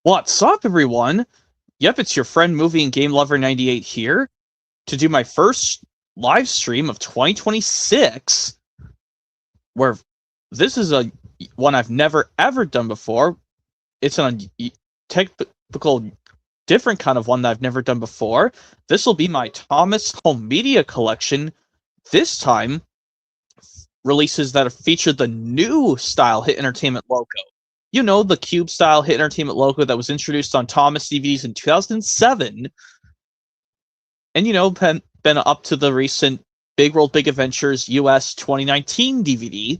What's up, everyone? Yep, it's your friend Movie and Game Lover 98 here to do my first live stream of 2026, where this is a one I've never ever done before. It's a technical, different kind of one that I've never done before. This will be my Thomas Home Media collection. This time, releases that have featured the new style Hit Entertainment logo. You know, the cube style Hit Entertainment logo that was introduced on Thomas DVDs in 2007. And, been up to the recent Big World Big Adventures US 2019 DVD.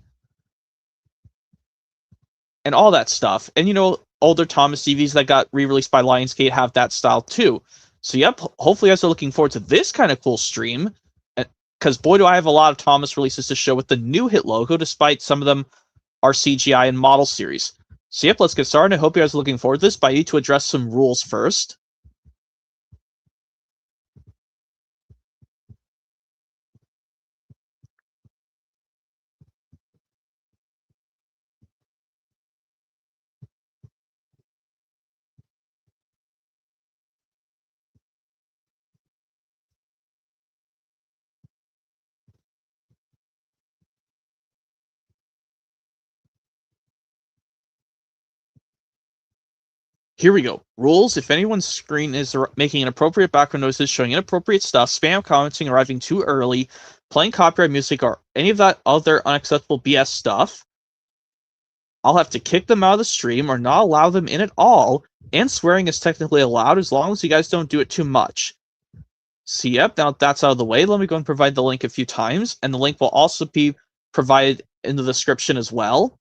And all that stuff. And, older Thomas DVDs that got re-released by Lionsgate have that style too. So, yep, hopefully you guys are looking forward to this kind of cool stream. Because, boy, do I have a lot of Thomas releases to show with the new Hit logo, despite some of them are CGI and model series. So, yep, let's get started. I hope you guys are looking forward to this, but I need to address some rules first. Here we go. Rules. If anyone's screen is making inappropriate background noises, showing inappropriate stuff, spam commenting, arriving too early, playing copyright music, or any of that other unacceptable BS stuff, I'll have to kick them out of the stream or not allow them in at all, and swearing is technically allowed as long as you guys don't do it too much. So yep, now that's out of the way, let me go and provide the link a few times, and the link will also be provided in the description as well.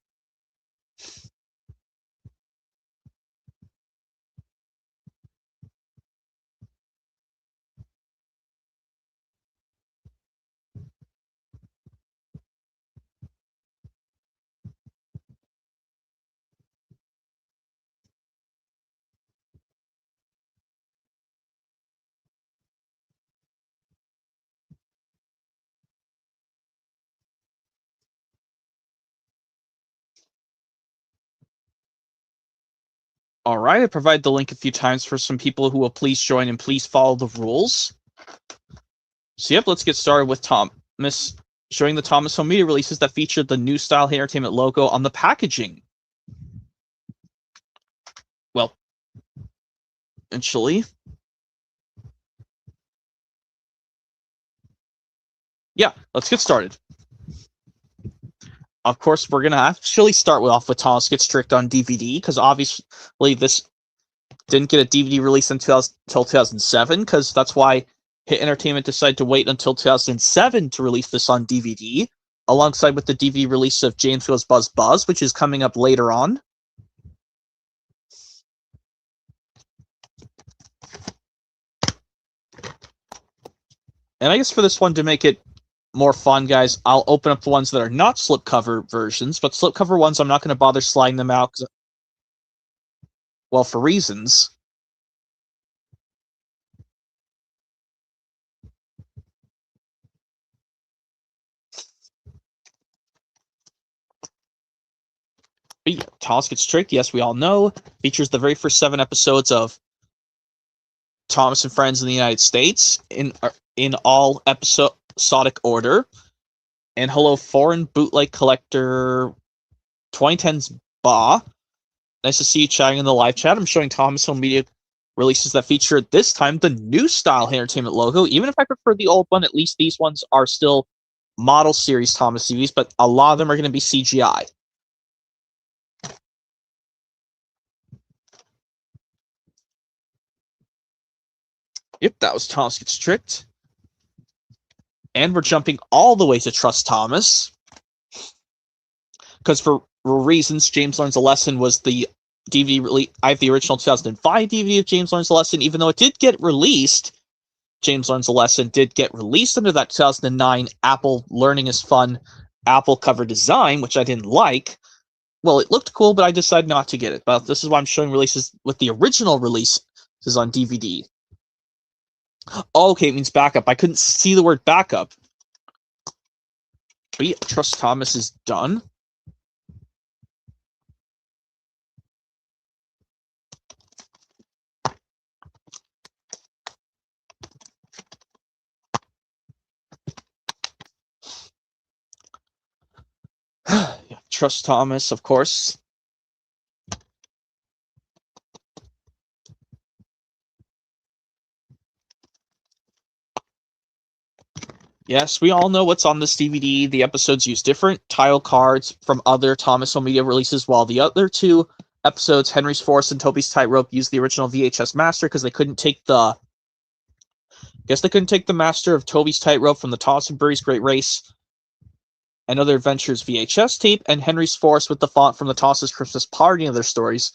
Alright, I provided the link a few times for some people who will please join and please follow the rules. So yep, let's get started with Thomas showing the Thomas Home Media releases that featured the new style Hit Entertainment logo on the packaging. Well, eventually. Yeah, let's get started. Of course, we're going to actually start off with Thomas Gets Tricked on DVD, because obviously this didn't get a DVD release until 2007, because that's why Hit Entertainment decided to wait until 2007 to release this on DVD, alongside with the DVD release of James Goes Buzz Buzz, which is coming up later on. And I guess for this one, to make it more fun, guys, I'll open up the ones that are not slipcover versions, but slipcover ones, I'm not going to bother sliding them out, well, for reasons. But yeah, Thomas Gets Tricked, yes, we all know, features the very first 7 episodes of Thomas and Friends in the United States in all episodic order. And hello, foreign bootleg collector 2010's Ba. Nice to see you chatting in the live chat. I'm showing Thomas Home Media releases that feature this time the new style Entertainment logo. Even if I prefer the old one, at least these ones are still model series Thomas CVs, but a lot of them are going to be CGI. Yep, that was Thomas Gets Tricked. And we're jumping all the way to Trust Thomas. Because for reasons, James Learns a Lesson was the DVD release. I have the original 2005 DVD of James Learns a Lesson. Even though it did get released, James Learns a Lesson did get released under that 2009 Apple Learning is Fun Apple cover design, which I didn't like. Well, it looked cool, but I decided not to get it. But this is why I'm showing releases with the original release. This is on DVD. Oh, okay, it means backup. I couldn't see the word backup. But yeah, Trust Thomas is done. Trust Thomas, of course. Yes, we all know what's on this DVD. The episodes use different title cards from other Thomas Home Media releases, while the other two episodes, Henry's Force and Toby's Tightrope, used the original VHS master because they couldn't take the... they couldn't take the master of Toby's Tightrope from the Thomas and Bree's Great Race and Other Adventures VHS tape, and Henry's Force with the font from the Thomas' Christmas Party and Other Stories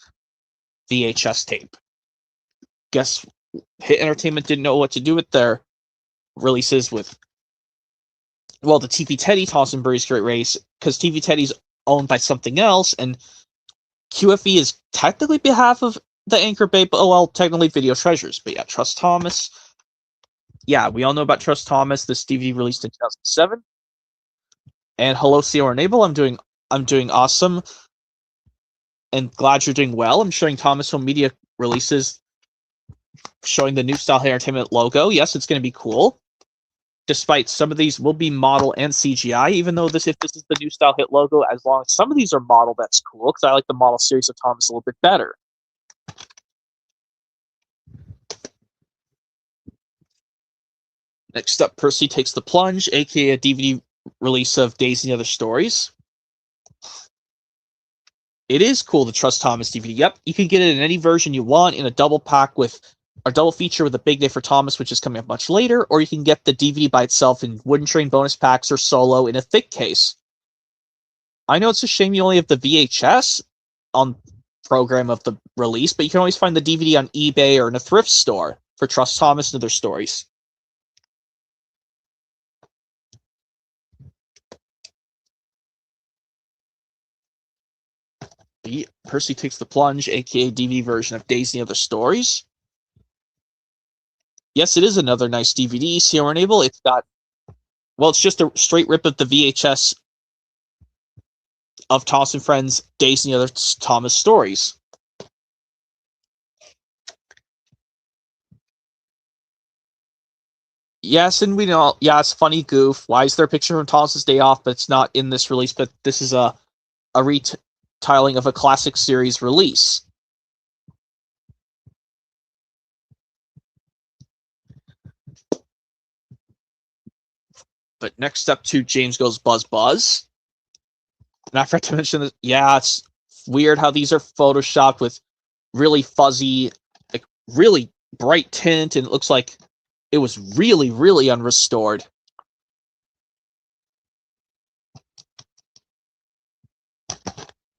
VHS tape. Guess Hit Entertainment didn't know what to do with their releases with... well, the TV Teddy Thomas and Bree's Great Race, because TV Teddy's owned by something else, and QFE is technically behalf of the Anchor Bay, but technically Video Treasures. But yeah, Trust Thomas. Yeah, we all know about Trust Thomas. This DVD released in 2007. And hello, Sierra Enable. I'm doing awesome, and glad you're doing well. I'm showing Thomas Home Media releases, showing the New Style Entertainment logo. Yes, it's going to be cool. Despite some of these will be model and CGI, even though if this is the New Style Hit logo, as long as some of these are model, that's cool, because I like the model series of Thomas a little bit better. Next up, Percy Takes the Plunge, aka a DVD release of Days and the Other Stories. It is cool, the Trust Thomas DVD. Yep, you can get it in any version you want, in a double pack with... a double feature with a Big Day for Thomas, which is coming up much later, or you can get the DVD by itself in Wooden Train bonus packs or solo in a thick case. I know it's a shame you only have the VHS on program of the release, but you can always find the DVD on eBay or in a thrift store for Trust Thomas and Other Stories. Percy Takes the Plunge, aka DVD version of Days and the Other Stories. Yes, it is another nice DVD. Sierra Enable. It's got... well, it's just a straight rip of the VHS of Thomas and Friends, Days and the Other Thomas Stories. Yes, and we know... yeah, it's funny goof. Why is there a picture from Thomas's Day Off, but it's not in this release? But this is a retelling of a classic series release. But next up to James Goes Buzz Buzz. And I forgot to mention this. Yeah, it's weird how these are photoshopped with really fuzzy, like really bright tint, and it looks like it was really, really unrestored.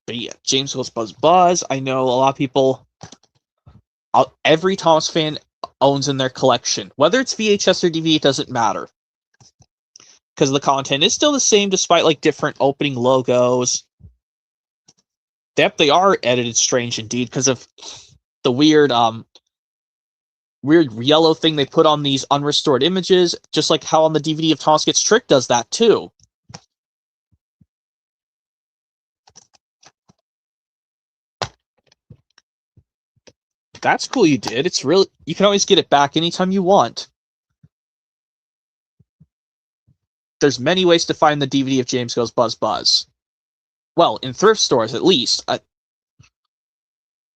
But yeah, James Goes Buzz Buzz. I know a lot of people, every Thomas fan owns in their collection. Whether it's VHS or DVD, it doesn't matter, because the content is still the same despite like different opening logos. Yep, they are edited strange indeed because of the weird yellow thing they put on these unrestored images, just like how on the DVD of Thomas Gets Tricked does that too. That's cool you did. It's really... you can always get it back anytime you want. There's many ways to find the DVD of James Goes Buzz Buzz. Well, in thrift stores at least.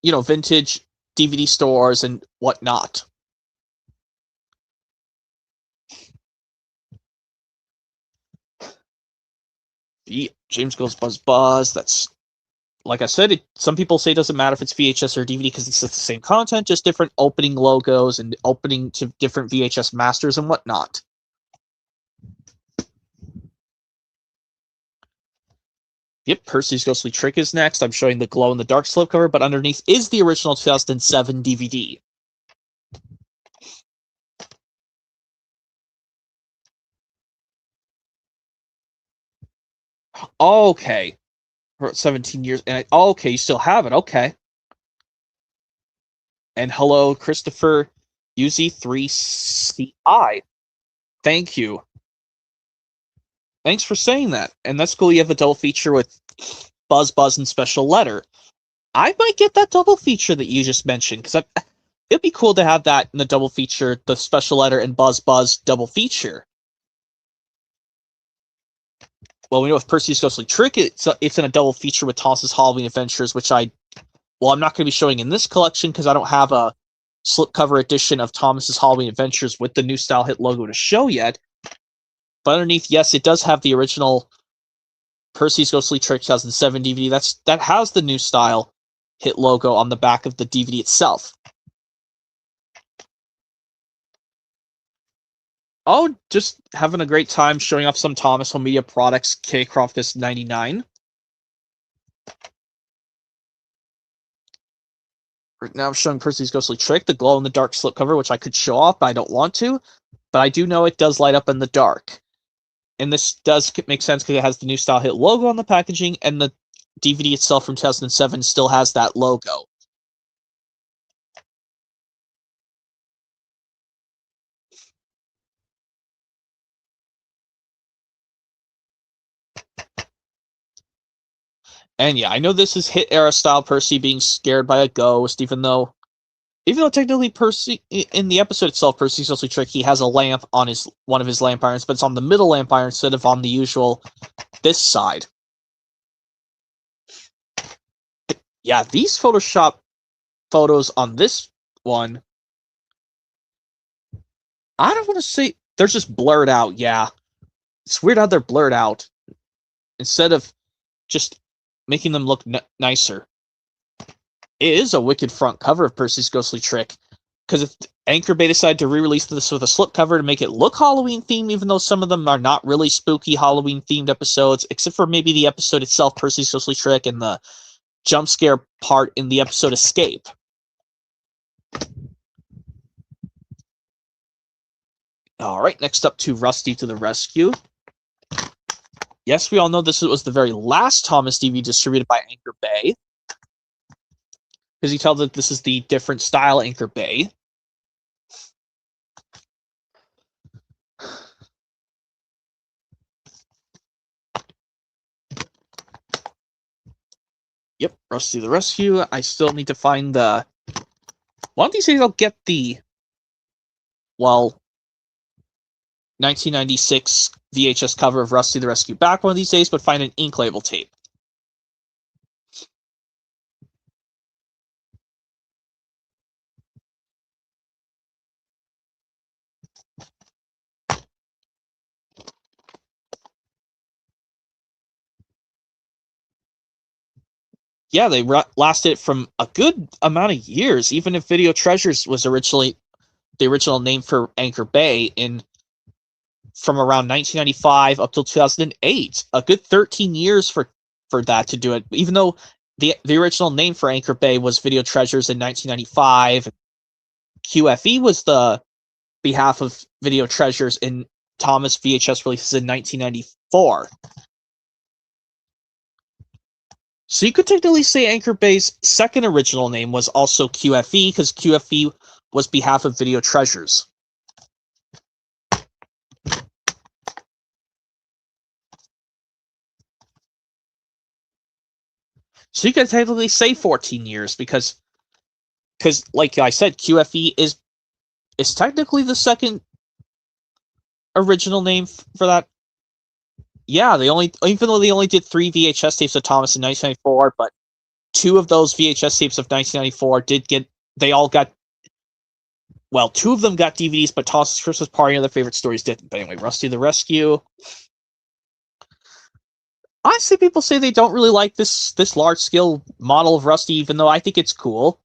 Vintage DVD stores and whatnot. James Goes Buzz Buzz, that's... like I said, some people say it doesn't matter if it's VHS or DVD because it's the same content, just different opening logos and opening to different VHS masters and whatnot. Yep, Percy's Ghostly Trick is next. I'm showing the glow-in-the-dark slipcover, but underneath is the original 2007 DVD. Okay. 17 years, and okay, you still have it, okay. And hello, Christopher UZ3CI. Thank you. Thanks for saying that. And that's cool, you have a double feature with Buzz Buzz and Special Letter. I might get that double feature that you just mentioned, because it'd be cool to have that in the double feature, the Special Letter and Buzz Buzz double feature. well, we know with Percy's Ghostly Trick, it's in a double feature with Thomas's Halloween Adventures, which I'm not going to be showing in this collection because I don't have a slipcover edition of Thomas's Halloween Adventures with the new style hit logo to show yet. But underneath, yes, it does have the original Percy's Ghostly Trick 2007 DVD. That has the new style hit logo on the back of the DVD itself. Oh, just having a great time showing off some Thomas Home Media products. K. Croftus 99. Right now I'm showing Percy's Ghostly Trick, the glow-in-the-dark slipcover, which I could show off, but I don't want to. But I do know it does light up in the dark. And this does make sense because it has the new style hit logo on the packaging, and the DVD itself from 2007 still has that logo. And yeah, I know this is hit era style Percy being scared by a ghost, even though technically Percy, in the episode itself, Percy's Ghostly Trick, he has a lamp on one of his lamp irons, but it's on the middle lamp iron instead of on the usual this side. Yeah, these Photoshop photos on this one, I don't want to say they're just blurred out. Yeah, it's weird how they're blurred out instead of just making them look nicer. It is a wicked front cover of Percy's Ghostly Trick, because if Anchor Bay decided to re-release this with a slipcover to make it look Halloween themed, even though some of them are not really spooky Halloween themed episodes, except for maybe the episode itself, Percy's Ghostly Trick, and the jump scare part in the episode Escape. All right, next up to Rusty to the Rescue. Yes, we all know this was the very last Thomas DVD distributed by Anchor Bay, because you tell that this is the different style Anchor Bay. Yep, Rusty the Rescue. I still need to find the... One of these days I'll get the... 1996 VHS cover of Rusty the Rescue back one of these days, but find an ink label tape. Yeah, they lasted from a good amount of years, even if Video Treasures was originally the original name for Anchor Bay from around 1995 up till 2008. A good 13 years for that to do it, even though the original name for Anchor Bay was Video Treasures in 1995. QFE was the behalf of Video Treasures in Thomas VHS releases in 1994. So you could technically say Anchor Bay's second original name was also QFE, because QFE was behalf of Video Treasures. So you could technically say 14 years, because like I said, QFE is technically the second original name for that. Yeah, even though they only did 3 VHS tapes of Thomas in 1994, but 2 of those VHS tapes of 1994 2 of them got DVDs, but Thomas's Christmas Party and Other Favorite Stories didn't. But anyway, Rusty the Rescue. Honestly, people say they don't really like this large-scale model of Rusty, even though I think it's cool.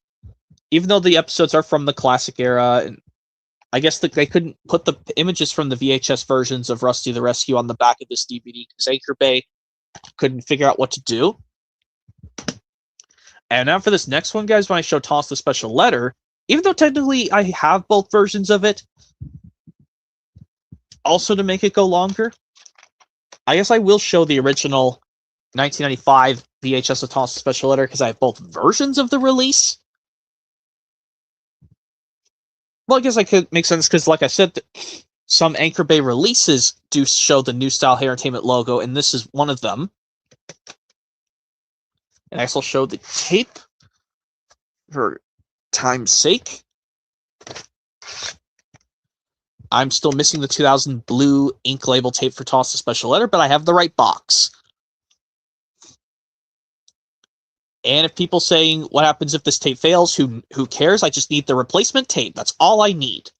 Even though the episodes are from the classic era, and I guess they couldn't put the images from the VHS versions of Rusty the Rescue on the back of this DVD because Anchor Bay couldn't figure out what to do. And now for this next one, guys, when I show Thomas the Special Letter, even though technically I have both versions of it, also to make it go longer, I guess I will show the original 1995 VHS of Thomas the Special Letter because I have both versions of the release. Well, I guess I could make sense because, like I said, some Anchor Bay releases do show the New Style Entertainment logo, and this is one of them. And I also show the tape for time's sake. I'm still missing the 2000 blue ink label tape for Toss the Special Letter, but I have the right box. And if people saying, what happens if this tape fails, who cares? I just need the replacement tape. That's all I need.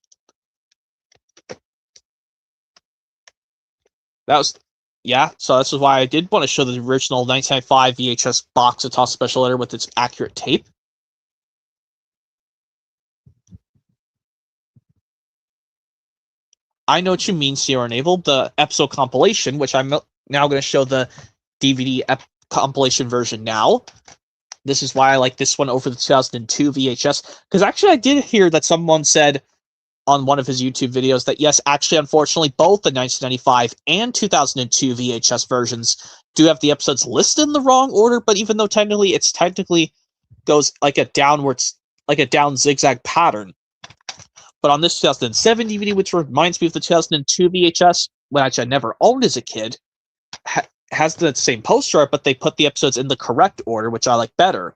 So this is why I did want to show the original 1995 VHS box of Toss Special Letter with its accurate tape. I know what you mean, Sierra Naval. The episode compilation, which I'm now going to show the DVD compilation version now. This is why I like this one over the 2002 VHS. Because actually I did hear that someone said on one of his YouTube videos that yes, actually, unfortunately, both the 1995 and 2002 VHS versions do have the episodes listed in the wrong order, but even though technically goes like a down zigzag pattern. But on this 2007 DVD, which reminds me of the 2002 VHS, which I never owned as a kid, has the same poster art, but they put the episodes in the correct order, which I like better.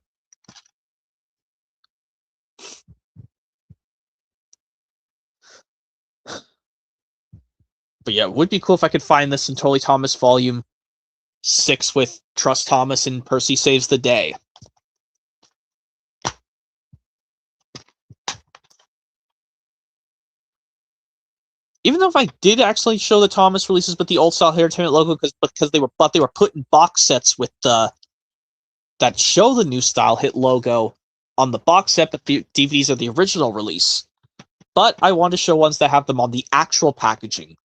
But yeah, it would be cool if I could find this in Totally Thomas Volume 6 with Trust Thomas and Percy Saves the Day. Even though if I did actually show the Thomas releases with the old style Entertainment logo, because they were put in box sets with that show the new style hit logo on the box set, but the DVDs are the original release. But I want to show ones that have them on the actual packaging.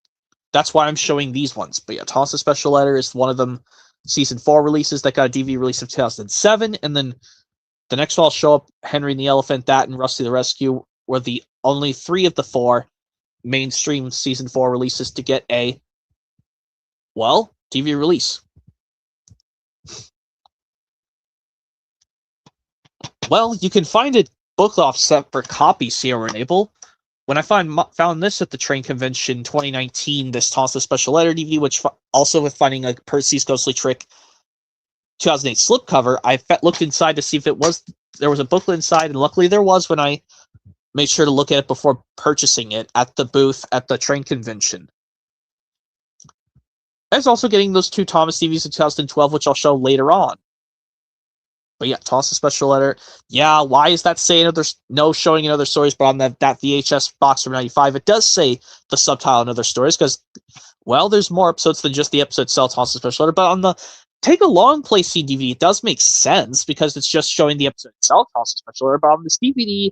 That's why I'm showing these ones. But yeah, Toss the Special Letter is one of them. Season 4 releases that got a DVD release of 2007, and then the next one I'll show up Henry and the Elephant, that and Rusty the Rescue were the only 3 of the 4 mainstream Season 4 releases to get a, well, DVD release. Well, you can find a booklet off separate copies, Sierra Enable. When I found this at the Train Convention 2019, this Toss the Special Letter DVD, which also with finding a Percy's Ghostly Trick 2008 slipcover, I looked inside to see if there was a booklet inside, and luckily there was when I made sure to look at it before purchasing it at the booth at the Train Convention. I was also getting those 2 Thomas DVDs in 2012, which I'll show later on. But yeah, Toss the Special Letter. Yeah, why is that saying no showing in other stories, but on that VHS box from 95, it does say the subtitle in other stories, because, well, there's more episodes than just the episode itself, Toss the Special Letter, but on the Take a Long Play DVD, it does make sense, because it's just showing the episode itself, Toss the Special Letter, but on this DVD,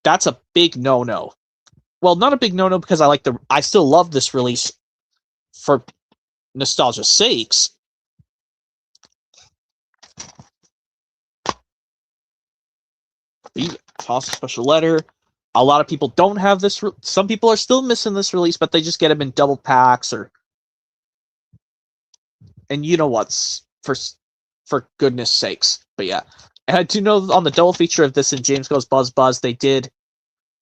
that's a big no-no. Well, not a big no-no, because I still love this release for nostalgia's sakes. Toss a Special Letter. A lot of people don't have this. Some people are still missing this release, but they just get them in double packs and you know what's for goodness sakes. But yeah, and I do know on the double feature of this and James Goes Buzz Buzz, they did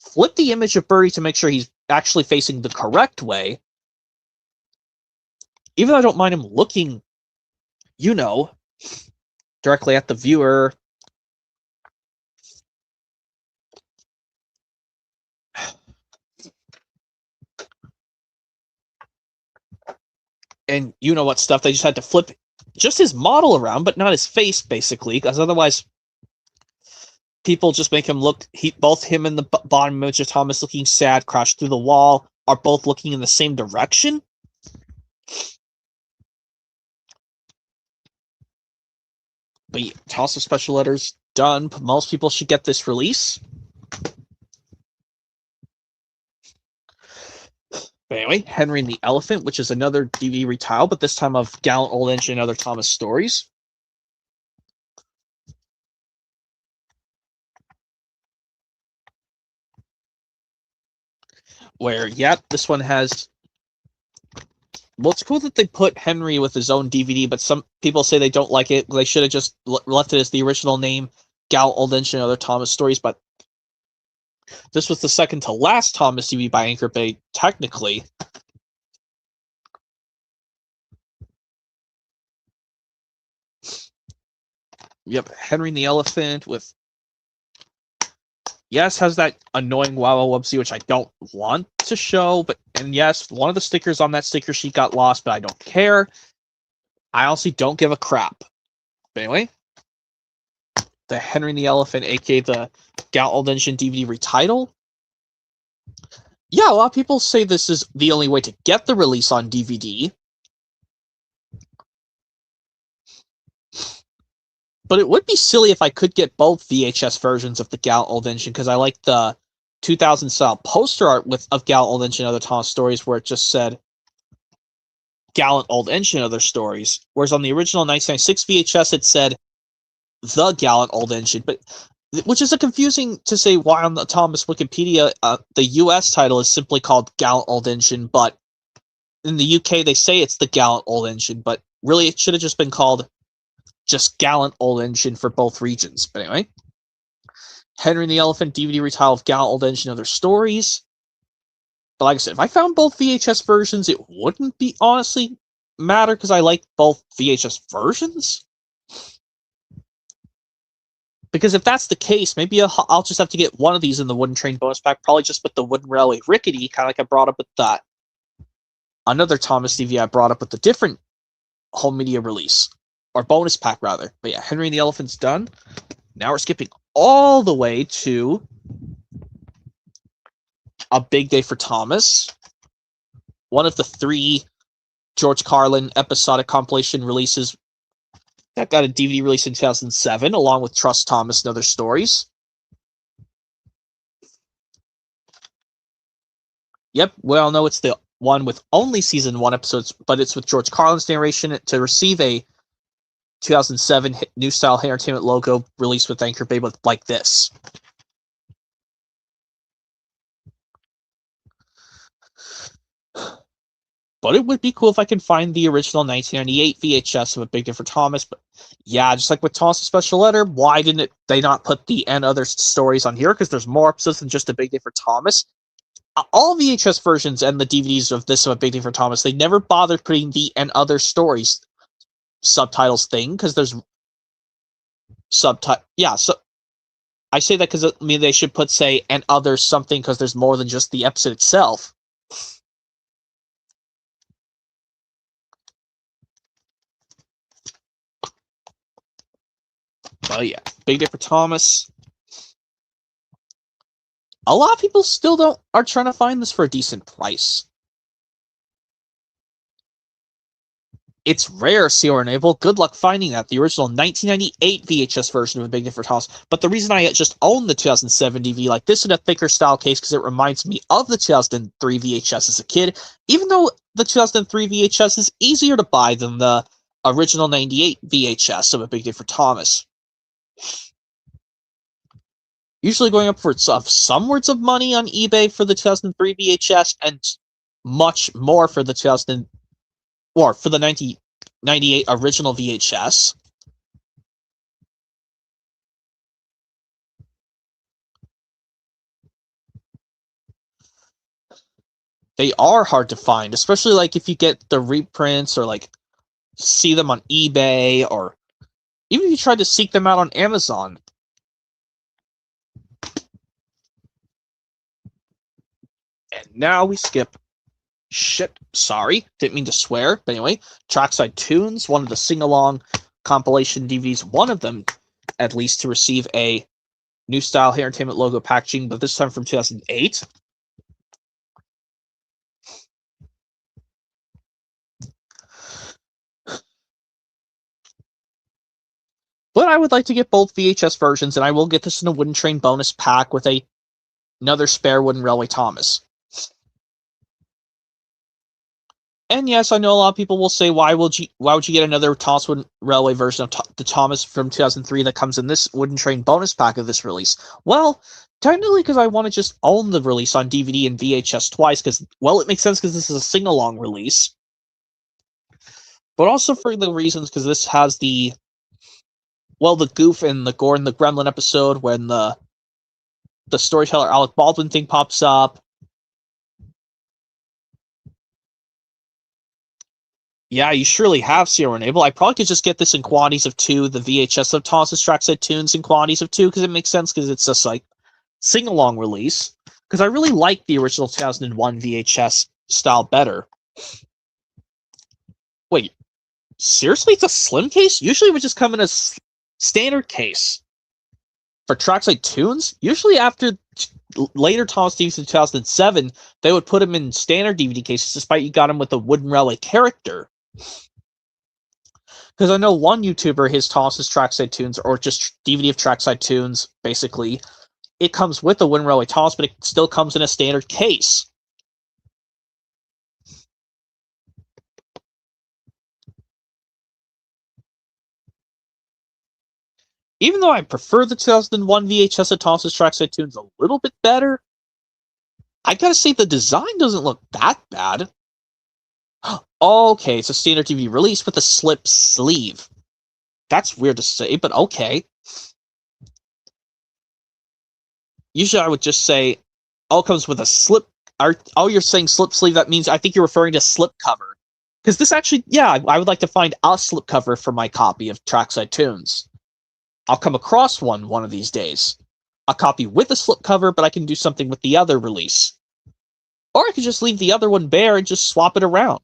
flip the image of Birdie to make sure he's actually facing the correct way. Even though I don't mind him looking, directly at the viewer. And you know what stuff, they just had to flip just his model around, but not his face, basically, because otherwise people just make him look, both him and the bottom image of Thomas looking sad, crashed through the wall, are both looking in the same direction. But yeah, Toss the Special Letters done. Most people should get this release. But anyway, Henry and the Elephant, which is another DVD retile, but this time of Gallant Old Engine and Other Thomas Stories. Where, yeah, this one has... Well, it's cool that they put Henry with his own DVD, but some people say they don't like it. They should have just left it as the original name, Gallant Old Engine and Other Thomas Stories, but this was the second to last Thomas DVD by Anchor Bay, technically. Yep, Henry and the Elephant with... yes, has that annoying wow whoopsie, which I don't want to show, and yes, one of the stickers on that sticker sheet got lost, but I don't care. I honestly don't give a crap. But anyway, the Henry and the Elephant, aka the Gal Old Engine DVD retitle. Yeah, a lot of people say this is the only way to get the release on DVD. But it would be silly if I could get both VHS versions of the Gal Old Engine, because I like the 2000 style poster art of Gal Old Engine and Other Thomas Stories, where it just said Gallant Old Engine and Other Stories. Whereas on the original 1996 VHS, it said The Gallant Old Engine, which is a confusing to say why on the Thomas Wikipedia, the US title is simply called Gallant Old Engine, but in the UK they say it's the Gallant Old Engine, but really it should have just been called just Gallant Old Engine for both regions. But anyway, Henry and the Elephant DVD retitle of Gallant Old Engine and Other Stories. But like I said, if I found both VHS versions, it wouldn't be honestly matter, because I like both VHS versions. Because if that's the case, maybe I'll just have to get one of these in the Wooden Train bonus pack, probably just with the Wooden Railway Rickety, kind of like I brought up with that another Thomas DVD I brought up with the different home media release. Or bonus pack, rather. But yeah, Henry and the Elephant's done. Now we're skipping all the way to A Big Day for Thomas. One of the 3 George Carlin episodic compilation releases that got a DVD release in 2007, along with Trust Thomas and Other Stories. Yep, we all know it's the one with only season 1 episodes, but it's with George Carlin's narration to receive a 2007 New Style Entertainment logo released with Anchor Bay like this. But it would be cool if I can find the original 1998 VHS of A Big Day for Thomas. But yeah, just like with Thomas' special letter, why didn't they not put the and other stories on here? Because there's more episodes than just A Big Day for Thomas. All VHS versions and the DVDs of this of A Big Day for Thomas, they never bothered putting the and other stories subtitles thing, because there's subtitle. Yeah, so I say that because I mean they should put say and other something, because there's more than just the episode itself. Oh yeah, Big Day for Thomas. A lot of people still are trying to find this for a decent price. It's rare, Sierra Naval. Good luck finding that. The original 1998 VHS version of A Big Day for Thomas. But the reason I just own the 2007 DVD like this in a thicker style case, because it reminds me of the 2003 VHS as a kid, even though the 2003 VHS is easier to buy than the original 98 VHS of A Big Day for Thomas. Usually going upwards of some words of money on eBay for the 2003 VHS, and much more for the 1998 original VHS. They are hard to find, especially like if you get the reprints or like see them on eBay, or even if you try to seek them out on Amazon. And now we skip. Shit, sorry, didn't mean to swear. But anyway, Trackside Tunes, one of the sing-along compilation DVDs, one of them at least, to receive a New Style Entertainment logo packaging, but this time from 2008. But I would like to get both VHS versions, and I will get this in a Wooden Train bonus pack with another spare Wooden Railway Thomas. And yes, I know a lot of people will say, why would you get another Thomas Wooden Railway version of the Thomas from 2003 that comes in this Wooden Train bonus pack of this release? Well, technically because I want to just own the release on DVD and VHS twice, because, well, it makes sense because this is a sing-along release. But also for the reasons, because this has the Goof and the Gordon the Gremlin episode when the storyteller Alec Baldwin thing pops up. Yeah, you surely have, Sierra Naval. I probably could just get this in quantities of 2, the VHS of Thomas's Trackside Tunes in quantities of 2, because it makes sense, because it's just like sing-along release, because I really like the original 2001 VHS style better. Wait, seriously? It's a slim case? Usually it would just come in a standard case. For Trackside Tunes, usually after later Thomas DVDs in 2007, they would put them in standard DVD cases, despite you got them with a Wooden Railway character. Because I know one YouTuber, his Thomas's Trackside Tunes, or just DVD of Trackside Tunes, basically, it comes with a Wooden Railway Thomas, but it still comes in a standard case. Even though I prefer the 2001 VHS of Thomas's Trackside Tunes a little bit better, I gotta say the design doesn't look that bad. Okay, it's a standard DVD release with a slip sleeve. That's weird to say, but okay. Usually I would just say, oh, it comes with a slip. Oh, you're saying slip sleeve, that means I think you're referring to slip cover. Because this actually, yeah, I would like to find a slip cover for my copy of Trackside Tunes. I'll come across one of these days. A copy with a slipcover, but I can do something with the other release. Or I could just leave the other one bare and just swap it around.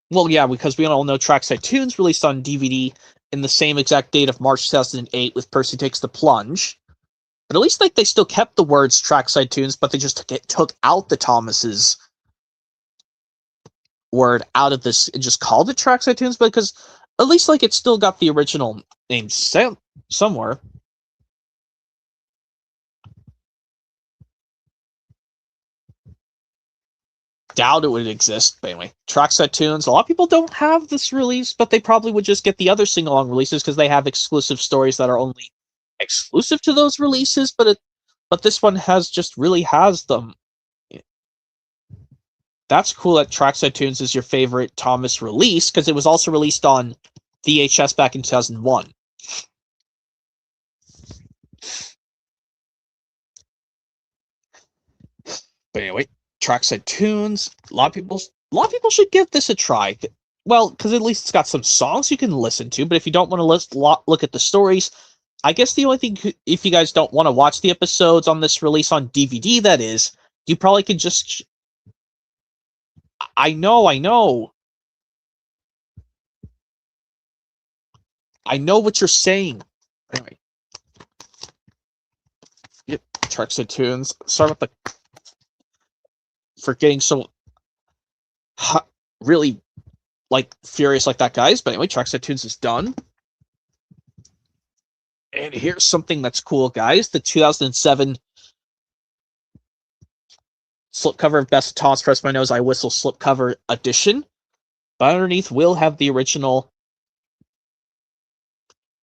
Well, yeah, because we all know Trackside Tunes released on DVD in the same exact date of March 2008 with Percy Takes the Plunge. But at least they still kept the words Trackside Tunes, but they just took out the Thomas's word out of this and just called it Trackside Tunes, because at least it still got the original name somewhere. Doubt it would exist, but anyway. Trackside Tunes, a lot of people don't have this release, but they probably would just get the other sing-along releases because they have exclusive stories that are only exclusive to those releases, but this one really has them. That's cool that Trackside Tunes is your favorite Thomas release, because it was also released on VHS back in 2001. But anyway, Trackside Tunes, a lot of people should give this a try. Well, because at least it's got some songs you can listen to, but if you don't want to look at the stories, I guess the only thing, if you guys don't want to watch the episodes on this release on DVD, that is, you probably could just... I know. I know what you're saying. Anyway. Yep, Trackside Tunes. Sorry about for getting so really furious like that, guys. But anyway, Trackside Tunes is done. And here's something that's cool, guys. The 2007 slipcover of Best of Thomas Press My Nose, I Whistle slipcover edition. But underneath will have the original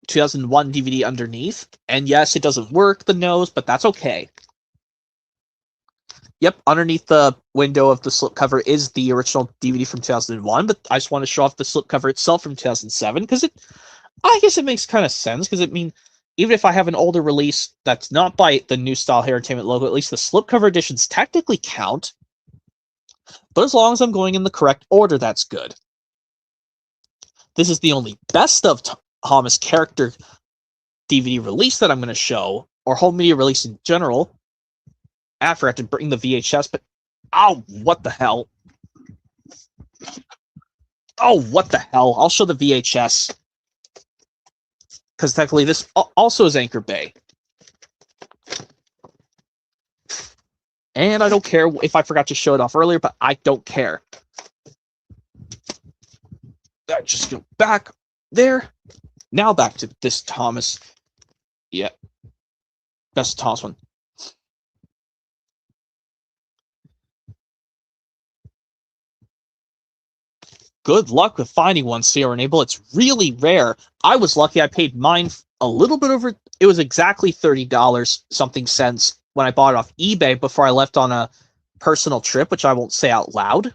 2001 DVD underneath. And yes, it doesn't work, the nose, but that's okay. Yep, underneath the window of the slipcover is the original DVD from 2001, but I just want to show off the slipcover itself from 2007, because I guess it makes kind of sense, because even if I have an older release that's not by the New Style Hair Entertainment logo, at least the slipcover editions technically count. But as long as I'm going in the correct order, that's good. This is the only Best of Thomas character DVD release that I'm going to show, or home media release in general. After I have to bring the VHS, but oh, what the hell? Oh, what the hell? I'll show the VHS. Because technically this also is Anchor Bay. And I don't care if I forgot to show it off earlier, but I don't care. I just go back there. Now back to this Thomas. Yeah. Best Thomas one. Good luck with finding one, Sierra Enable. It's really rare. I was lucky. I paid mine a little bit over... It was exactly $30 something cents when I bought it off eBay before I left on a personal trip, which I won't say out loud.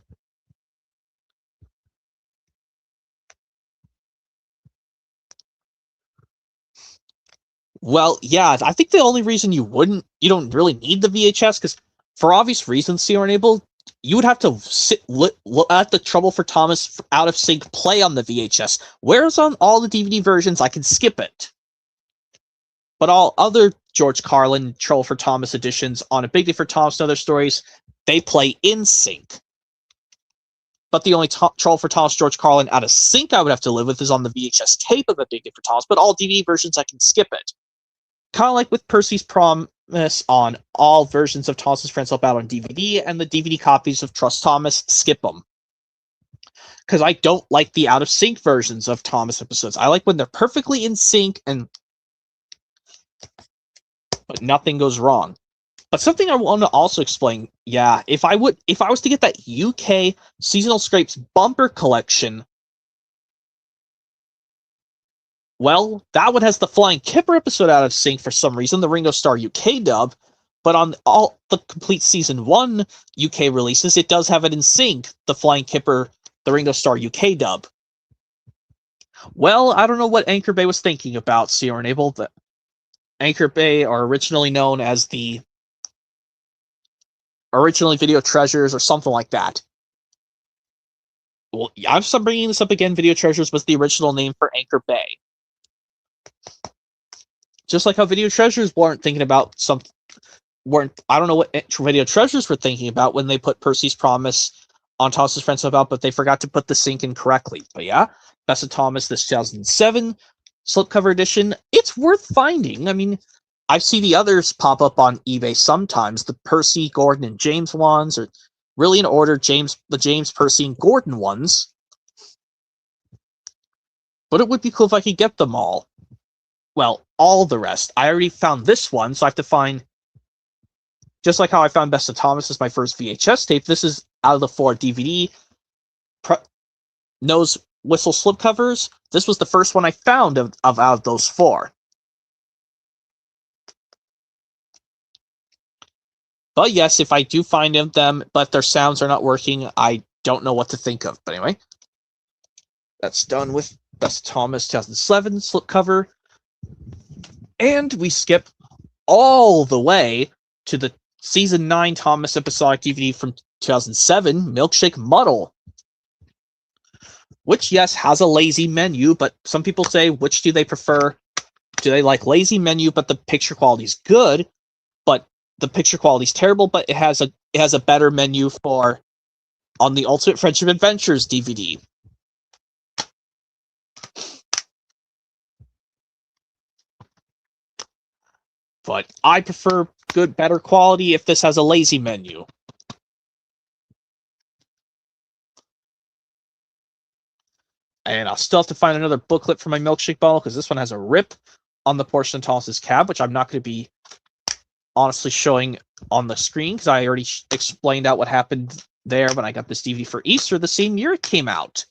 Well, yeah, I think the only reason you don't really need the VHS, because for obvious reasons, Sierra Enable, you would have to look at the Trouble for Thomas out of sync play on the VHS, whereas on all the DVD versions, I can skip it. But all other George Carlin Troll for Thomas editions on A Big Day for Thomas and Other Stories, they play in sync. But the only Troll for Thomas George Carlin out of sync I would have to live with is on the VHS tape of A Big Day for Thomas, but all DVD versions I can skip it. Kind of like with Percy's Promise on all versions of Thomas's Friends Help Out on DVD, and the DVD copies of Trust Thomas, skip them. Because I don't like the out-of-sync versions of Thomas episodes. I like when they're perfectly in sync but nothing goes wrong. But something I want to also explain, yeah, if I was to get that UK Seasonal Scrapes bumper collection, well, that one has the Flying Kipper episode out of sync for some reason, the Ringo Starr UK dub, but on all the complete Season 1 UK releases, it does have it in sync, the Flying Kipper, the Ringo Starr UK dub. Well, I don't know what Anchor Bay was thinking about, Sierra Enable. The Anchor Bay are originally known as the Originally Video Treasures or something like that. Well, I'm bringing this up again. Video Treasures was the original name for Anchor Bay. Just like how Video Treasures weren't thinking about I don't know what Video Treasures were thinking about when they put Percy's Promise on Thomas's Friends About, but they forgot to put the sync in correctly. But yeah, Best of Thomas, this 2007 slipcover edition, it's worth finding. I mean, I see the others pop up on eBay sometimes. The Percy, Gordon, and James ones are really in order. The James, Percy, and Gordon ones. But it would be cool if I could get them all. Well, all the rest. I already found this one, so I have to find... Just like how I found Best of Thomas as my first VHS tape, this is out of the 4 DVD nose whistle slipcovers. This was the first one I found of out of those 4. But yes, if I do find them, but their sounds are not working, I don't know what to think of. But anyway, that's done with Best of Thomas 2007 slipcover. And we skip all the way to the Season 9 Thomas episodic DVD from 2007, Milkshake Muddle. Which, yes, has a lazy menu, but some people say, which do they prefer? Do they like lazy menu, but the picture quality is good, but the picture quality is terrible, but it has a better menu for on the Ultimate Friendship Adventures DVD. But I prefer better quality if this has a lazy menu. And I'll still have to find another booklet for my Milkshake bottle, because this one has a rip on the portion of Thomas's cab, which I'm not going to be honestly showing on the screen, because I already explained out what happened there when I got this DVD for Easter the same year it came out.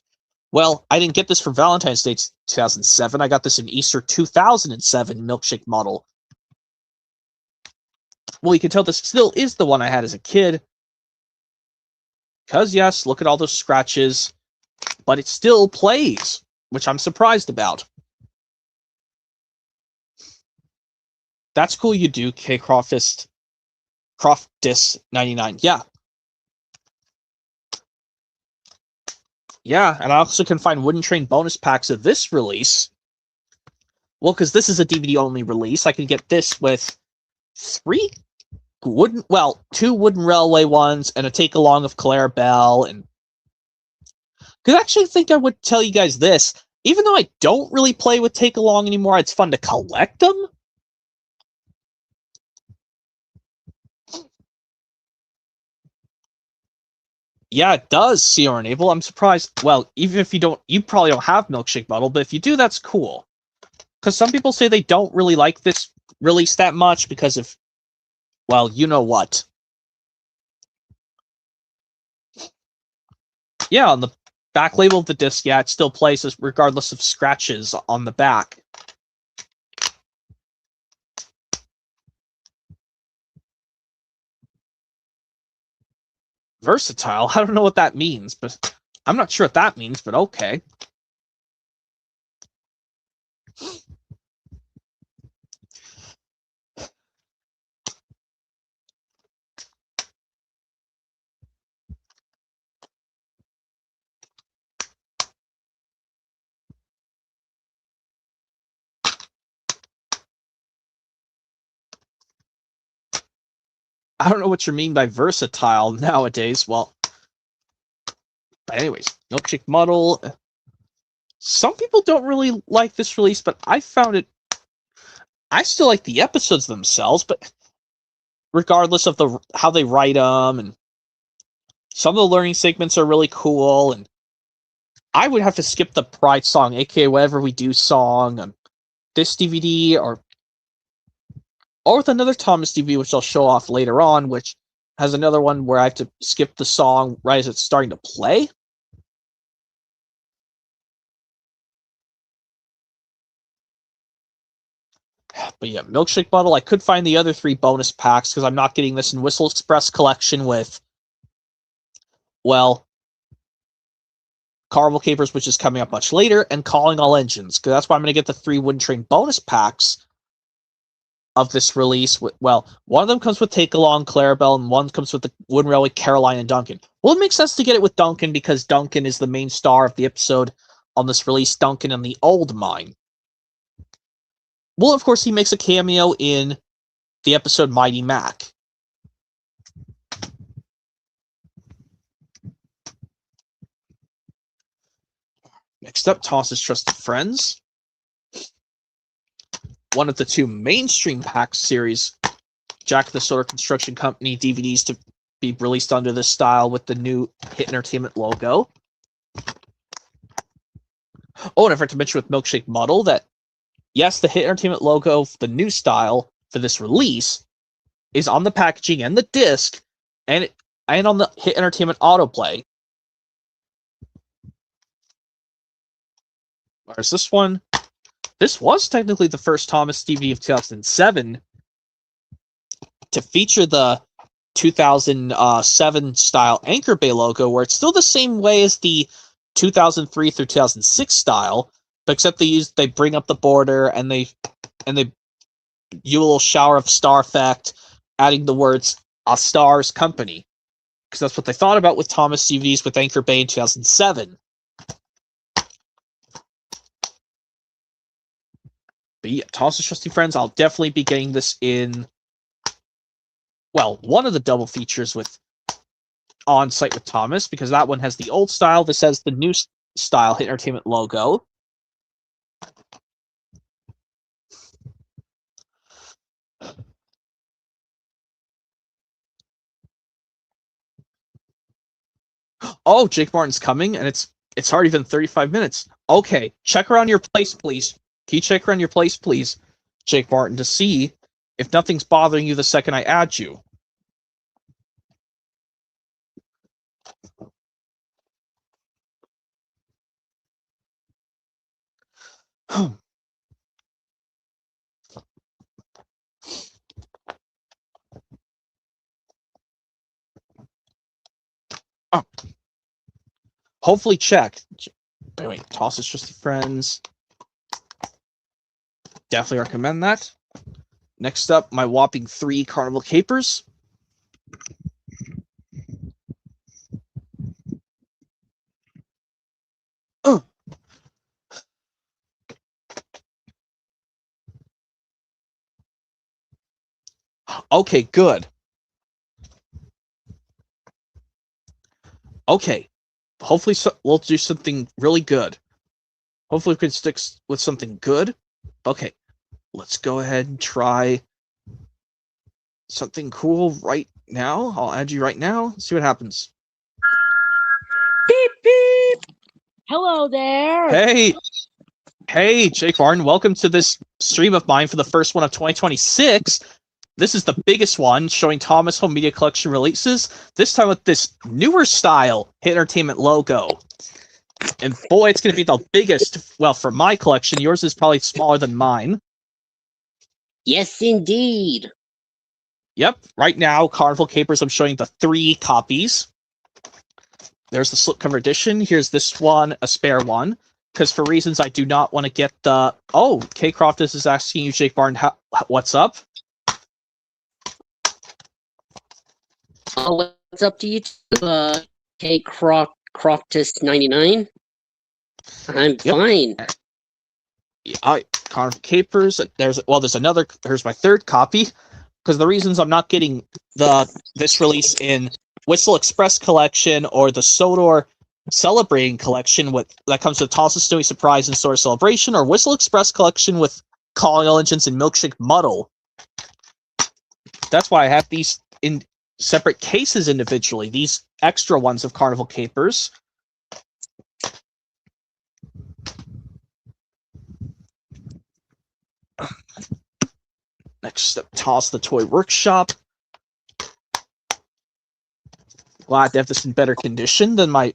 Well, I didn't get this for Valentine's Day 2007. I got this in Easter 2007 Milkshake Muddle. Well, you can tell this still is the one I had as a kid. Because, yes, look at all those scratches. But it still plays, which I'm surprised about. That's cool you do, K. Croftis 99. Yeah. Yeah, and I also can find Wooden Train bonus packs of this release. Well, because this is a DVD-only release, I can get this with 2 Wooden Railway ones, and a take-along of Claire Bell, and... Because I actually think I would tell you guys this, even though I don't really play with take-along anymore, it's fun to collect them. Yeah, it does, Sierra Enable. I'm surprised. Well, even if you probably don't have Milkshake Muddle, but if you do, that's cool. Because some people say they don't really like this release that much because of, well, you know what. Yeah, on the back label of the disc, yeah, it still plays regardless of scratches on the back. Versatile? I don't know what that means, but I'm not sure what that means, but okay. I don't know what you mean by versatile nowadays. Well, but anyways, Milkshake Muddle. Some people don't really like this release, but I found it. I still like the episodes themselves, but regardless of how they write them, and some of the learning segments are really cool, and I would have to skip the Pride song, aka Whatever We Do song, on this DVD, or with another Thomas DVD, which I'll show off later on, which has another one where I have to skip the song right as it's starting to play. But yeah, Milkshake Muddle. I could find the other 3 bonus packs because I'm not getting this in Whistle Express collection with, well, Carnival Capers, which is coming up much later, and Calling All Engines, because that's why I'm going to get the 3 Wooden Train bonus packs of this release. Well, one of them comes with Take Along Clarabelle, and one comes with the Wooden Railway Caroline and Duncan. Well, it makes sense to get it with Duncan because Duncan is the main star of the episode on this release, Duncan and the Old Mine. Well, of course, he makes a cameo in the episode Mighty Mac. Next up, Toss's Trusted Friends. One of the 2 mainstream pack series, Jack the Solar Construction Company DVDs to be released under this style with the new Hit Entertainment logo. Oh, and I forgot to mention with Milkshake Muddle that, yes, the Hit Entertainment logo, the new style for this release, is on the packaging and the disc, and on the Hit Entertainment autoplay. Whereas this one, this was technically the first Thomas DVD of 2007 to feature the 2007 style Anchor Bay logo, where it's still the same way as the 2003 through 2006 style, but except they bring up the border and they do a little shower of star effect, adding the words "A Star's Company," because that's what they thought about with Thomas DVDs with Anchor Bay in 2007. But yeah, Toss's Trusty Friends, I'll definitely be getting this in, well, one of the double features with On Site with Thomas, because that one has the old style. This has the new style Hit Entertainment logo. Oh, Jake Martin's coming, and it's already been 35 minutes. Okay, check around your place, please. Can you check around your place, please, Jake Martin, to see if nothing's bothering you the second I add you? Oh. Hopefully check. Wait, Toss's Trusty Friends. Definitely recommend that. Next up, my whopping 3 Carnival Capers. Okay, good. Okay. Hopefully we'll do something really good. Hopefully we can stick with something good. Okay. Let's go ahead and try something cool right now. I'll add you right now. See what happens. Beep, beep. Hello there. Hey, Jake Martin. Welcome to this stream of mine for the first one of 2026. This is the biggest one, showing Thomas Home Media Collection releases, this time with this newer style Hit Entertainment logo. And boy, it's going to be the biggest, well, for my collection. Yours is probably smaller than mine. Yes, indeed. Yep, right now, Carnival Capers, I'm showing the 3 copies. There's the slipcover edition. Here's this one, a spare one. Because for reasons I do not want to get the... Oh, K. Croftus is asking you, Jake Barton, what's up? Oh, what's up to you, K. Croftus 99? I'm fine. Carnival Capers. There's my 3rd copy. because the reasons I'm not getting this release in Whistle Express Collection or the Sodor Celebrating Collection that comes with Toss's Snowy Surprise and Sodor Celebration, or Whistle Express Collection with Calling All Engines and Milkshake Muddle. That's why I have these in separate cases individually, these extra ones of Carnival Capers. Next up, Toss the Toy Workshop. Glad to have this in better condition than my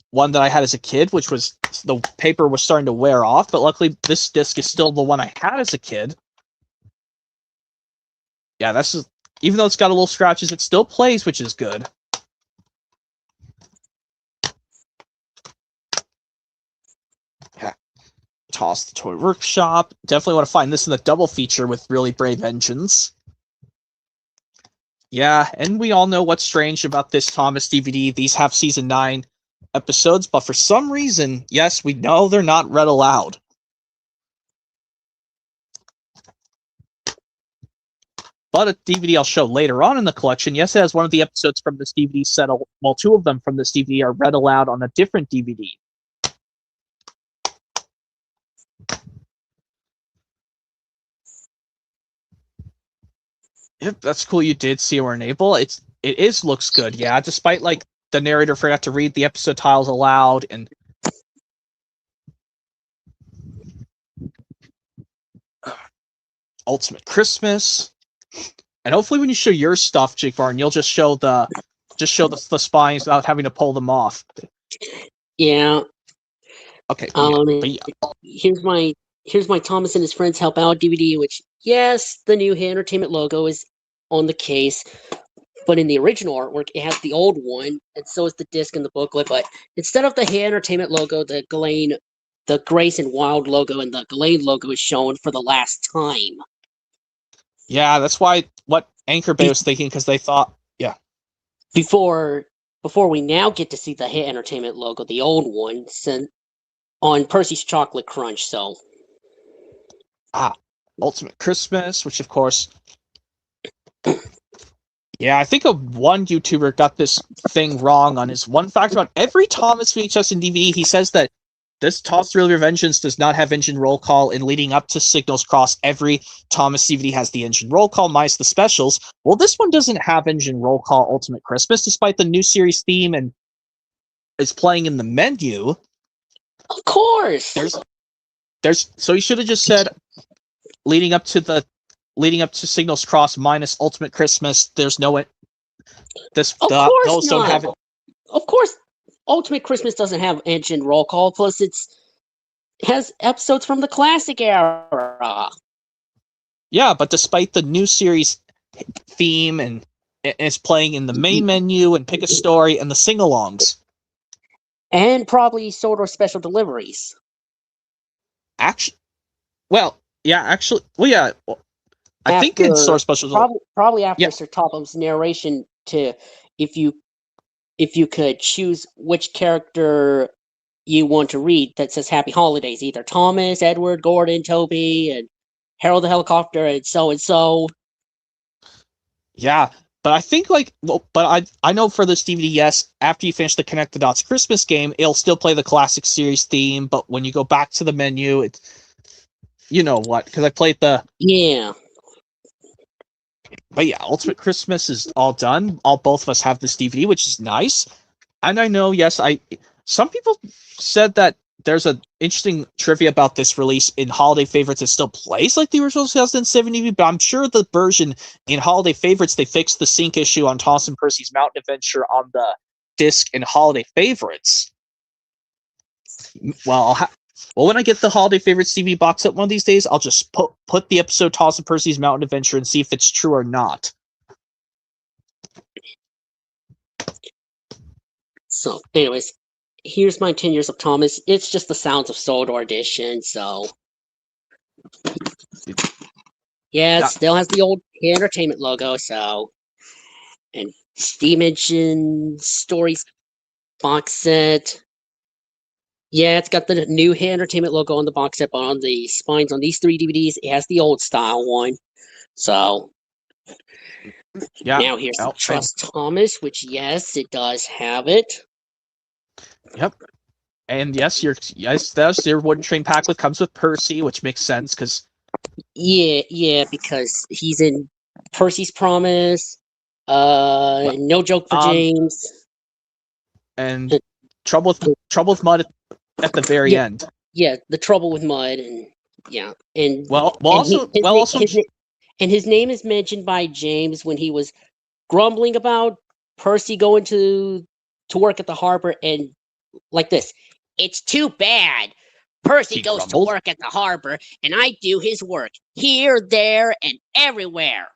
one that I had as a kid, which was the paper was starting to wear off, but luckily this disc is still the one I had as a kid. Yeah, this is, even though it's got a little scratches, it still plays, which is good. Yeah. Toss the Toy Workshop. Definitely want to find this in the double feature with Really Brave Engines. Yeah, and we all know what's strange about this Thomas DVD. These have Season 9 episodes, but for some reason, yes, we know they're not read aloud. But a DVD I'll show later on in the collection, yes, it has one of the episodes from this DVD set, well, two of them from this DVD are read aloud on a different DVD. Yep, that's cool. You did see or enable. It looks good, yeah. Despite like the narrator forgot to read the episode titles aloud, and Ultimate Christmas, and hopefully when you show your stuff, Jake Barn, you'll just show the spines without having to pull them off. Yeah. Okay. Here's my Thomas and His Friends Help Out DVD, which, yes, the new Hey Entertainment logo is on the case, but in the original artwork, it has the old one, and so is the disc and the booklet. But instead of the Hey Entertainment logo, the Grace and Wild logo and the Ghislaine logo is shown for the last time. Yeah, that's what Anchor Bay was thinking, because they thought, yeah. Before we now get to see the Hey Entertainment logo, the old one, on Percy's Chocolate Crunch, so. Ultimate Christmas, which of course, yeah, I think one YouTuber got this thing wrong on his one fact about every Thomas VHS and DVD. He says that this Toss Really Revengeance does not have engine roll call, and leading up to Signals Cross, every Thomas DVD has the engine roll call minus the specials. Well, this one doesn't have engine roll call Ultimate Christmas, despite the new series theme and is playing in the menu. Of course. So you should have just said leading up to Signals Cross minus Ultimate Christmas. There's no it. Those don't have it. Of course, Ultimate Christmas doesn't have engine roll call. Plus, it has episodes from the classic era. Yeah, but despite the new series theme and it's playing in the main menu and Pick a Story and the sing-alongs. And probably Sodor special deliveries. I think in Sodor special deliveries. Probably after Sir Topham's narration to if you could choose which character you want to read that says Happy Holidays, either Thomas, Edward, Gordon, Toby, and Harold the Helicopter, and so and so. Yeah, but I think I know for this DVD, yes, after you finish the Connect the Dots Christmas game, it'll still play the classic series theme, but when you go back to the menu, it's, you know what, because I played the... Yeah. But yeah, Ultimate Christmas is all done. Both of us have this DVD, which is nice. And I know, yes, some people said that there's an interesting trivia about this release in Holiday Favorites. It still plays like the original 2007 DVD, but I'm sure the version in Holiday Favorites, they fixed the sync issue on Toss and Percy's Mountain Adventure on the disc in Holiday Favorites. Well, when I get the Holiday Favorites DVD box set one of these days, I'll just put the episode Toss and Percy's Mountain Adventure and see if it's true or not. So, anyways, here's my 10 Years of Thomas. It's just the Sounds of Sodor edition, so... Yeah, it still has the old Entertainment logo, so... And Steam Engine Stories box set... Yeah, it's got the new Hey Entertainment logo on the box set, but on the spines on these 3 DVDs, it has the old style one. So, Yeah. Now here's the Trust Thomas, which yes, it does have it. Yep. And yes, that's your wooden train pack comes with Percy, which makes sense because because he's in Percy's Promise. No Joke for James. And Trouble with Mud at the very end. Yeah, the Trouble with Mud, and his name is mentioned by James when he was grumbling about Percy going to work at the harbor, and like this, it's too bad. Percy goes to work at the harbor, and I do his work here, there, and everywhere.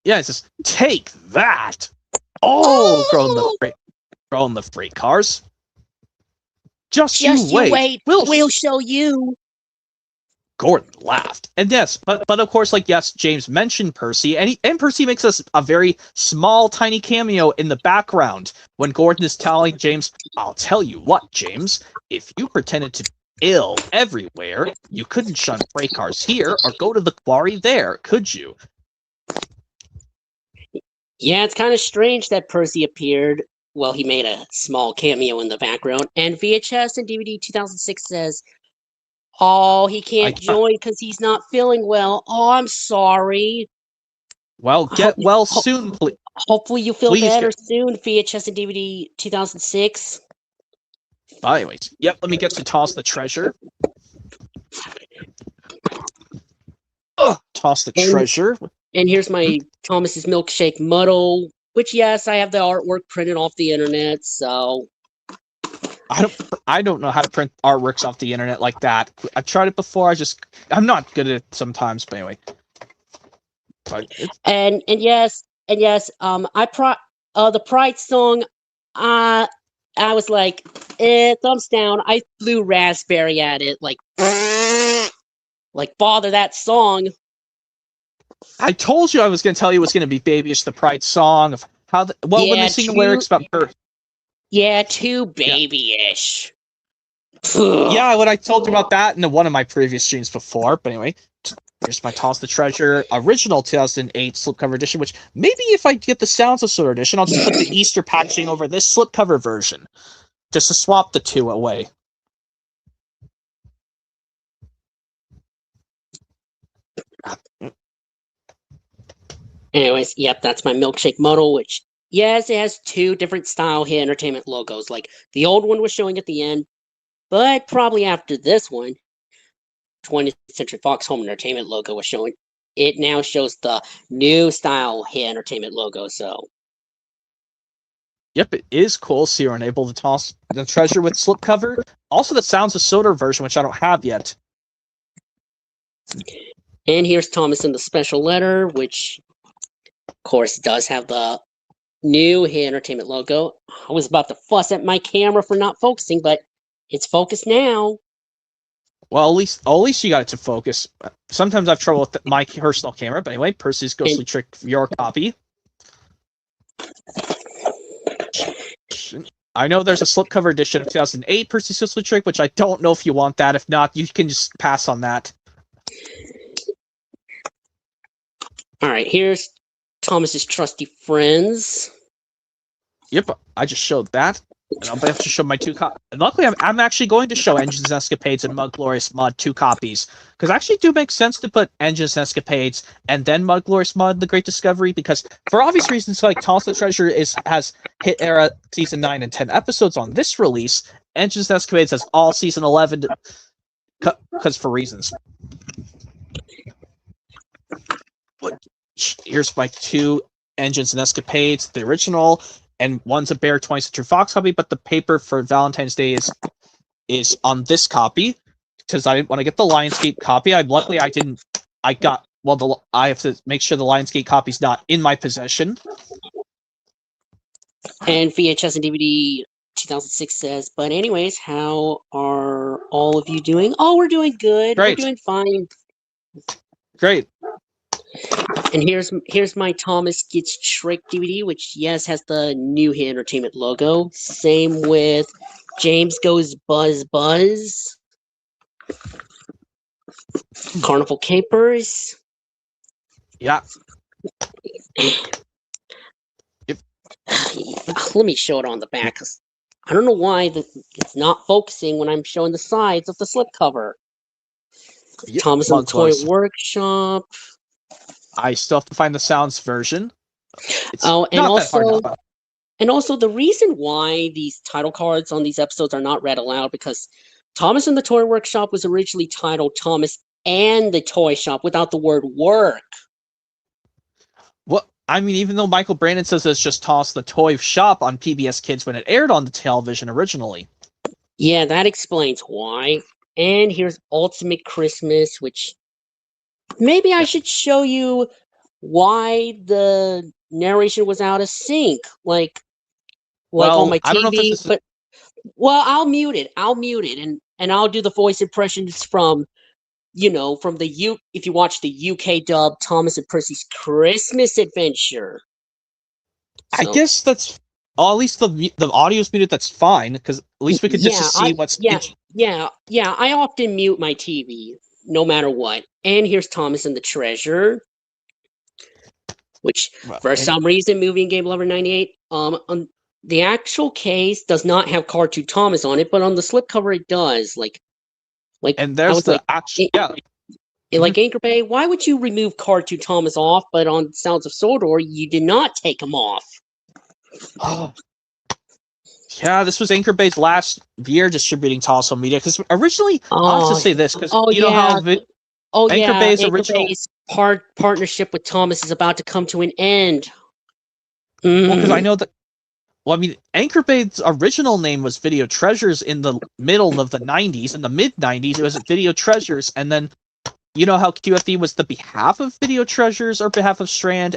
Yeah, it's just take that. Oh, girl in the freight cars. Just you wait. We'll show you. Gordon laughed. And yes, but of course, yes, James mentioned Percy, and Percy makes us a very small, tiny cameo in the background when Gordon is telling James, I'll tell you what, James, if you pretended to be ill everywhere, you couldn't shun freight cars here or go to the quarry there, could you? Yeah, it's kind of strange that Percy appeared. Well, he made a small cameo in the background, and VHS and DVD 2006 says, oh, he can't join because he's not feeling well. Oh, I'm sorry. Well, get well soon, please. Hopefully you feel better soon, VHS and DVD 2006. Anyways, yep, let me get to toss the treasure. Toss the treasure. And here's my Thomas's Milkshake Muddle, which, yes, I have the artwork printed off the internet, so... I don't know how to print artworks off the internet like that. I've tried it before. I'm not good at it sometimes. But anyway, and yes, the Pride song. I was like, thumbs down. I threw raspberry at it, like bother that song. I told you I was going to tell you it was going to be Babyish, the Pride song of how when they sing the lyrics about her. Yeah, too babyish. Yeah, when I told you about that in one of my previous streams before. But anyway, here's my Toss the Treasure original 2008 slipcover edition, which maybe if I get the Sounds of Soda edition, I'll just put the Easter packaging over this slipcover version. Just to swap the two away. Anyways, yep, that's my Milkshake Muddle, which... Yes, it has two different style Hit Entertainment logos. Like, the old one was showing at the end, but probably after this one, 20th Century Fox Home Entertainment logo was showing. It now shows the new style Hit Entertainment logo, so... Yep, it is cool, so you're unable to toss the treasure with slipcover. Also, the Sounds of Soda version, which I don't have yet. And here's Thomas in the special letter, which, of course, does have the new Hit Entertainment logo. I was about to fuss at my camera for not focusing, but it's focused now. Well, at least you got it to focus. Sometimes I have trouble with my personal camera, but anyway, Percy's Ghostly Trick, your copy. I know there's a slipcover edition of 2008 Percy's Ghostly Trick, which I don't know if you want that. If not, you can just pass on that. All right, here's Thomas's Trusty Friends. Yep, I just showed that. And I'll have to show my two copies. And luckily, I'm actually going to show Engines and Escapades and Mud Glorious Mud 2 copies. Because it actually do make sense to put Engines and Escapades and then Mud Glorious Mud, The Great Discovery. Because for obvious reasons, like Toss the Treasure has Hit Era Season 9 and 10 episodes on this release. Engines and Escapades has all Season 11 because for reasons. Here's my two Engines and Escapades, the original, and one's a Bear 20th Century Fox copy, but the paper for Valentine's Day is on this copy because I didn't want to get the Lionsgate copy. I have to make sure the Lionsgate copy's not in my possession. And VHS and DVD 2006 says, but anyways, how are all of you doing? Oh, we're doing good. Great. We're doing fine. Great. And here's my Thomas Gets Tricked DVD, which, yes, has the new Hit Entertainment logo. Same with James Goes Buzz Buzz. Carnival Capers. Yeah. Let me show it on the back, 'cause I don't know why it's not focusing when I'm showing the sides of the slipcover. Yep. Thomas and the Toy Workshop. I still have to find the sounds version. It's and not also, that hard. and also the reason why these title cards on these episodes are not read aloud, because Thomas and the Toy Workshop was originally titled Thomas and the Toy Shop without the word work. Well, I mean, even though Michael Brandon says it's just Thomas the Toy Shop on PBS Kids when it aired on the television originally. Yeah, that explains why. And here's Ultimate Christmas, which maybe I should show you why the narration was out of sync, like on my TV. I don't know if this is... But I'll mute it. And I'll do the voice impressions from the if you watch the UK dub Thomas and Percy's Christmas Adventure. So, I guess that's at least the audio's muted. That's fine, because at least we could just see what's. Yeah. I often mute my TV no matter what. And here's Thomas and the Treasure, which for some reason, Movie and Game Lover 98, on the actual case does not have Cartoon Thomas on it, but on the slipcover it does. And there's the actual, like Anchor Bay, why would you remove Cartoon Thomas off, but on Sounds of Sordor you did not take him off? Oh. Yeah, this was Anchor Bay's last year distributing Tosso Media, because originally, I'll just say this, because know how Anchor Bay's original partnership with Thomas is about to come to an end. Well, because I know that. Well, I mean, Anchor Bay's original name was Video Treasures in the middle of the 90s. In the mid-90s, it was Video Treasures, and then you know how QFD was the behalf of Video Treasures or behalf of Strand.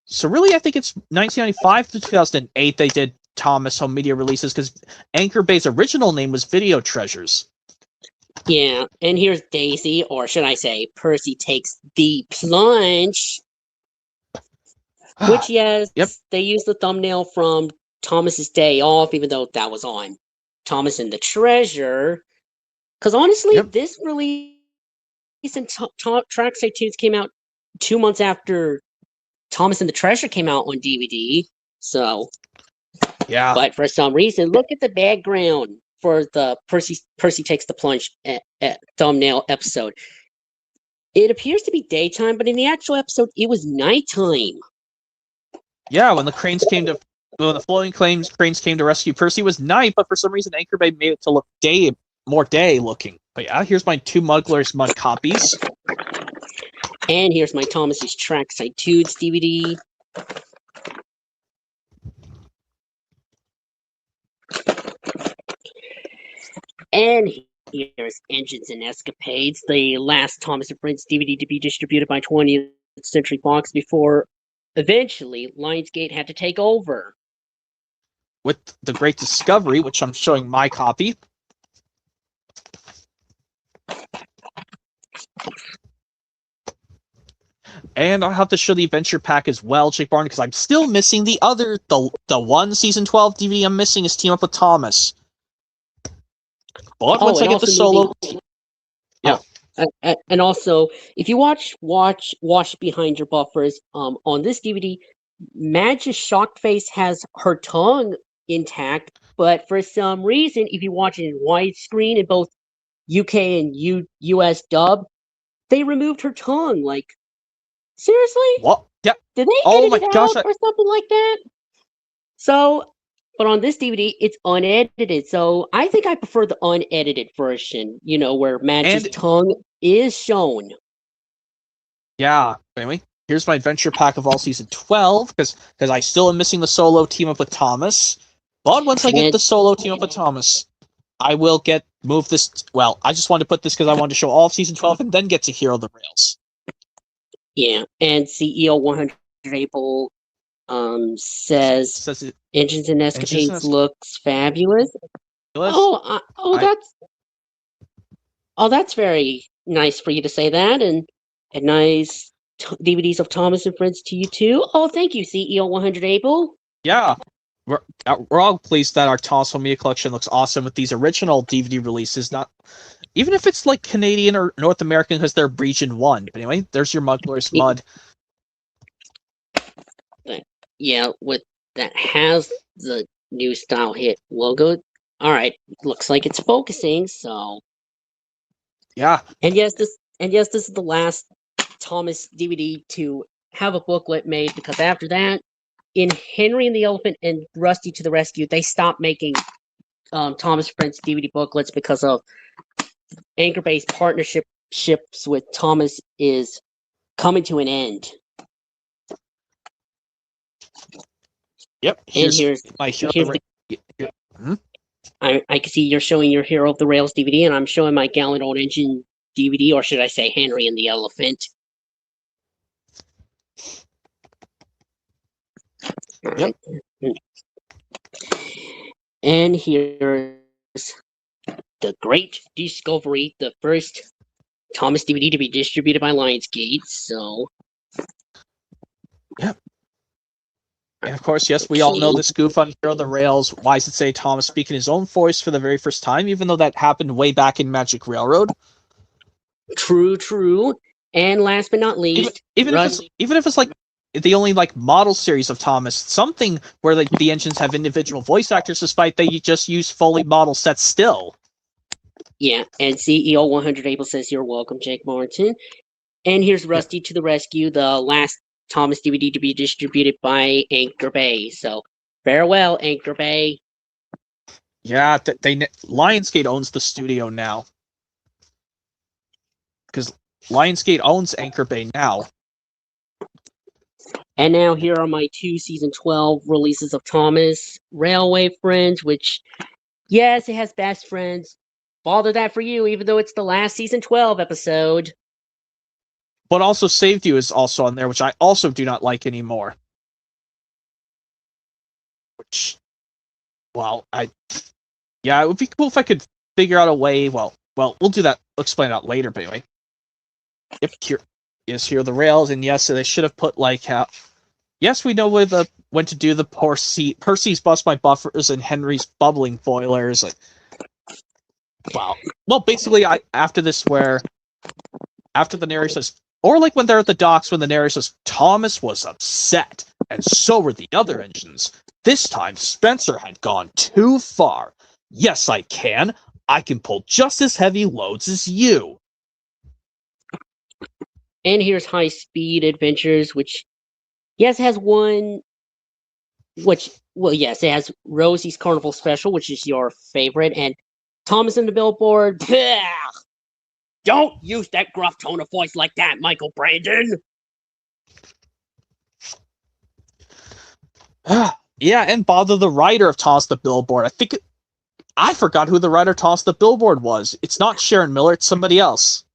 So really, I think it's 1995 to 2008 they did Thomas Home Media releases, because Anchor Bay's original name was Video Treasures. Yeah, and here's Daisy, or should I say, Percy Takes the Plunge. Which, yes, they used the thumbnail from Thomas's Day Off, even though that was on Thomas and the Treasure. Because honestly, this release and Trackside Tunes came out 2 months after Thomas and the Treasure came out on DVD. So, but for some reason, look at the background for the Percy Takes the Plunge thumbnail episode. It appears to be daytime, but in the actual episode, it was nighttime. Yeah, when the floating cranes came to rescue Percy, it was night, but for some reason Anchor Bay made it to look more day looking. But yeah, here's my 2 Mugglers Mud copies. And here's my Thomas's Trackside Tunes DVD. And here's Engines and Escapades, the last Thomas and Friends DVD to be distributed by 20th Century Fox before eventually Lionsgate had to take over. With The Great Discovery, which I'm showing my copy. And I'll have to show the Adventure Pack as well, Jake Barn, because I'm still missing the one Season 12 DVD I'm missing is Team Up with Thomas. But once I get the solo... And also, if you watch Behind Your Buffers, on this DVD, Madge's shocked face has her tongue intact, but for some reason, if you watch it in widescreen in both UK and US dub, they removed her tongue. Like, seriously? What? Yeah. Did they edit it out or something like that? So, but on this DVD, it's unedited. So I think I prefer the unedited version, where Madge's tongue is shown. Yeah. Anyway, here's my Adventure Pack of all Season 12, because I still am missing the solo Team Up with Thomas. But once I get the solo Team Up with Thomas, I will move this. Well, I just wanted to put this because I wanted to show all of Season 12 and then get to Hero the Rails. Yeah, and CEO 100 April says Engines and Escapades looks fabulous. That's very nice for you to say that, and nice DVDs of Thomas and Friends to you too. Oh, thank you, CEO 100 April. Yeah, we're all pleased that our Thomas Home Media collection looks awesome with these original DVD releases. Not even if it's like Canadian or North American because they're region 1. But anyway, there's your Muggler's Mud. Yeah, with that has the new style hit logo. All right, looks like it's focusing. So Yeah. And yes, this is the last Thomas DVD to have a booklet made, because after that, in Henry and the Elephant and Rusty to the Rescue, they stopped making Thomas Friends DVD booklets because of Anchor-based partnerships with Thomas is coming to an end. Yep. And here's my hero. I can see you're showing your Hero of the Rails DVD, and I'm showing my Gallant Old Engine DVD, or should I say Henry and the Elephant. Yep. And here's The Great Discovery, the first Thomas DVD to be distributed by Lionsgate. So, yep. And of course, yes, we all know this goof on Hero of the Rails. Why does it say Thomas speaking his own voice for the very first time, even though that happened way back in Magic Railroad? True. And last but not least, even if it's like the only like model series of Thomas, something where like the engines have individual voice actors, despite they just use fully model sets still. Yeah, and CEO 100 Able says, "You're welcome, Jake Martin." And here's Rusty to the Rescue, the last Thomas DVD to be distributed by Anchor Bay. So farewell, Anchor Bay. Yeah, Lionsgate owns the studio now, because Lionsgate owns Anchor Bay now. And now here are my 2 season 12 releases of Thomas Railway Friends, which, yes, it has Best Friends. Bother that for you, even though it's the last season 12 episode. But also Saved You is also on there, which I also do not like anymore. Which, well, it would be cool if I could figure out a way. Well, we'll do that. We'll explain that later. But anyway, here are the rails, and yes, they should have put like how. Yes, we know when to do the Percy's bust my buffers and Henry's bubbling boilers. Like, wow. Well, basically, after the narrator says, or like when they're at the docks, when the narrator says, Thomas was upset, and so were the other engines. This time, Spencer had gone too far. Yes, I can. I can pull just as heavy loads as you. And here's High Speed Adventures, which, yes, has one. It has Rosie's Carnival Special, which is your favorite, and Thomas and the Billboard. Bleh! Don't use that gruff tone of voice like that, Michael Brandon. Yeah, and bother the writer of Toss the Billboard. I forgot who the writer of Toss the Billboard was. It's not Sharon Miller, it's somebody else.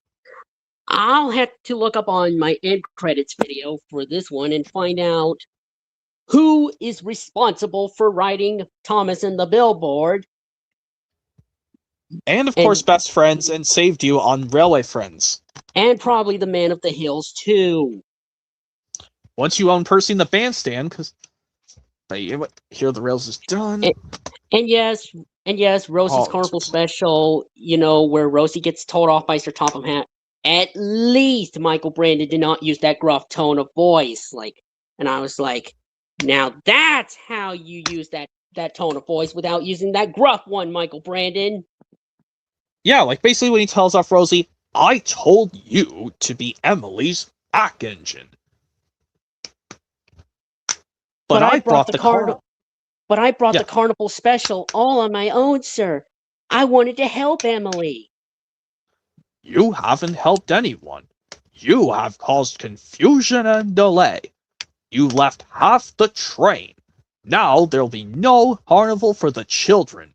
I'll have to look up on my end credits video for this one and find out who is responsible for writing Thomas and the Billboard. And of course, Best Friends and Saved You on Railway Friends. And probably The Man of the Hills, too. Once you own Percy in the Bandstand, because Here the Rails is done. And yes, Rosie's Carnival Special, where Rosie gets told off by Sir Topham Hatt. At least Michael Brandon did not use that gruff tone of voice. And I was like, now that's how you use that tone of voice without using that gruff one, Michael Brandon. Yeah, like basically when he tells off Rosie, I told you to be Emily's back engine. But I brought the carnival. But I brought the Carnival Special all on my own, sir. I wanted to help Emily. You haven't helped anyone. You have caused confusion and delay. You left half the train. Now there'll be no carnival for the children.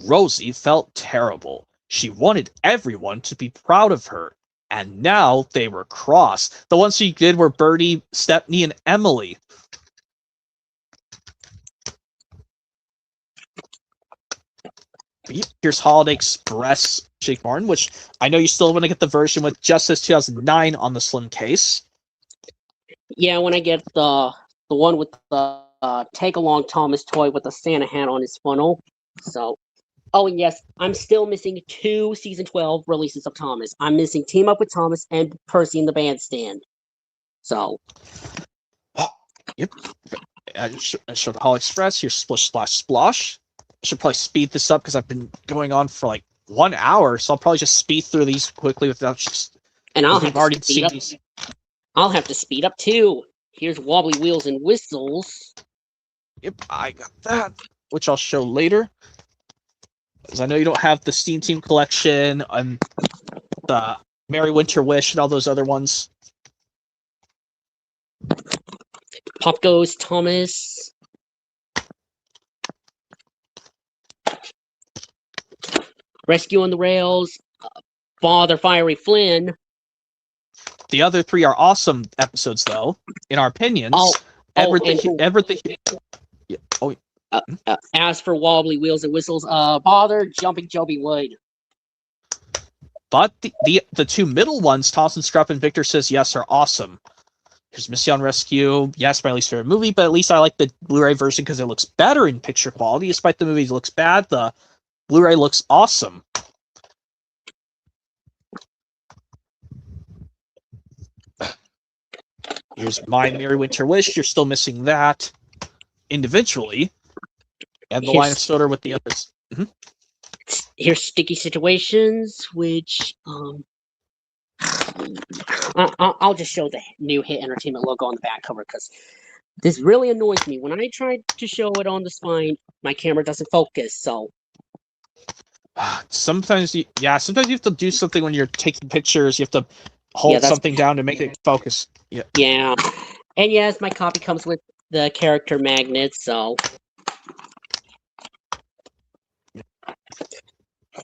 Rosie felt terrible. She wanted everyone to be proud of her. And now they were cross. The ones she did were Bertie, Stepney, and Emily. Here's Holiday Express, Jake Martin, which I know you still want to get the version with Justice 2009 on the slim case. Yeah, when I get the one with the take-along Thomas toy with the Santa hat on his funnel. So, Oh, and yes, I'm still missing 2 season 12 releases of Thomas. I'm missing Team Up with Thomas and Percy in the Bandstand. So. Yep. I showed Hall Express. Here's Splish Splash Splosh. I should probably speed this up because I've been going on for like 1 hour, so I'll probably just speed through these quickly without just. And I'll have already to speed seen up. these. I'll have to speed up too. Here's Wobbly Wheels and Whistles. Yep, I got that, which I'll show later. Because I know you don't have the Steam Team collection and the Merry Winter Wish and all those other ones. Pop Goes Thomas. Rescue on the Rails. Father Fiery Flynn. The other 3 are awesome episodes, though, in our opinions. As for Wobbly Wheels and Whistles, Bother Jumping Joby Wood. But the 2 middle ones, Thomas and Scruff and Victor Says Yes, are awesome. Here's Mission Rescue. Yes, my least favorite movie, but at least I like the Blu-ray version because it looks better in picture quality. Despite the movie looks bad, the Blu-ray looks awesome. Here's My Merry Winter Wish. You're still missing that individually. And the Line of Soda with the others. Mm-hmm. Here's Sticky Situations, which I'll just show the new Hit Entertainment logo on the back cover because this really annoys me. When I try to show it on the spine, my camera doesn't focus. So sometimes you have to do something when you're taking pictures. You have to hold something down to make it focus. Yeah. And yes, my copy comes with the character magnet, so.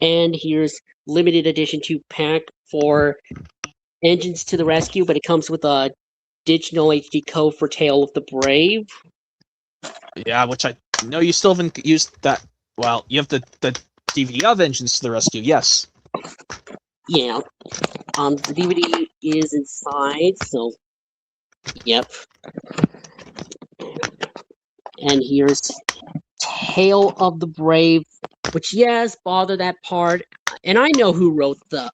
And here's limited edition 2-pack for Engines to the Rescue, but it comes with a digital HD code for Tale of the Brave. Yeah, which I know you still haven't used that. Well, you have the DVD of Engines to the Rescue, yes. Yeah. The DVD is inside, so yep. And here's Tale of the Brave, which yes, bother that part. And I know who wrote the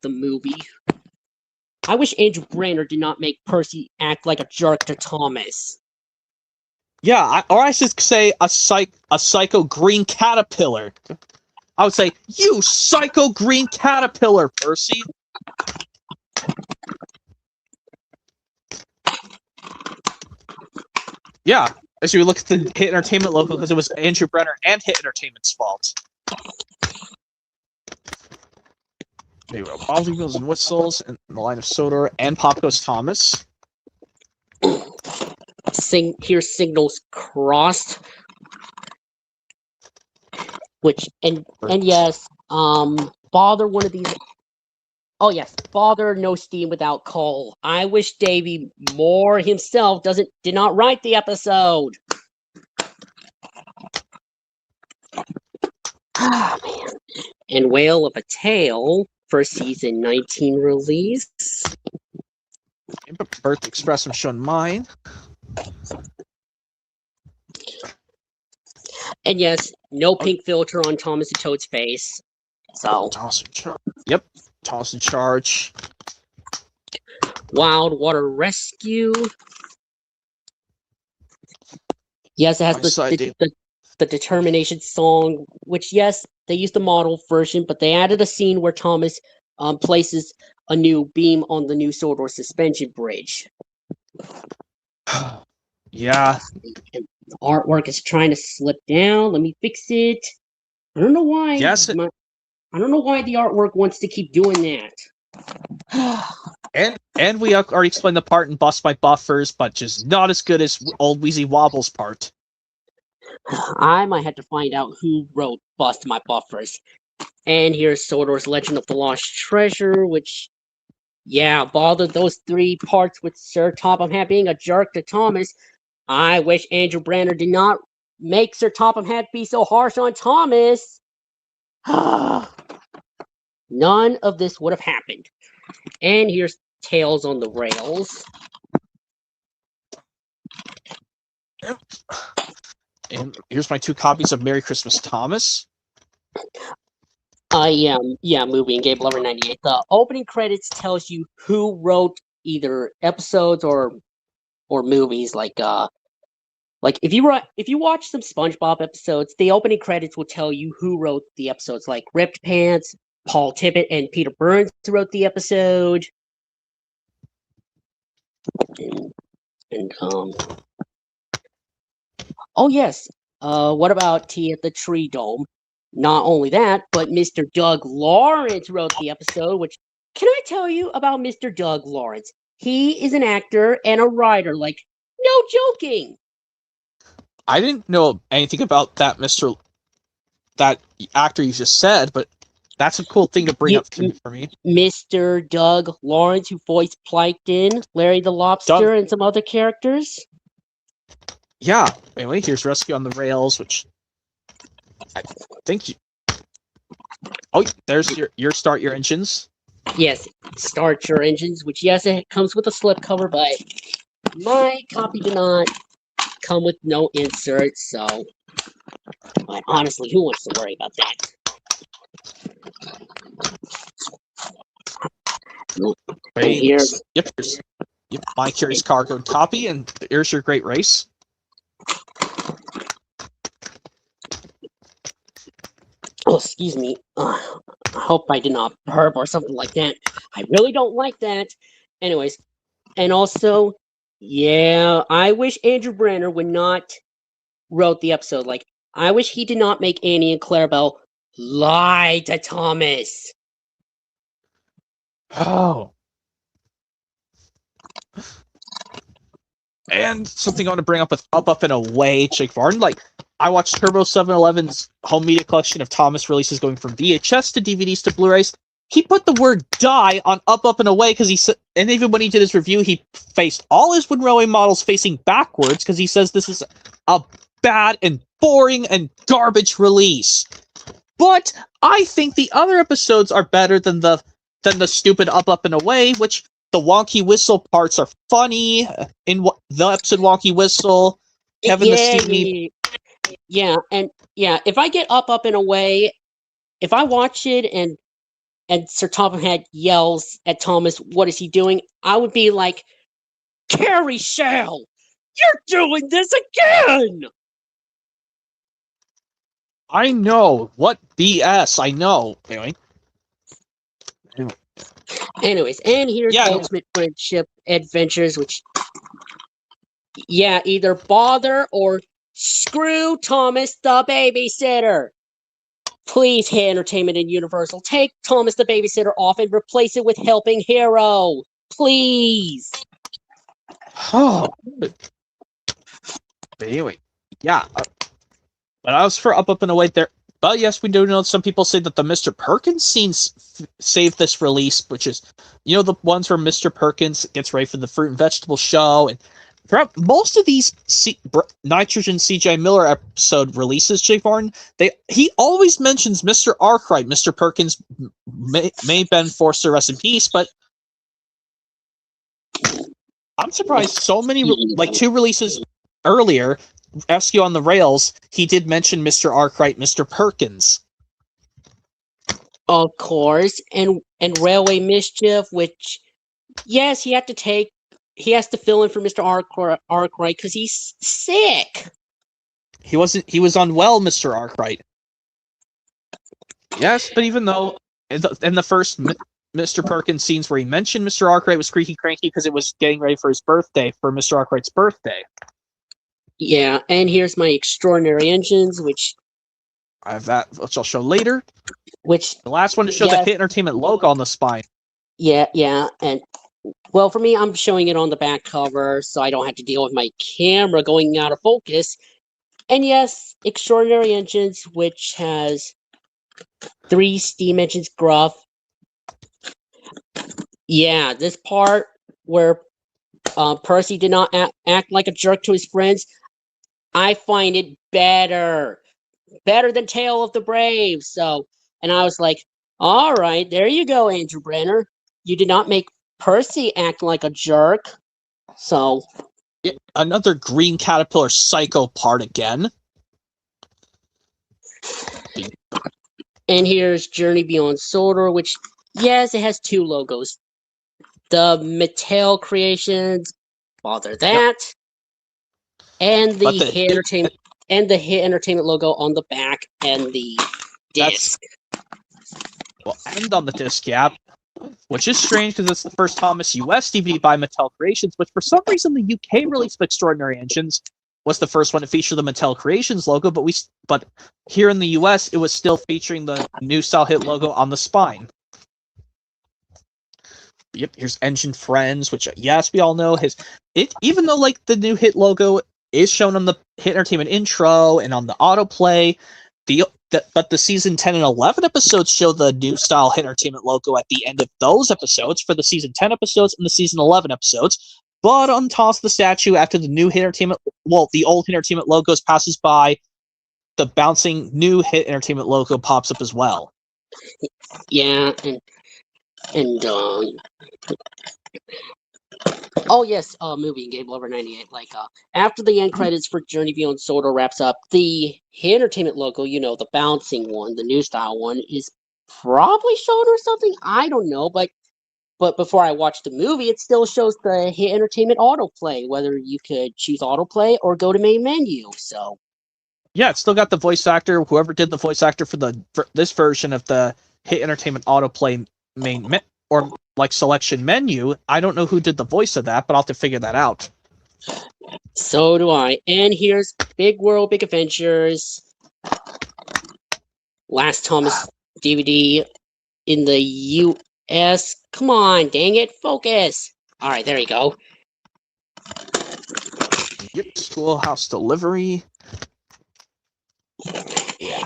movie. I wish Andrew Branner did not make Percy act like a jerk to Thomas. Yeah, or I should say a psycho green caterpillar. I would say, you psycho green caterpillar, Percy. Yeah, as you look at the Hit Entertainment logo, because it was Andrew Brenner and Hit Entertainment's fault. There you go. Wobbly Wheels and Whistles, and the Line of Soda, and Pop Goes Thomas. Here's Signals Crossed. Which, and yes, bother one of these. Oh yes, bother No Steam Without Coal. I wish Davey Moore himself did not write the episode. Ah man. And Whale of a Tale for season 19 release. Birth Express, I'm showing mine. And yes, no pink filter on Thomas and Toad's face. So yep, Toss in Charge. Wild Water Rescue. Yes, it has the Determination song, which yes, they used the model version, but they added a scene where Thomas places a new beam on the new Sordor suspension bridge. Yeah. And the artwork is trying to slip down. Let me fix it. I don't know why. Yes. I don't know why the artwork wants to keep doing that. and we already explained the part in Bust My Buffers, but just not as good as old Wheezy Wobble's part. I might have to find out who wrote Bust My Buffers. And here's Sordor's Legend of the Lost Treasure, which, yeah, bothered those 3 parts with Sir Topham Hatt being a jerk to Thomas. I wish Andrew Branner did not make Sir Topham Hatt be so harsh on Thomas. None of this would have happened. And here's Tales on the Rails. And here's my 2 copies of Merry Christmas, Thomas. Movie and Game Lover 98. The opening credits tells you who wrote either episodes or movies. Like if you watch some SpongeBob episodes, the opening credits will tell you who wrote the episodes. Like Ripped Pants, Paul Tippett, and Peter Burns wrote the episode. And oh yes, what about Tea at the Tree Dome? Not only that, but Mr. Doug Lawrence wrote the episode, which, can I tell you about Mr. Doug Lawrence? He is an actor and a writer, like, no joking. I didn't know anything about that that actor you just said, but that's a cool thing to bring up for me. Mr. Doug Lawrence, who voiced Plankton, Larry the Lobster, and some other characters. Yeah. Anyway, here's Rescue on the Rails, which I think you. Oh, there's your start your engines. Yes, start your engines. Which yes, it comes with a slipcover, but my copy did not come with no inserts. So, but honestly, who wants to worry about that? Here's My Curious Cargo copy, and here's your Great Race. Oh, excuse me. I hope I did not burp or something like that. I really don't like that. Anyways, and also, yeah, I wish Andrew Brenner would not wrote the episode. Like, I wish he did not make Annie and Clarabelle lie to Thomas. Oh. And something I want to bring up with Up and Away, Jake Varden. Like, I watched Turbo 711's home media collection of Thomas releases going from VHS to DVDs to Blu-rays. He put the word die on Up and Away because he said, and even when he did his review, he faced all his Wind Railway models facing backwards because he says this is a bad and boring and garbage release. But I think the other episodes are better than the stupid Up and Away, which the wonky whistle parts are funny. In the episode Wonky Whistle, Kevin the Stevie. If I get Up and Away, if I watch it and Sir Topham Hatt yells at Thomas, what is he doing? I would be like, Carrie Shell, you're doing this again! I know. What BS? I know. Anyways, and here's Ultimate Friendship Adventures, which, either bother or screw Thomas the Babysitter. Please, Entertainment and Universal, take Thomas the Babysitter off and replace it with Helping Hero. Please. Oh. But anyway, but I was for Up and Away there. But yes, we do know some people say that the Mr. Perkins scenes saved this release, which is, the ones where Mr. Perkins gets ready for the fruit and vegetable show. And throughout most of these Nitrogen C.J. Miller episode releases, Jake Martin, he always mentions Mr. Arkwright. Mr. Perkins may Ben Forster, rest in peace, but I'm surprised so many, like 2 releases earlier, Rescue on the Rails, he did mention Mr. Arkwright, Mr. Perkins. Of course, and Railway Mischief, which, yes, he has to fill in for Mr. Arkwright because he's sick. He was unwell, Mr. Arkwright. Yes, but even though in the first Mr. Perkins scenes where he mentioned Mr. Arkwright was creaky cranky because it was getting ready for his birthday, for Mr. Arkwright's birthday. Yeah, and here's my Extraordinary Engines, which I have that, which I'll show later. Which the last one to show the Hit Entertainment logo on the spine. Yeah, and well, for me, I'm showing it on the back cover, so I don't have to deal with my camera going out of focus. And yes, Extraordinary Engines, which has 3 steam engines gruff. Yeah, this part where Percy did not act like a jerk to his friends, I find it better than Tale of the Brave. So, and I was like, all right, there you go, Andrew Brenner. You did not make Percy act like a jerk. So, another Green Caterpillar Psycho part again. And here's Journey Beyond Soldier, which, yes, it has 2 logos. The Mattel Creations, bother that, and the Hit Entertainment logo on the back and the disc. Well, and on the disc, yeah. Which is strange because it's the first Thomas US DVD by Mattel Creations, which for some reason the UK release of Extraordinary Engines was the first one to feature the Mattel Creations logo, but here in the US it was still featuring the New Style Hit logo on the spine. Yep, here's Engine Friends, which yes, we all know even though like the new Hit logo is shown on the Hit Entertainment intro and on the autoplay, but the season 10 and 11 episodes show the New Style Hit Entertainment logo at the end of those episodes for the season 10 episodes and the season 11 episodes. But on top of the statue, after the new Hit Entertainment, the old Hit Entertainment logos passes by, the bouncing new Hit Entertainment logo pops up as well. Yeah, and oh yes, movie and Game Lover 98. Like after the end credits for Journey Beyond Soldier wraps up, the Hit Entertainment logo, the bouncing one, the new style one, is probably shown or something. I don't know, but before I watched the movie, it still shows the Hit Entertainment autoplay, whether you could choose autoplay or go to main menu. So yeah, it's still got the voice actor. Whoever did the voice actor for this version of the Hit Entertainment autoplay or like selection menu. I don't know who did the voice of that, but I'll have to figure that out. So do I. And here's Big World, Big Adventures. Last Thomas DVD in the US. Come on, dang it, focus. All right, there you go. Yep, Schoolhouse Delivery.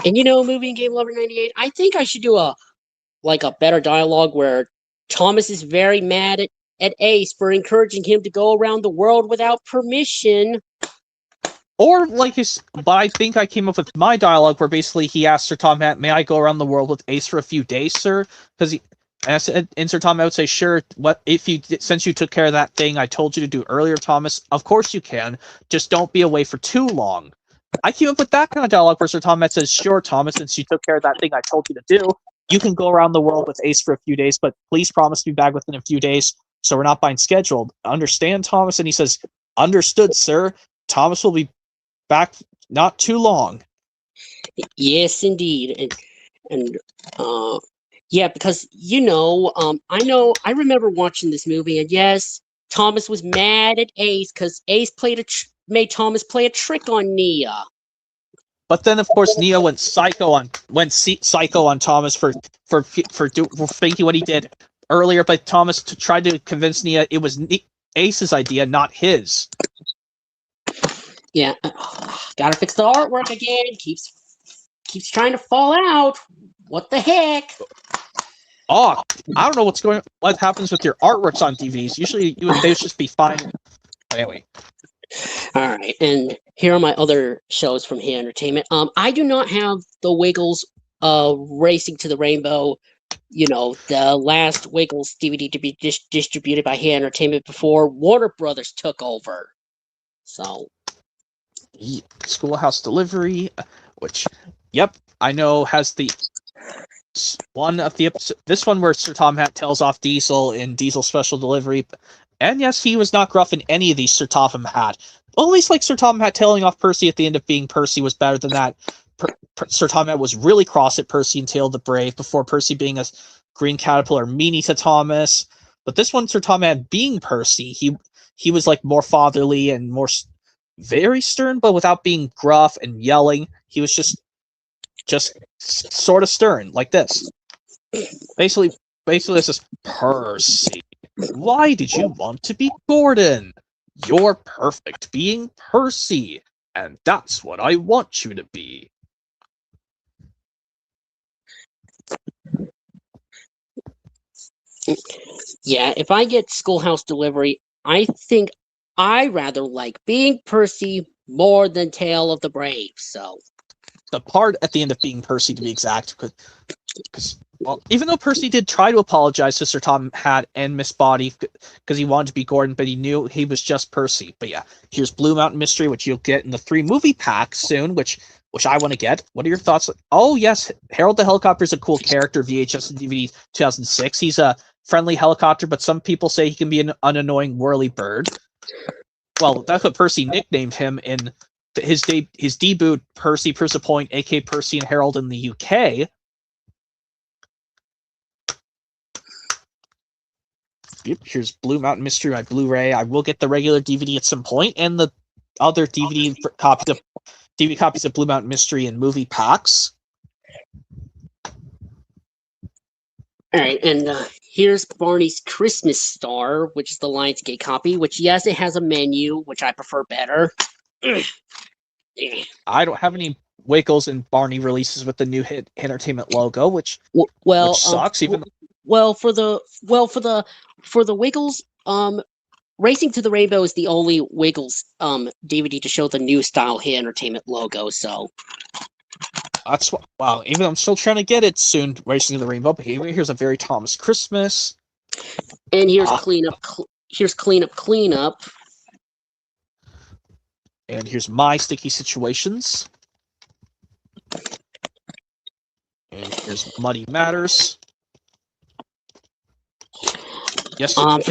And Movie and Game Lover 98, I think I should do a better dialogue where Thomas is very mad at Ace for encouraging him to go around the world without permission. Or but I think I came up with my dialogue where basically he asked Sir Tom Hat, "May I go around the world with Ace for a few days, sir?" And Sir Tom Hat would say, "Sure. Since you took care of that thing I told you to do earlier, Thomas, of course you can. Just don't be away for too long." I came up with that kind of dialogue where Sir Tom Hat says, "Sure, Thomas, since you took care of that thing I told you to do, you can go around the world with Ace for a few days, but please promise to be back within a few days so we're not behind scheduled. Understand, Thomas?" And he says, "Understood, sir. Thomas will be back not too long." Yes, indeed. And yeah, because I remember watching this movie, and yes, Thomas was mad at Ace because Ace made Thomas play a trick on Nia. But then, of course, Nia went psycho on Thomas for thinking what he did earlier. But Thomas tried to convince Nia it was Ace's idea, not his. Yeah, gotta fix the artwork again. Keeps trying to fall out. What the heck? Oh, I don't know what happens with your artworks on DVDs. Usually, they would just be fine. But anyway. All right, and here are my other shows from Hit Entertainment. I do not have the Wiggles Racing to the Rainbow, the last Wiggles DVD to be distributed by Hit Entertainment before Warner Brothers took over. So, Schoolhouse Delivery, which, yep, I know has the one of the episode, this one where Sir Tom Hat tells off Diesel in Diesel Special Delivery. And yes, he was not gruff in any of these Sir Tom Hat. Well, at least Sir Tom Hat telling off Percy at the end of being Percy was better than that. Sir Tom Hat was really cross at Percy and Tail the Brave before Percy being a green caterpillar meanie to Thomas. But this one, Sir Tom Hat being Percy, he was more fatherly and more very stern, but without being gruff and yelling. He was just sort of stern, like this. Basically, this is Percy. Why did you want to be Gordon? You're perfect being Percy, and that's what I want you to be. Yeah, if I get Schoolhouse Delivery, I think I rather like being Percy more than Tale of the Brave. So the part at the end of being Percy, to be exact, because even though Percy did try to apologize to Sir Tom Hat and Miss Body because he wanted to be Gordon, but he knew he was just Percy. But yeah, here's Blue Mountain Mystery, which you'll get in the 3 movie pack soon, which which I want to get. What are your thoughts? Oh, yes, Harold the Helicopter is a cool character, VHS and DVD 2006. He's a friendly helicopter, but some people say he can be an annoying whirly bird. Well, that's what Percy nicknamed him in his debut, Percy Point, aka Percy and Harold in the UK. Yep, here's Blue Mountain Mystery, my Blu-ray. I will get the regular DVD at some point, and the other DVD copies of Blue Mountain Mystery and movie packs. All right, and here's Barney's Christmas Star, which is the Lionsgate copy, which, yes, it has a menu, which I prefer better. I don't have any Wiggles and Barney releases with the new Hit Entertainment logo, which sucks. For the Wiggles, Racing to the Rainbow is the only Wiggles DVD to show the new style Hit Entertainment logo. So that's wow. Even I'm still trying to get it soon. Racing to the Rainbow. But here's a Very Thomas Christmas. And here's Cleanup. Here's Cleanup. And here's My Sticky Situations. And here's Muddy Matters. Yes. For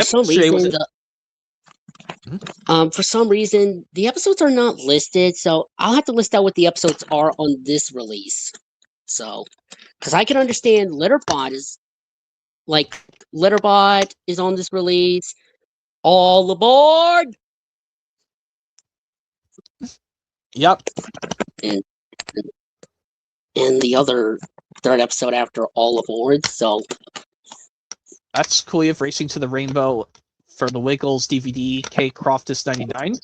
some reason, the episodes are not listed, so I'll have to list out what the episodes are on this release. So, because I can understand Litterbot is on this release. All aboard! Yep. And the other third episode after All Aboard, so that's cool. You have Racing to the Rainbow for the Wiggles DVD, K. Croftus 99.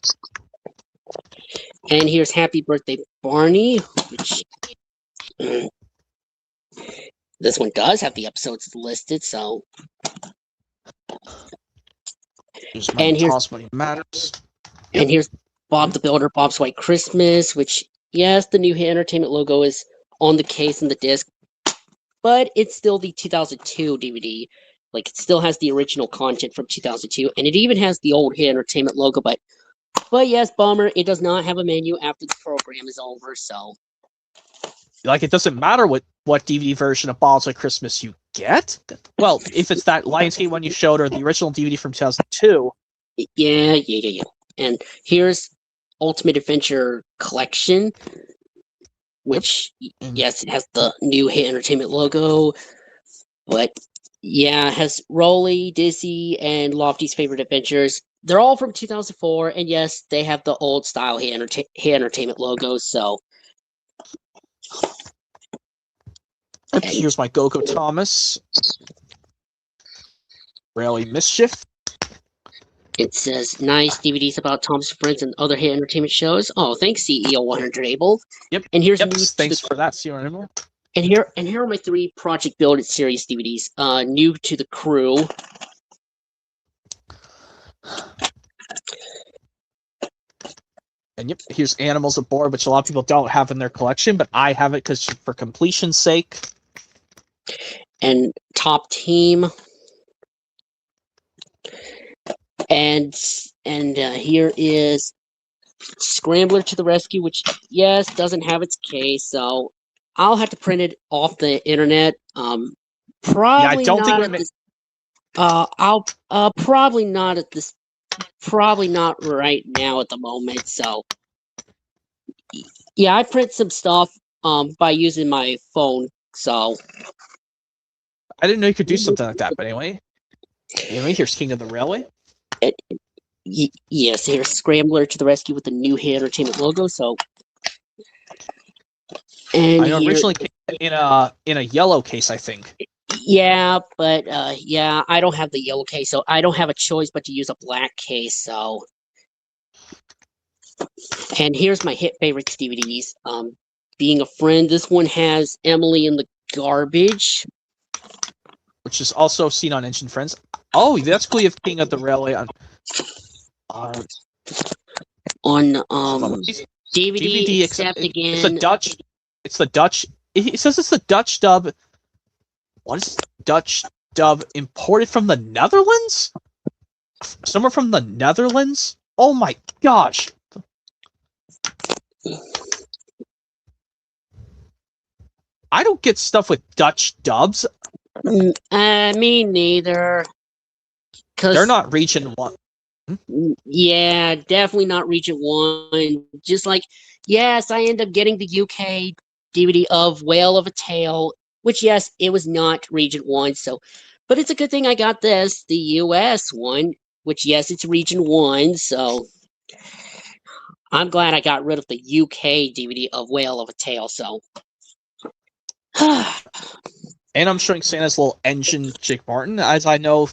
And here's Happy Birthday Barney, which this one does have the episodes listed, so. Here's Money Matters. And here's Bob the Builder, Bob's White Christmas, which, yes, the new Hit Entertainment logo is on the case and the disc, but it's still the 2002 DVD. Like, it still has the original content from 2002, and it even has the old Hit Entertainment logo, but yes, bummer, it does not have a menu after the program is over, so. Like, it doesn't matter what DVD version of Bob's White Christmas you get? Well, if it's that Lionsgate one you showed or the original DVD from 2002. Yeah. And here's Ultimate Adventure Collection, which, yes, it has the new Hit Entertainment logo, but yeah, it has Rolly, Dizzy, and Lofty's Favorite Adventures. They're all from 2004, and yes, they have the old style Hit Entertainment logos, so. Here's my Go-Go Thomas. Rally Mischief. It says, nice DVDs about Thomas and Friends and other Hit Entertainment shows. Oh, thanks, CEO 100 Abel. Yep. And here's thanks for that, CEO 100. And here are my 3 Project Build It series DVDs. New to the Crew. And yep, here's Animals Aboard, which a lot of people don't have in their collection, but I have it because for completion's sake. And Top Team. And here is Scrambler to the Rescue, which, yes, doesn't have its case, so I'll have to print it off the internet. Probably not right now at the moment. So, yeah, I print some stuff by using my phone. So, I didn't know you could do something like that. But anyway, here's King of the Railway. Yes, here's Scrambler to the Rescue with the new Hit Entertainment logo. So, and I know originally in a yellow case, I think. Yeah, but yeah, I don't have the yellow case, so I don't have a choice but to use a black case. So, and here's my Hit Favorites DVDs. Being a Friend. This one has Emily in the Garbage, which is also seen on Engine Friends. Oh, that's cool. You have King of the Railway on DVD. Except again, it's the Dutch. It's the Dutch. It says it's the Dutch dub. What is Dutch dub imported from the Netherlands? Somewhere from the Netherlands? Oh my gosh! I don't get stuff with Dutch dubs. Me neither. They're not region 1. Yeah, definitely not region 1. Just like, yes, I end up getting the UK DVD of Whale of a Tale, which, yes, it was not region 1, so, but it's a good thing I got this, the US one, which, yes, it's region 1, so I'm glad I got rid of the UK DVD of Whale of a Tale, so. And I'm showing Santa's little engine, Jake Martin. As I know,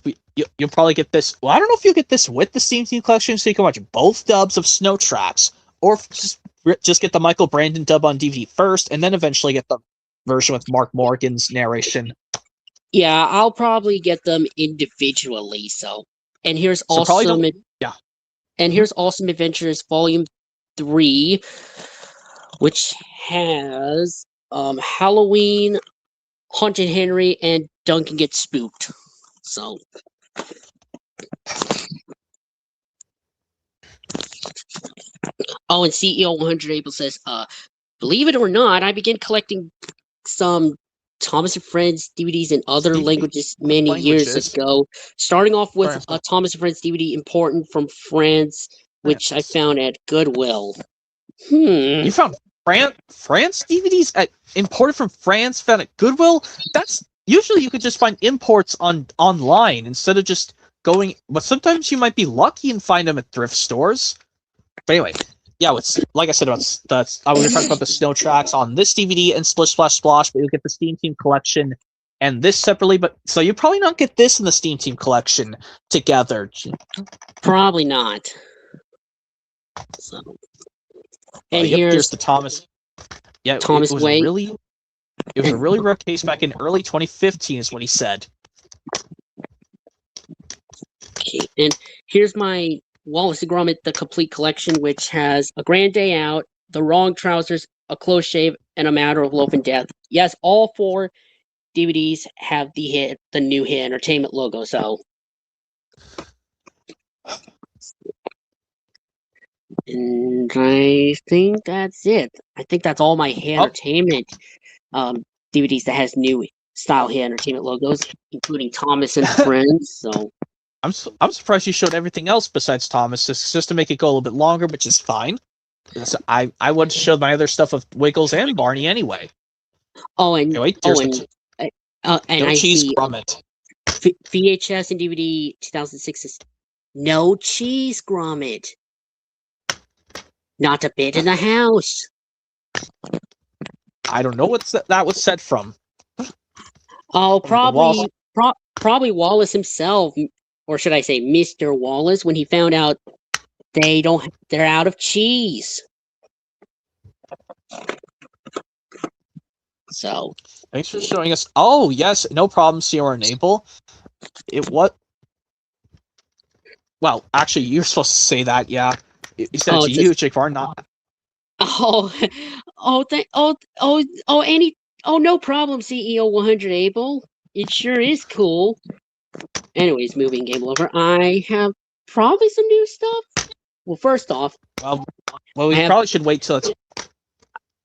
you'll probably get this. Well, I don't know if you'll get this with the Steam Team Collection, so you can watch both dubs of Snow Tracks, or just get the Michael Brandon dub on DVD first, and then eventually get the version with Mark Morgan's narration. Yeah, I'll probably get them individually. So, and here's Awesome Adventures Volume 3, which has Halloween, Haunted Henry, and Duncan Gets Spooked. So, oh, and CEO 100 Abel says, believe it or not, I began collecting some Thomas and Friends DVDs in other languages many years ago. Starting off with a Thomas and Friends DVD important from France, which I found at Goodwill. You found France DVDs imported from France, found at Goodwill? That's usually you could just find imports online instead of just going. But sometimes you might be lucky and find them at thrift stores. But anyway, yeah, like I said, we were talking about the Snow Tracks on this DVD and Splish Splash Splosh, but you'll get the Steam Team Collection and this separately. But so you probably not get this in the Steam Team Collection together. Probably not. So, and here's the Thomas. Yeah, Thomas Wayne. It was a really rare case back in early 2015, is what he said. Okay, and here's my Wallace and Gromit, the complete collection, which has A Grand Day Out, The Wrong Trousers, A Close Shave, and A Matter of Loaf and Death. Yes, all 4 DVDs have the new Hit Entertainment logo. So, and I think that's it. I think that's all my Hit Entertainment DVDs that has new style Hit Entertainment logos, including Thomas and Friends. So. I'm surprised you showed everything else besides Thomas, just to make it go a little bit longer, which is fine. So I would show my other stuff of Wiggles and Barney anyway. Oh, and anyway, and no I cheese see grommet. VHS and DVD 2006 is no cheese grommet. Not a bit in the house. I don't know what that was said from. Oh, probably Wallace himself. Or should I say Mr. Wallace, when he found out they're out of cheese. So. Thanks for showing us. Oh, yes, no problem, Sierra and Abel. Well, actually, you're supposed to say that, yeah. You said to you, Jake Varn, not. No problem, CEO 100 Abel. It sure is cool. Anyways, moving game lover, I have probably some new stuff. Well, first off, probably should wait till it's.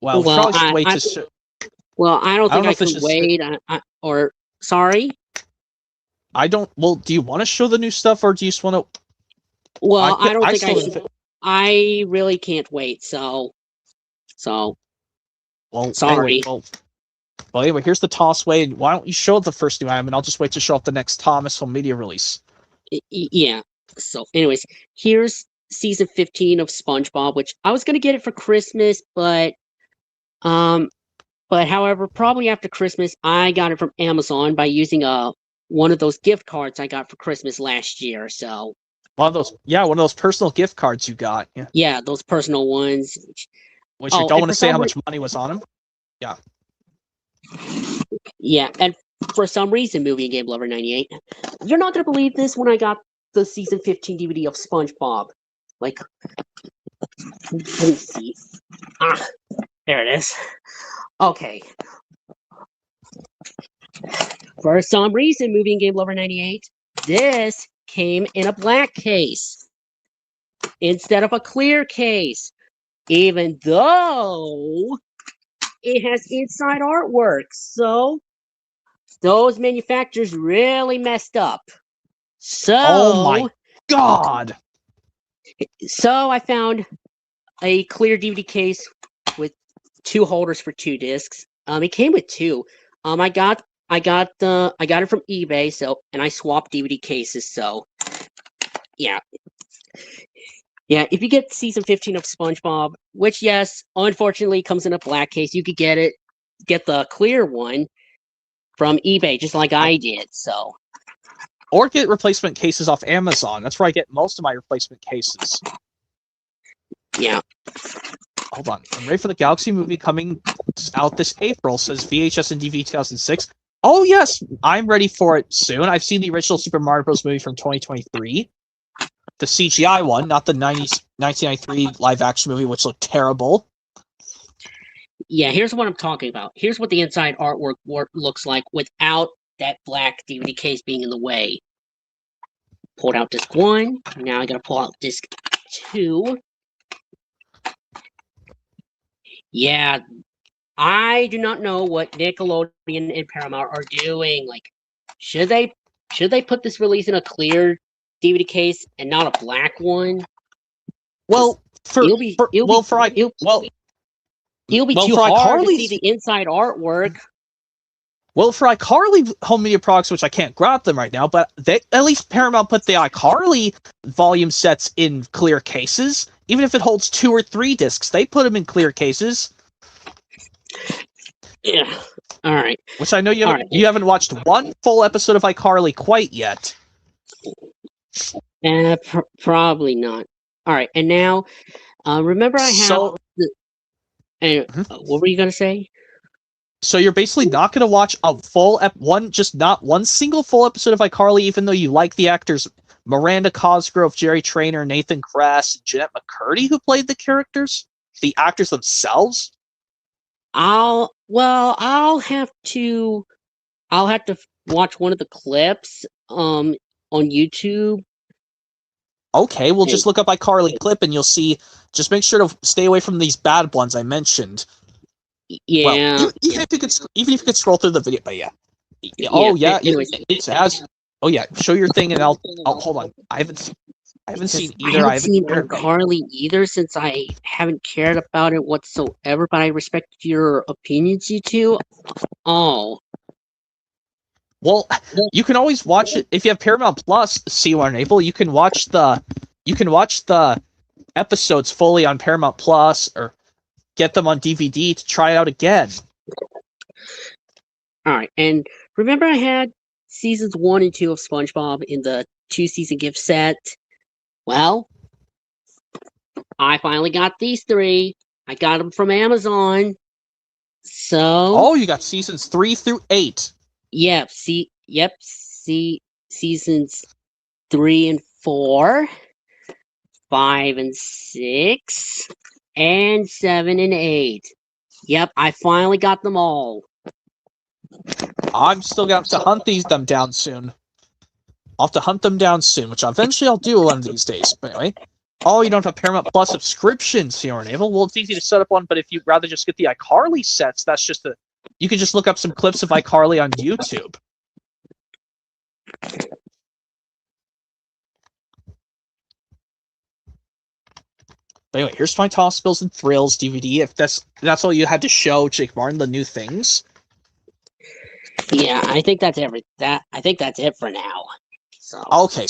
Well, probably should wait to. Well, I don't think I can wait. Sorry. I don't. Well, do you want to show the new stuff, or do you just want to? Well, I don't think I should. I really can't wait. So. Well, sorry. Anyway, here's the Thomas Way. Why don't you show the first new item, and I'll just wait to show up the next Thomas home media release. Yeah. So, anyways, here's season 15 of SpongeBob, which I was gonna get it for Christmas, but however, probably after Christmas, I got it from Amazon by using one of those gift cards I got for Christmas last year. So. One of those personal gift cards you got. Yeah, those personal ones. Which you don't want to say how much money was on them. Yeah. Yeah, and for some reason, Movie and Game Lover 98, you're not going to believe this when I got the season 15 DVD of SpongeBob. Like, let me see. There it is. Okay. For some reason, Movie and Game Lover 98, this came in a black case instead of a clear case. Even though it has inside artwork. So those manufacturers really messed up. Oh my god! So I found a clear DVD case with 2 holders for 2 discs. It came with 2. I got it from eBay. So, and I swapped DVD cases. So, yeah. Yeah, if you get season 15 of SpongeBob, which yes, unfortunately comes in a black case, you could get the clear one from eBay, just like I did. So, or get replacement cases off Amazon. That's where I get most of my replacement cases. Yeah. Hold on, I'm ready for the Galaxy movie coming out this April. Says VHS and DVD 2006. Oh yes, I'm ready for it soon. I've seen the original Super Mario Bros. Movie from 2023. The CGI one, not the 1993 live-action movie, which looked terrible. Yeah, here's what I'm talking about. Here's what the inside artwork looks like without that black DVD case being in the way. Pulled out disc 1. Now I gotta pull out disc 2. Yeah, I do not know what Nickelodeon and Paramount are doing. Like, should they put this release in a clear DVD case and not a black one? Well, it'll be too hard to see the inside artwork. Well, for iCarly home media products, which I can't grab them right now, but at least Paramount put the iCarly volume sets in clear cases. Even if it holds 2 or 3 discs, they put them in clear cases. Yeah. All right. Which I know you haven't watched one full episode of iCarly quite yet. Probably not. All right, and now, remember I have. What were you gonna say? So you're basically not gonna watch a full not one single full episode of iCarly, even though you like the actors Miranda Cosgrove, Jerry Trainor, Nathan Kress, Jeanette McCurdy, who played the characters, the actors themselves. I'll have to watch one of the clips on YouTube. Okay, we'll just look up iCarly clip and you'll see. Just make sure to stay away from these bad ones I mentioned. Yeah. Well, even if you could scroll through the video, but yeah. Oh yeah, show your thing and I'll hold on. I haven't seen either. I haven't seen iCarly either since I haven't cared about it whatsoever. But I respect your opinions, you two. Oh. Well, you can always watch it if you have Paramount Plus. CR Enable, you can watch the episodes fully on Paramount Plus, or get them on DVD to try it out again. All right, and remember I had seasons 1 and 2 of SpongeBob in the 2-season gift set. Well, I finally got these 3. I got them from Amazon. So. You got seasons 3 through 8. Seasons 3 and 4, 5 and 6, and 7 and 8. Yep, I finally got them all. I'm still going to hunt them down soon. I'll have to hunt them down soon, which eventually I'll do one of these days. But anyway, you don't have Paramount Plus subscriptions here, Enable. Well, it's easy to set up one, but if you'd rather just get the iCarly sets, that's just you can just look up some clips of iCarly on YouTube. But anyway, here's my Toss Spills and Thrills DVD. If that's all you had to show, Jake Martin, the new things. Yeah, I think that's I think that's it for now. So. Okay,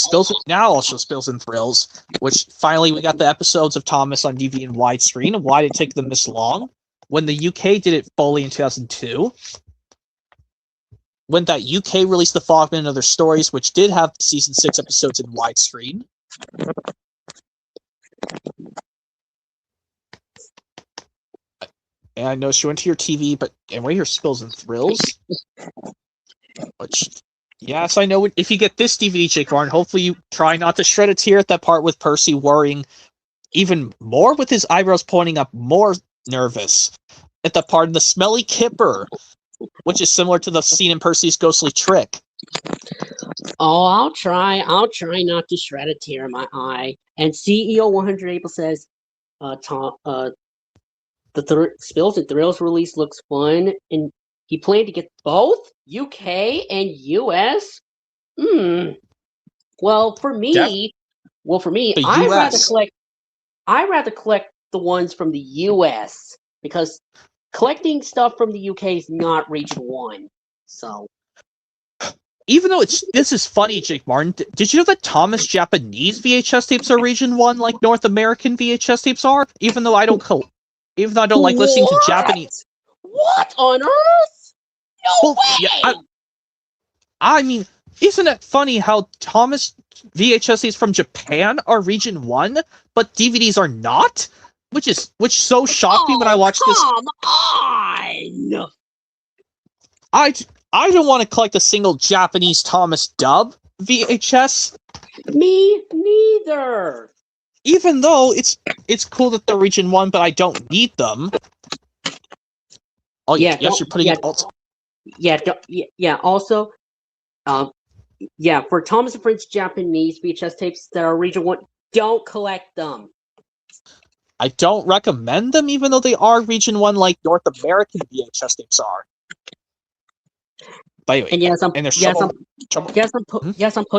now I'll show Spills and Thrills, which finally we got the episodes of Thomas on DVD and widescreen. And why did it take them this long? When the UK did it fully in 2002, when that UK released the Fogman and Other Stories, which did have season 6 episodes in widescreen. And I know she went to your TV, but anyway, here's Spills and Thrills. Which, yes, I know. If you get this DVD, Jake Warren, hopefully you try not to shed a tear at that part with Percy worrying even more with his eyebrows pointing up, more nervous at the part of the smelly kipper, which is similar to the scene in Percy's ghostly trick. Oh, I'll try not to shred a tear in my eye. And CEO 100 April says, the Spills and Thrills release looks fun, and he planned to get both UK and US. Hmm. Well, for me, The I rather US. collect. I rather collect the ones from the US because collecting stuff from the UK is not Region 1. So Even though this is funny, Jake Martin, did you know that Thomas Japanese VHS tapes are Region 1 like North American VHS tapes are? Even though I don't like listening to Japanese. What on earth? No Well, way! yeah, I mean, isn't it funny how Thomas VHS tapes from Japan are Region 1, but DVDs are not? Which so shocked me when I watched this. Come on! I don't want to collect a single Japanese Thomas dub VHS. Me neither. Even though it's cool that they're Region 1, but I don't need them. Oh yeah, yes, you're putting it also. Yeah. Also, for Thomas and Friends Japanese VHS tapes that are Region 1, don't collect them. I don't recommend them, even though they are Region 1 like North American VHS tapes are. But anyway, I'm putting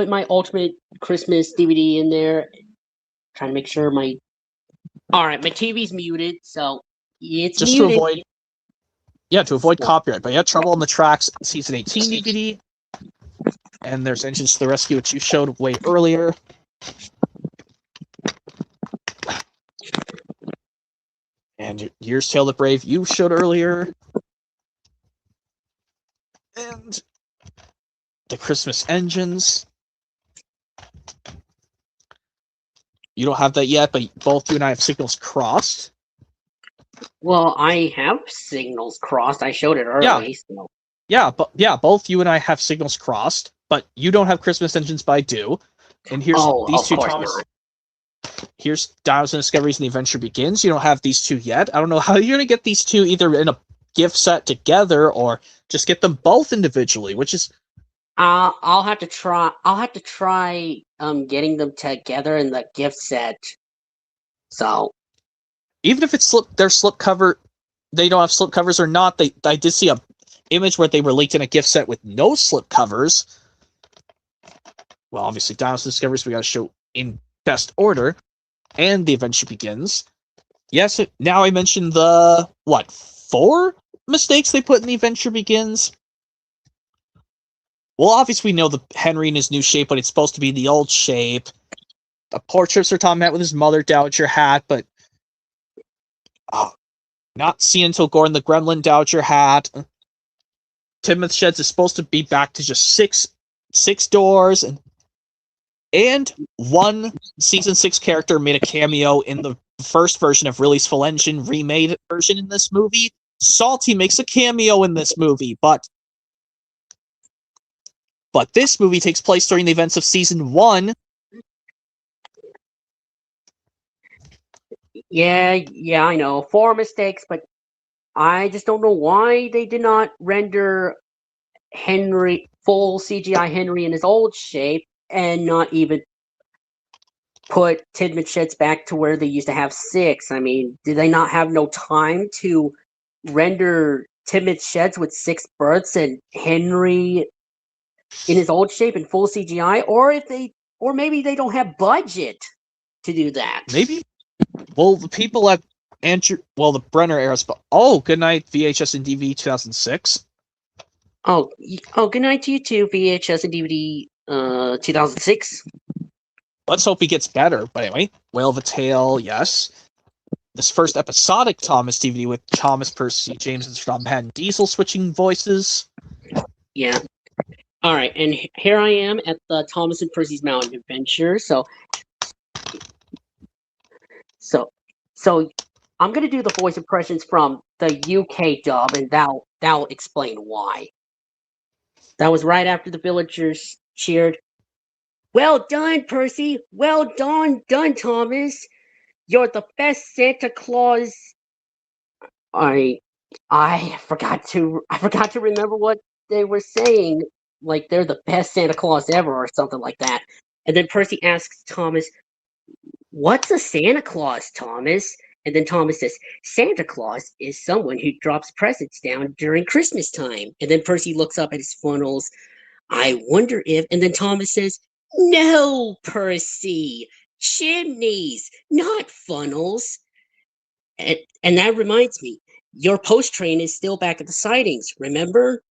my Ultimate Christmas DVD in there. Trying to make sure my TV's muted, so it's just muted. to avoid copyright. But yeah, Trouble on the Tracks Season 18 DVD. And there's Engines to the Rescue, which you showed way earlier. And Years Tale the Brave you showed earlier. And the Christmas Engines. You don't have that yet, but both you and I have Signals Crossed. Well, I have Signals Crossed. I showed it early. Yeah, both you and I have Signals Crossed, but you don't have Christmas Engines, but I do. And here's these two, Thomas. Here's Dials and Discoveries and the Adventure Begins. You don't have these two yet. I don't know how you're going to get these two either in a gift set together or just get them both individually, which is I'll have to try getting them together in the gift set. So even if it's their slipcover, they don't have slipcovers or not. I did see a image where they were leaked in a gift set with no slipcovers. Well, obviously, Dials and Discoveries we got to show in best order, and the Adventure Begins. Yes, now I mentioned the 4 mistakes they put in the Adventure Begins. Well, obviously we know the Henry in his new shape, but it's supposed to be the old shape. The portrait of Sir Tom met with his mother Dowager hat, but not seen until Gordon the Gremlin Dowager hat. Timoth Sheds is supposed to be back to just six doors, and one season 6 character made a cameo in the first version of Riley's Full Engine remade version in this movie. Salty makes a cameo in this movie, but this movie takes place during the events of season 1. Yeah, I know. 4 mistakes, but I just don't know why they did not render Henry, full CGI Henry in his old shape, and not even put Tidman Sheds back to where they used to have 6. I mean, did they not have no time to render Tidman Sheds with 6 berths and Henry in his old shape in full CGI? Or maybe they don't have budget to do that. Maybe. Well, the people at the Brenner era. Good night, VHS and DVD 2006. Oh, good night to you too, VHS and DVD 2006. Let's hope he gets better. But anyway, Whale of a Tale, yes. This first episodic Thomas DVD with Thomas, Percy, James, and Tom Patton Diesel switching voices. Yeah. All right, and here I am at the Thomas and Percy's Mountain Adventure. So I'm gonna do the voice impressions from the UK dub, and that'll explain why. That was right after the villagers cheered, "Well done, Percy! Well done, Thomas! You're the best Santa Claus." I forgot to remember what they were saying. Like they're the best Santa Claus ever, or something like that. And then Percy asks Thomas, "What's a Santa Claus, Thomas?" And then Thomas says, Santa Claus is someone who drops presents down during Christmas time. And then Percy looks up at his funnels. I wonder if, and then Thomas says, no, Percy, chimneys, not funnels. And that reminds me, your post train is still back at the sidings, remember?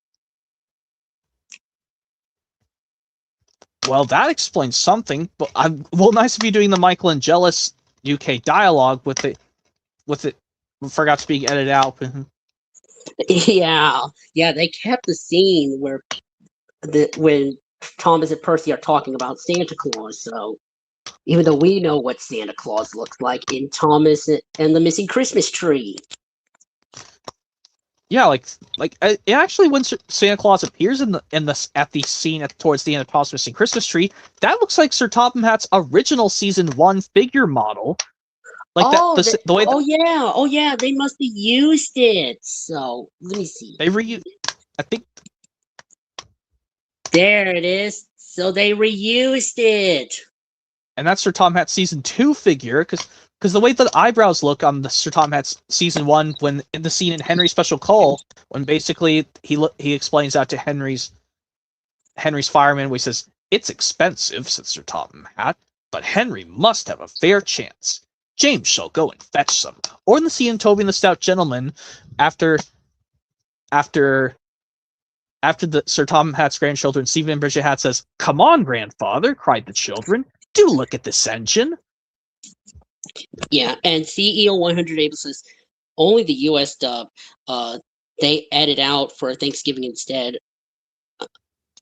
Well, that explains something, but nice of you doing the Michael and Jealous UK dialogue with it forgot to be edited out. Yeah, they kept the scene where when Thomas and Percy are talking about Santa Claus, so even though we know what Santa Claus looks like in Thomas and the Missing Christmas Tree. Yeah, like it actually, when Santa Claus appears at the scene towards the end of Thomas Missing Christmas Tree, that looks like Sir Topham Hatt's original season 1 figure model. Like the way. Oh yeah, they must have used it. So let me see. They reused. I think. There it is. So they reused it. And that's Sir Topham Hatt's season 2 figure, because the way the eyebrows look on the Sir Topham Hatt's season 1, when in the scene in Henry's Special Call, when basically he explains out to Henry's fireman, where he says, "It's expensive," said Sir Topham Hatt, "but Henry must have a fair chance. James shall go and fetch some." Or in the scene in Toby and the Stout Gentleman, after the Sir Topham Hatt's grandchildren, Stephen and Bridget Hatt, says, "Come on, grandfather," cried the children. "Do look at this engine." Yeah, and CEO 100 Able says only the US dub. They edit out for Thanksgiving instead.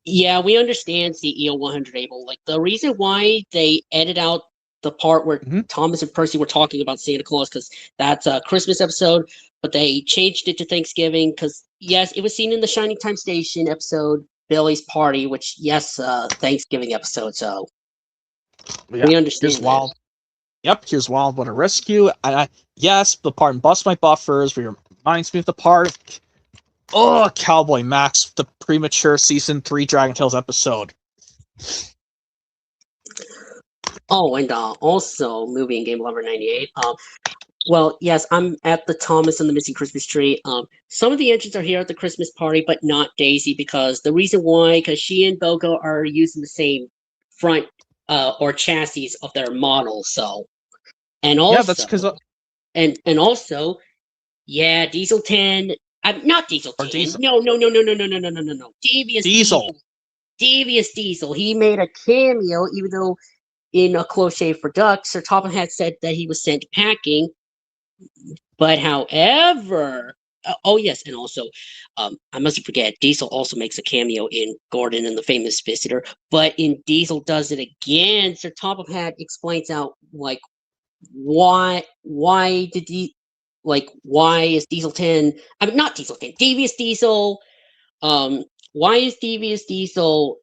Yeah, we understand CEO 100 Able. Like, the reason why they edit out the part where Thomas and Percy were talking about Santa Claus, because that's a Christmas episode, but they changed it to Thanksgiving because, yes, it was seen in the Shining Time Station episode, Billy's Party, which, yes, Thanksgiving episode, so yeah, we understand. Here's Wild. Yep, here's Wild Water Rescue. Yes, the part in Bust My Buffers reminds me of the part of Cowboy Max, the premature season 3 Dragon Tales episode. Oh, and also Movie and Game Lover 98. Well, yes, I'm at the Thomas and the Missing Christmas Tree. Some of the engines are here at the Christmas party, but not Daisy, because the reason why, because she and Bogo are using the same front or chassis of their model. So, and also, yeah, that's because and also, yeah, Diesel 10. Not Diesel 10. Diesel. No. Devious Diesel. Devious Diesel. He made a cameo, even though in A Close Shave for Ducks, Sir Topham had said that he was sent packing. But however, oh yes, and also, I mustn't forget, Diesel also makes a cameo in Gordon and the Famous Visitor. But in Diesel Does It Again, Sir Topham Hatt explains out, like, why is Diesel 10, not Diesel 10, Devious Diesel, why is Devious Diesel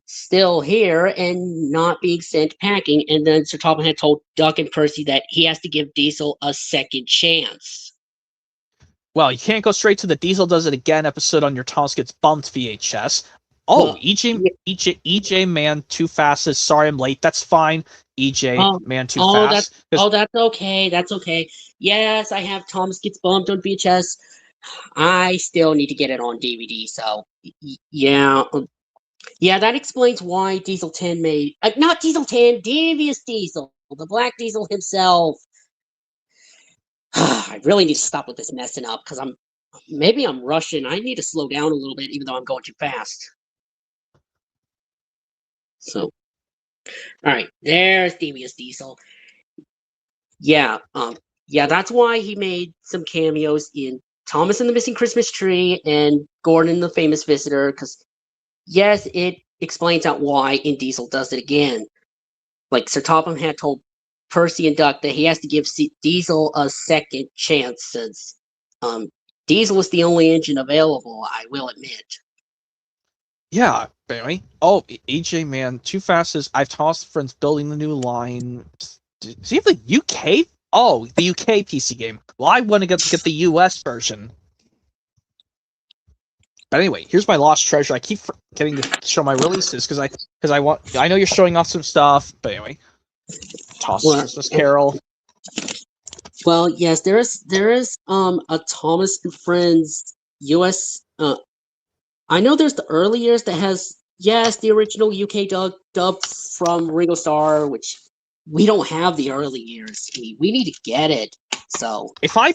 still here and not being sent packing? And then Sir Topham had told Duck and Percy that he has to give Diesel a second chance. Well, you can't go straight to the Diesel Does It Again episode on your Thomas Gets Bumped VHS. Oh, well, EJ Man Too Fast says, "Sorry I'm late." That's fine. EJ Man Too Fast. That's okay. That's okay. Yes, I have Thomas Gets Bumped on VHS. I still need to get it on DVD. So yeah, that explains why Diesel 10 made not Diesel 10, Devious Diesel, the Black Diesel himself. I really need to stop with this messing up, because I'm rushing. I need to slow down a little bit, even though I'm going too fast. So, all right, there's Devious Diesel. Yeah, that's why he made some cameos in Thomas and the Missing Christmas Tree and Gordon the Famous Visitor, because, yes, it explains out why in Diesel Does It Again. Like, Sir Topham had told Percy and Duck that he has to give Diesel a second chance, since Diesel is the only engine available, I will admit. Yeah, anyway. Oh, EJ Man Too Fast says, "I've tossed friends building the new line." Does he have the UK? Oh, the UK PC game. Well, I want to get the US version. But anyway, here's my lost treasure. I keep getting to show my releases because I know you're showing off some stuff. But anyway, toss Christmas Carol. Well, yes, there is a Thomas and Friends US. I know there's the early years that has the original UK dub from Ringo Starr, which we don't have the early years. We need to get it. So If I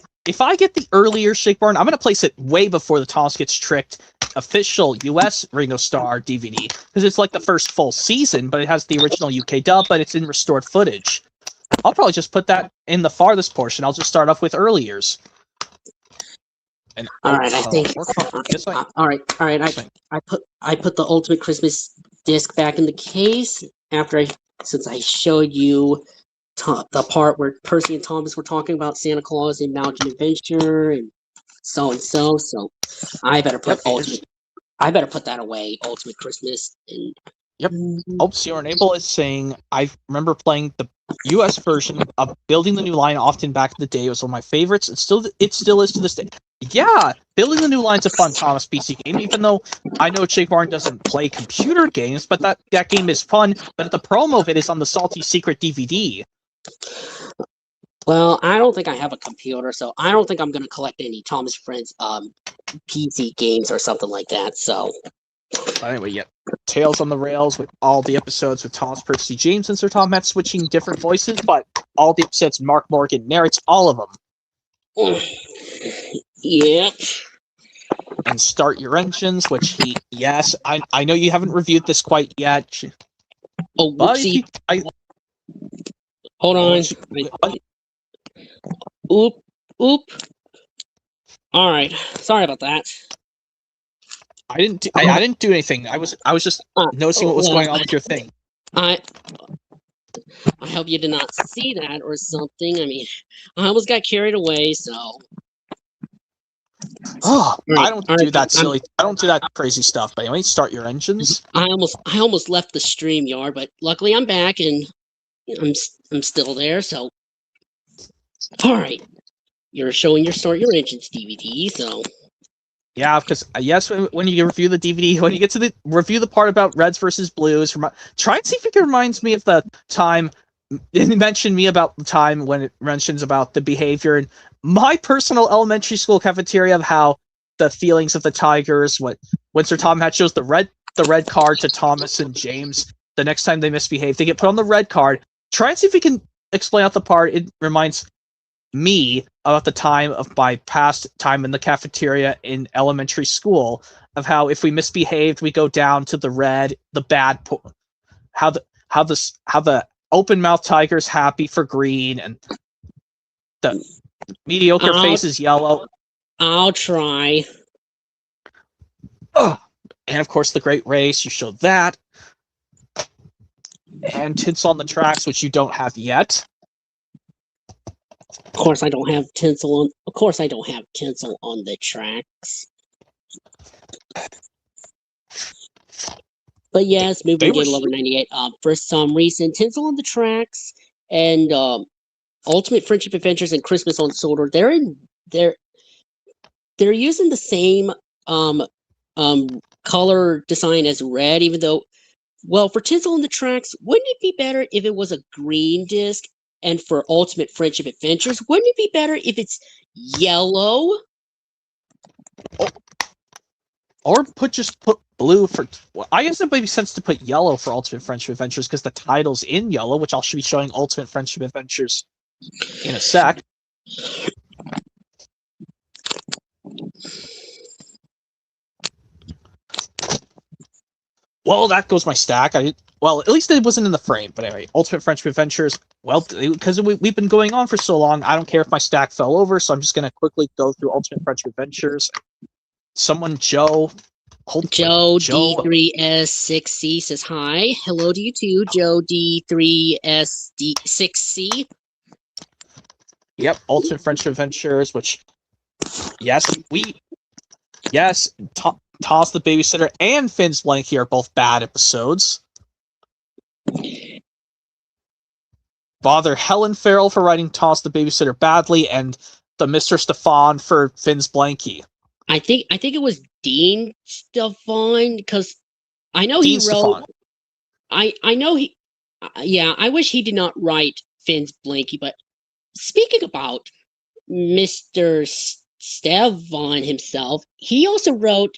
get the earlier Shakeborn, I'm gonna place it way before the Thomas Gets Tricked official US Ringo Starr DVD because it's like the first full season, but it has the original UK dub, but it's in restored footage. I'll probably just put that in the farthest portion. I'll just start off with early years. And all right, I think. All right. I put the Ultimate Christmas disc back in the case since I showed you the part where Percy and Thomas were talking about Santa Claus and Mountain Adventure and so. So I better put I better put that away. Ultimate Christmas and. Yep. Oops, Your Enable is saying, I remember playing the US version of Building the New Line often back in the day. It was one of my favorites. It still is to this day. Yeah, Building the New Line's a fun Thomas PC game, even though I know Jake Barn doesn't play computer games, but that game is fun. But the promo of it is on the Salty Secret DVD. Well, I don't think I have a computer, so I don't think I'm going to collect any Thomas Friends PC games or something like that. So. Anyway, yeah. Tales on the Rails with all the episodes with Thomas Percy James and Sir Tom Matt switching different voices, but all the episodes Mark Morgan narrates all of them. Yeah. And Start Your Engines, which I know you haven't reviewed this quite yet. Oh, whoopsie. Hold on. Oop. All right. Sorry about that. I didn't do anything. I was just noticing what was going on with your thing. I hope you did not see that or something. I mean, I almost got carried away, so. I don't do that silly. I don't do that crazy stuff. But anyway, Start Your Engines. I almost left the StreamYard, but luckily I'm back and I'm still there. So, all right, you're showing your Start Your Engines DVD, so. Yeah, because when you review the DVD, when you get to review the part about Reds versus Blues, try and see if it reminds me of the time. It mentioned me about the time when it mentions about the behavior in my personal elementary school cafeteria of how the feelings of the Tigers when Sir Tom Hatch shows the red card to Thomas and James. The next time they misbehave, they get put on the red card. Try and see if we can explain out the part. It reminds me about the time of my past time in the cafeteria in elementary school of how if we misbehaved we go down to the red, the bad how the open mouth Tigers happy for green and the mediocre face is yellow. I'll try. And of course the Great Race, you showed that. And Tinsel on the Tracks, which you don't have yet. Of course, I don't have tinsel on. Of course, I don't have tinsel on the tracks. But yes, moving Game Lover 98. For some reason, tinsel on the tracks and Ultimate Friendship Adventures and Christmas on Solder. They're using the same color design as red, even though. Well, for tinsel on the tracks, wouldn't it be better if it was a green disc? And for Ultimate Friendship Adventures, wouldn't it be better if it's yellow? Or put blue for. I guess it makes sense to put yellow for Ultimate Friendship Adventures because the title's in yellow, which I'll be showing Ultimate Friendship Adventures in a sec. Well, that goes my stack. Well, at least it wasn't in the frame. But anyway, Ultimate Friendship Adventures. Well, because we've been going on for so long, I don't care if my stack fell over, so I'm just going to quickly go through Ultimate Friendship Adventures. Joe D3S6C says hi. Hello to you too, Joe D3S6C. Yep, Ultimate Friendship Adventures, which, Toss the Babysitter and Finn's Blankie are both bad episodes. Bother Helen Farrell for writing Toss the Babysitter badly, and the Mr. Stefan for Finn's Blankie. I think it was Dean Stefan because I know Dean he wrote. Stefan. I know he. Yeah, I wish he did not write Finn's Blankie, but speaking about Mr. Stefan himself, he also wrote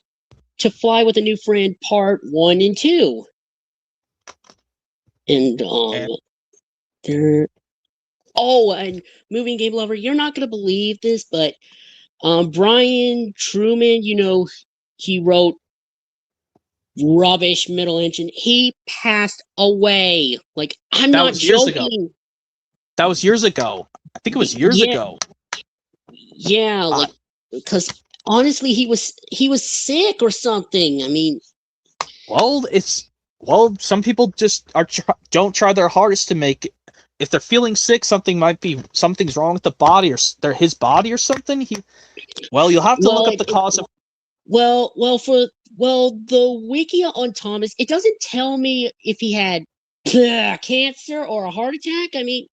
To Fly with a New Friend Part 1 and 2. And there. Oh, and movie and game lover, you're not gonna believe this, but Brian Truman, he wrote Rubbish Middle Engine. He passed away. Like, I'm not joking. That was years ago. I think it was years ago. Yeah, like, because honestly, he was sick or something. I mean, some people just don't try their hardest to make it. If they're feeling sick, something's wrong with the body, or his body or something. You'll have to look up the cause of. The wiki on Thomas, it doesn't tell me if he had cancer or a heart attack. I mean,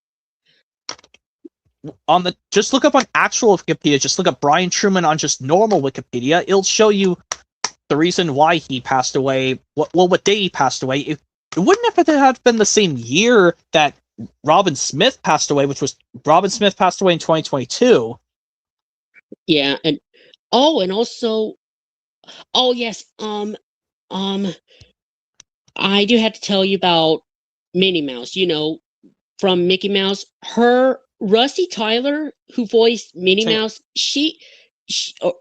just look up on actual Wikipedia. Just look up Brian Truman on just normal Wikipedia. It'll show you the reason why he passed away. What day he passed away. It wouldn't have been the same year that Robin Smith passed away, Robin Smith passed away in 2022. Yeah, and also, yes, I do have to tell you about Minnie Mouse. From Mickey Mouse, Rusty Tyler, who voiced Minnie Mouse, she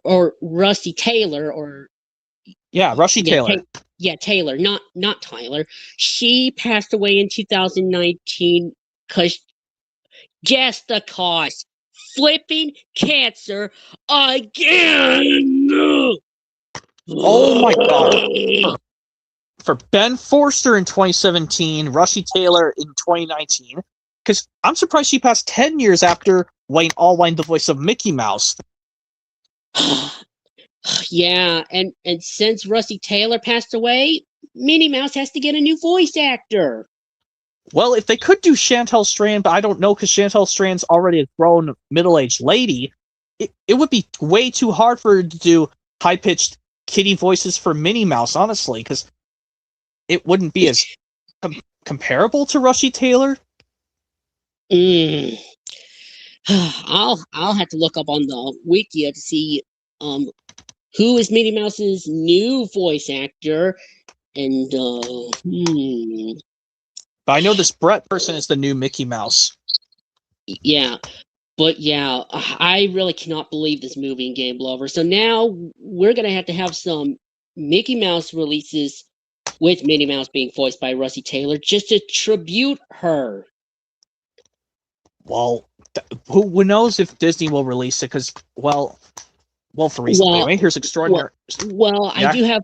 or Rusty Taylor, or Rusty Taylor. Taylor, not Tyler. She passed away in 2019 because flipping cancer again. Oh my god. For Ben Forster in 2017, Rusty Taylor in 2019. Because I'm surprised she passed 10 years after Wayne Allwine, the voice of Mickey Mouse. Yeah, and since Rusty Taylor passed away, Minnie Mouse has to get a new voice actor. Well, if they could do Chantel Strand, but I don't know, because Chantel Strand's already a grown middle-aged lady, it would be way too hard for her to do high-pitched kitty voices for Minnie Mouse, honestly, because it wouldn't be as comparable to Rusty Taylor. I'll have to look up on the wiki to see who is Minnie Mouse's new voice actor, and But I know this Brett person is the new Mickey Mouse. Yeah, but I really cannot believe this movie and game lover. So now we're gonna have to have some Mickey Mouse releases with Minnie Mouse being voiced by Rusty Taylor, just to tribute her. Well, who knows if Disney will release it? Because for reasons anyway. Here's extraordinary. I do have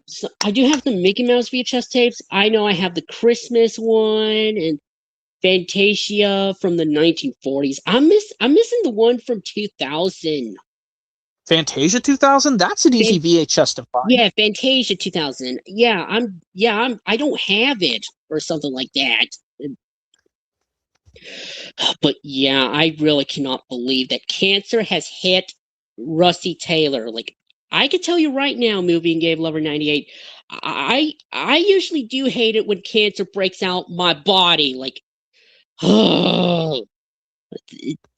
the Mickey Mouse VHS tapes. I know I have the Christmas one and Fantasia from the 1940s. I'm missing the one from 2000. Fantasia 2000? That's an easy VHS to find. Yeah, Fantasia 2000. I don't have it or something like that. But I really cannot believe that cancer has hit Rusty Taylor. Like, I could tell you right now, movie and game lover 98, I usually do hate it when cancer breaks out my body. Like,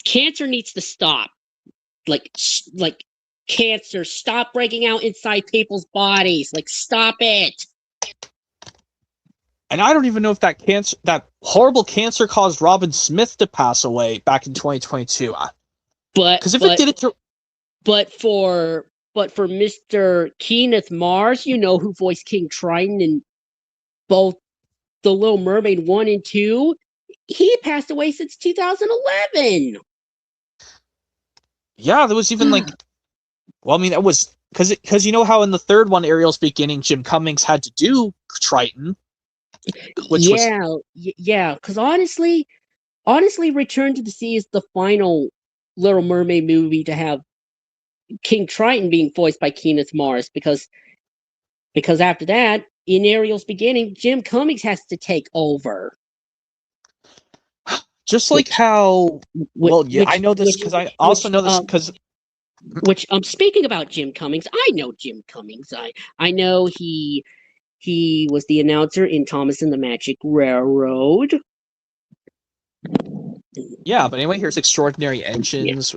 cancer needs to stop. Like cancer, stop breaking out inside people's bodies. Like, stop it. And I don't even know if that horrible cancer caused Robin Smith to pass away back in 2022. But for Mr. Kenneth Mars, who voiced King Triton in both The Little Mermaid 1 and 2, he passed away since 2011. Yeah, there was even that was because you know how in the third one, Ariel's beginning, Jim Cummings had to do Triton. Because honestly, Return to the Sea is the final Little Mermaid movie to have King Triton being voiced by Kenneth Mars, because after that, in Ariel's beginning, Jim Cummings has to take over. Just like how, I know this because I also know this because... speaking about Jim Cummings, I know Jim Cummings. I know he was the announcer in Thomas and the Magic Railroad. Yeah, but anyway, here's Extraordinary Engines,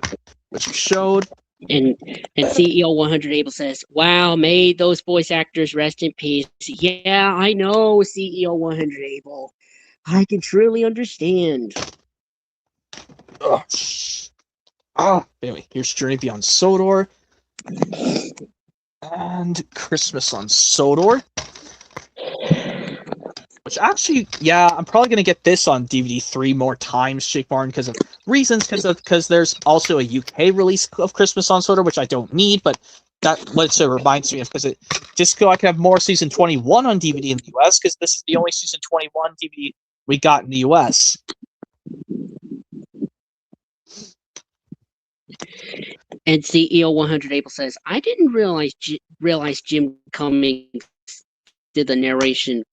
which you showed. And CEO 100 Abel says, "Wow, may those voice actors rest in peace." Yeah, I know, CEO 100 Abel. I can truly understand. Anyway, here's Journey Beyond Sodor. And Christmas on Sodor. Which actually, yeah, I'm probably going to get this on DVD 3 more times, Jake Martin, because of reasons, because there's also a UK release of Christmas on Sodor, which I don't need, but that what it reminds me of, because it just so I can have more season 21 on DVD in the US, because this is the only season 21 DVD we got in the US. And CEO 100 Abel says, "I didn't realize Jim Cummings did the narration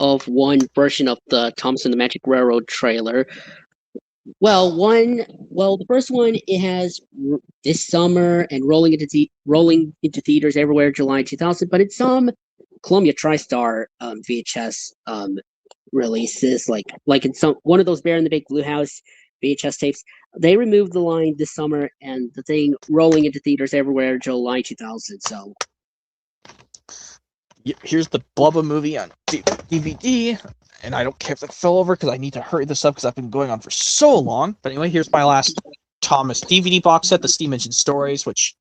of one version of the Thomas and the Magic Railroad trailer." Well, the first one, it has this summer and rolling into theaters everywhere July 2000, but it's some Columbia TriStar VHS releases, like in one of those Bear in the Big Blue House VHS tapes. They removed the line this summer, and the thing rolling into theaters everywhere July 2000. So here's the Blubba movie on DVD, and I don't care if it fell over because I need to hurry this up because I've been going on for so long. But anyway, here's my last Thomas DVD box set, the Steam Engine Stories, which,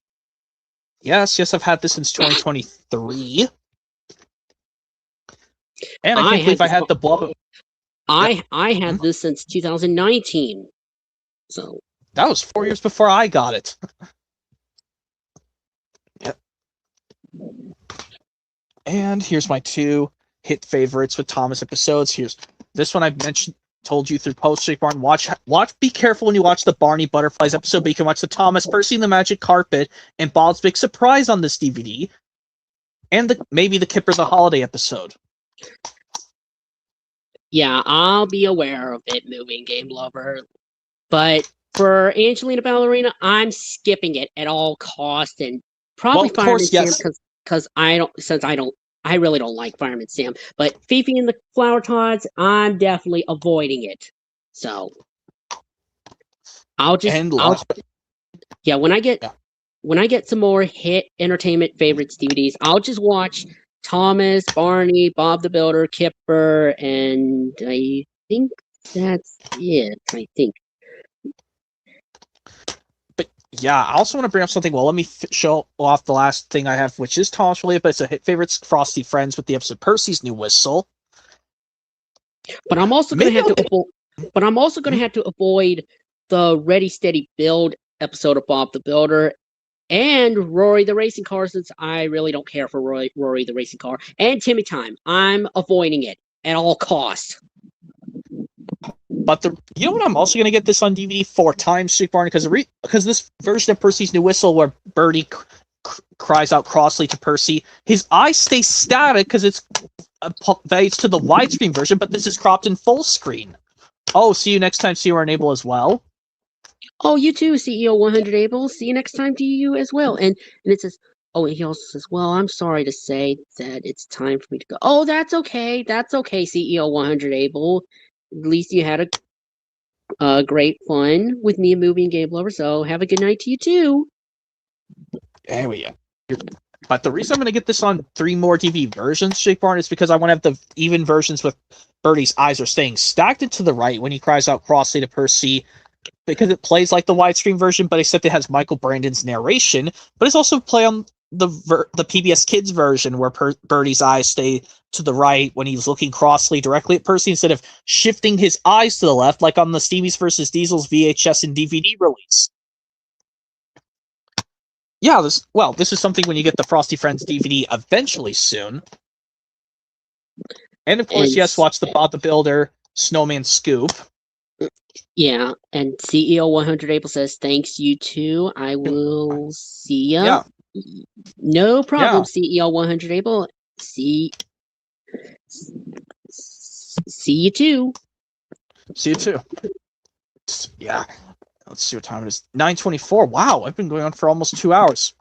yes, I've had this since 2023. And I can't believe I had the Blubba. I had this since 2019. So that was 4 years before I got it. Yep. And here's my 2 hit favorites with Thomas episodes. Here's this one I told you through post, Jake Martin. Watch. Be careful when you watch the Barney Butterflies episode, but you can watch the Thomas Percy and the Magic Carpet and Bob's Big Surprise on this DVD, and maybe the Kipper the Holiday episode. Yeah, I'll be aware of it, moving game lover. But for Angelina Ballerina, I'm skipping it at all costs, and probably Fireman Sam, because I really don't like Fireman Sam. But Fifi and the Flower Tots, I'm definitely avoiding it. So when I get some more hit entertainment favorites DVDs, I'll just watch Thomas, Barney, Bob the Builder, Kipper, and I think that's it. I think. But yeah, I also want to bring up something. Well, let me show off the last thing I have, which is Thomas related, but it's a hit favorites, Frosty Friends, with the episode Percy's New Whistle. But I'm also going to have to avoid the Ready Steady Build episode of Bob the Builder and Rory the Racing Car, since I really don't care for Rory the Racing Car, and Timmy Time. I'm avoiding it at all costs. But you know what? I'm also going to get this on DVD 4 times, Street Barn, because this version of Percy's New Whistle, where Bertie cries out crossly to Percy, his eyes stay static because it's to the widescreen version, but this is cropped in full screen. Oh, see you next time, CEO Enable as well. Oh, you too, CEO 100 Abel. See you next time to you as well. And it says, oh, and he also says, well, I'm sorry to say that it's time for me to go. Oh, that's okay. That's okay, CEO 100 Abel. At least you had a great fun with me, a movie and game lover. So have a good night to you too. Anyway, yeah. But the reason I'm going to get this on 3 more DVD versions, Jake Barn, is because I want to have the even versions with Bertie's eyes are staying stacked to the right when he cries out crossly to Percy, because it plays like the widescreen version, but except it has Michael Brandon's narration. But it's also play on the PBS Kids version, where Bertie's eyes stay to the right when he's looking crossly directly at Percy instead of shifting his eyes to the left, like on the Stevies vs. Diesels VHS and DVD release. Yeah, this is something when you get the Frosty Friends DVD eventually soon. And of course, yes, watch the Bob the Builder Snowman Scoop. Yeah, and CEO 100 April says, thanks, you too. I will see ya. Yeah. No problem, CEO 100 April. See you too. See you too. Yeah. Let's see what time it is. 9:24. Wow, I've been going on for almost 2 hours.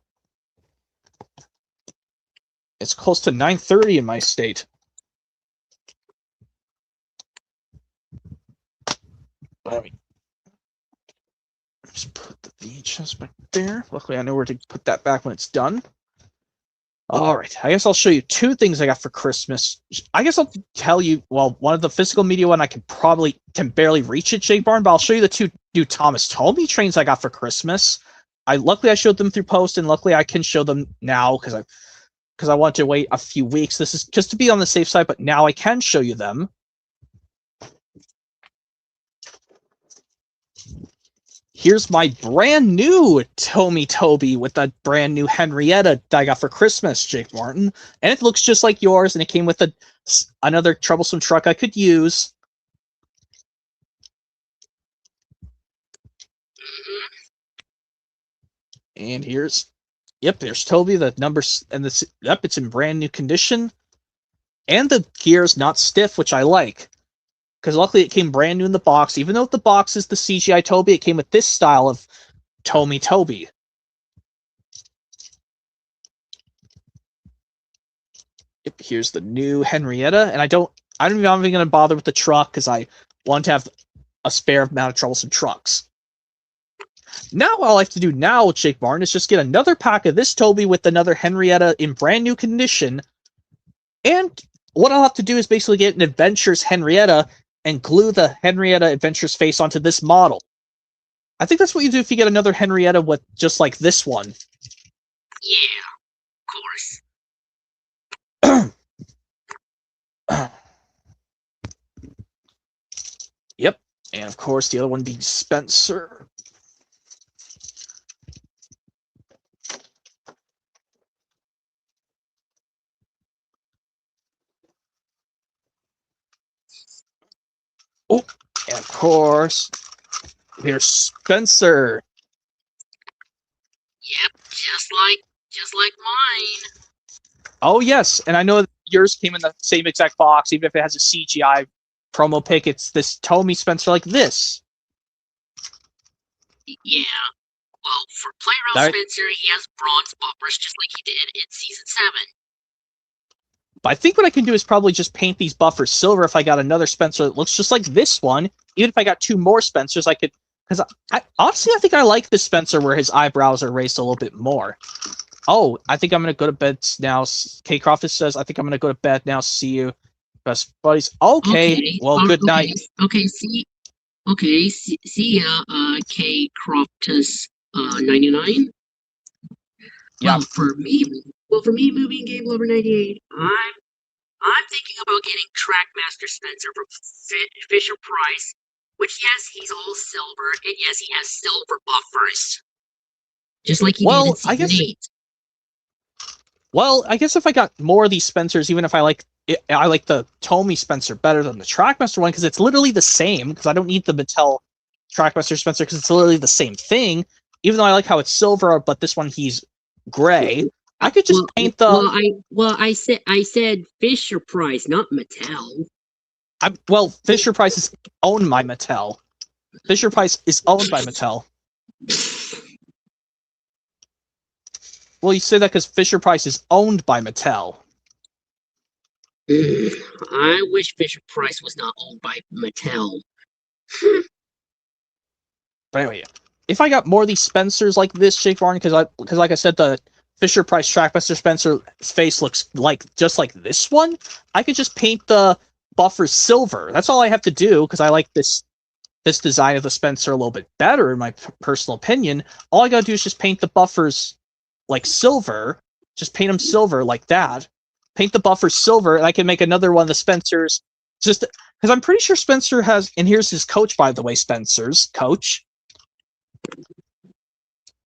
It's close to 9:30 in my state. Just put the VHS back there. Luckily, I know where to put that back when it's done. All right. I guess I'll show you two things I got for Christmas. I guess I'll tell you, well, one of the physical media one I can barely reach at Jake Barn, but I'll show you the two new Thomas Tommy trains I got for Christmas. Luckily I showed them through post, and luckily I can show them now because I want to wait a few weeks. This is just to be on the safe side, but now I can show you them. Here's my brand new Tommy Toby with the brand new Henrietta that I got for Christmas, Jake Martin. And it looks just like yours, and it came with another troublesome truck I could use. And there's Toby, the numbers, and it's in brand new condition. And the gear's not stiff, which I like. Because luckily it came brand new in the box. Even though the box is the CGI Toby, it came with this style of Tommy Toby. Yep, here's the new Henrietta, and I'm not even going to bother with the truck because I want to have a spare amount of troublesome trucks. Now all I have to do now, Jake Martin, is just get another pack of this Toby with another Henrietta in brand new condition. And what I'll have to do is basically get an Adventures Henrietta and glue the Henrietta Adventures face onto this model. I think that's what you do if you get another Henrietta with just like this one. Yeah, of course. Yep, and of course the other one being Spencer. Oh, and of course, here's Spencer. Yep, just like mine. Oh yes, and I know that yours came in the same exact box, even if it has a CGI promo pic. It's this Tommy Spencer like this. Yeah. Well, for Player Spencer, he has bronze bumpers just like he did in Season 7. But I think what I can do is probably just paint these buffers silver if I got another Spencer that looks just like this one. Even if I got two more Spencers, I could... Because honestly, I think I like this Spencer where his eyebrows are raised a little bit more. Oh, I think I'm going to go to bed now. K. Crawford says, I think I'm going to go to bed now. See you, best buddies. Okay. Well, good night. Okay, see ya, K. Croftus 99. Yeah. Well, for me, movie and game lover 98, I'm thinking about getting Trackmaster Spencer from Fisher Price, which yes, he's all silver, and yes, he has silver buffers, just like he did in Season 8. Well, I guess if I got more of these Spencers, even if I like the Tommy Spencer better than the Trackmaster one, because it's literally the same, because I don't need the Mattel Trackmaster Spencer, because it's literally the same thing, even though I like how it's silver, but this one he's gray. I could just paint the... I said Fisher Price, not Mattel. Fisher Price is owned by Mattel. Fisher Price is owned by Mattel. Well, you say that because Fisher Price is owned by Mattel. I wish Fisher Price was not owned by Mattel. But anyway, if I got more of these Spencers like this, Jake Varney, because like I said, the Fisher Price Trackmaster Spencer's face looks just like this one, I could just paint the buffers silver. That's all I have to do, because I like this design of the Spencer a little bit better, in my personal opinion. All I gotta do is just paint the buffers like silver. Just paint them silver like that. Paint the buffers silver, and I can make another one of the Spencers. Just because I'm pretty sure Spencer has, and here's his coach, by the way, Spencer's coach.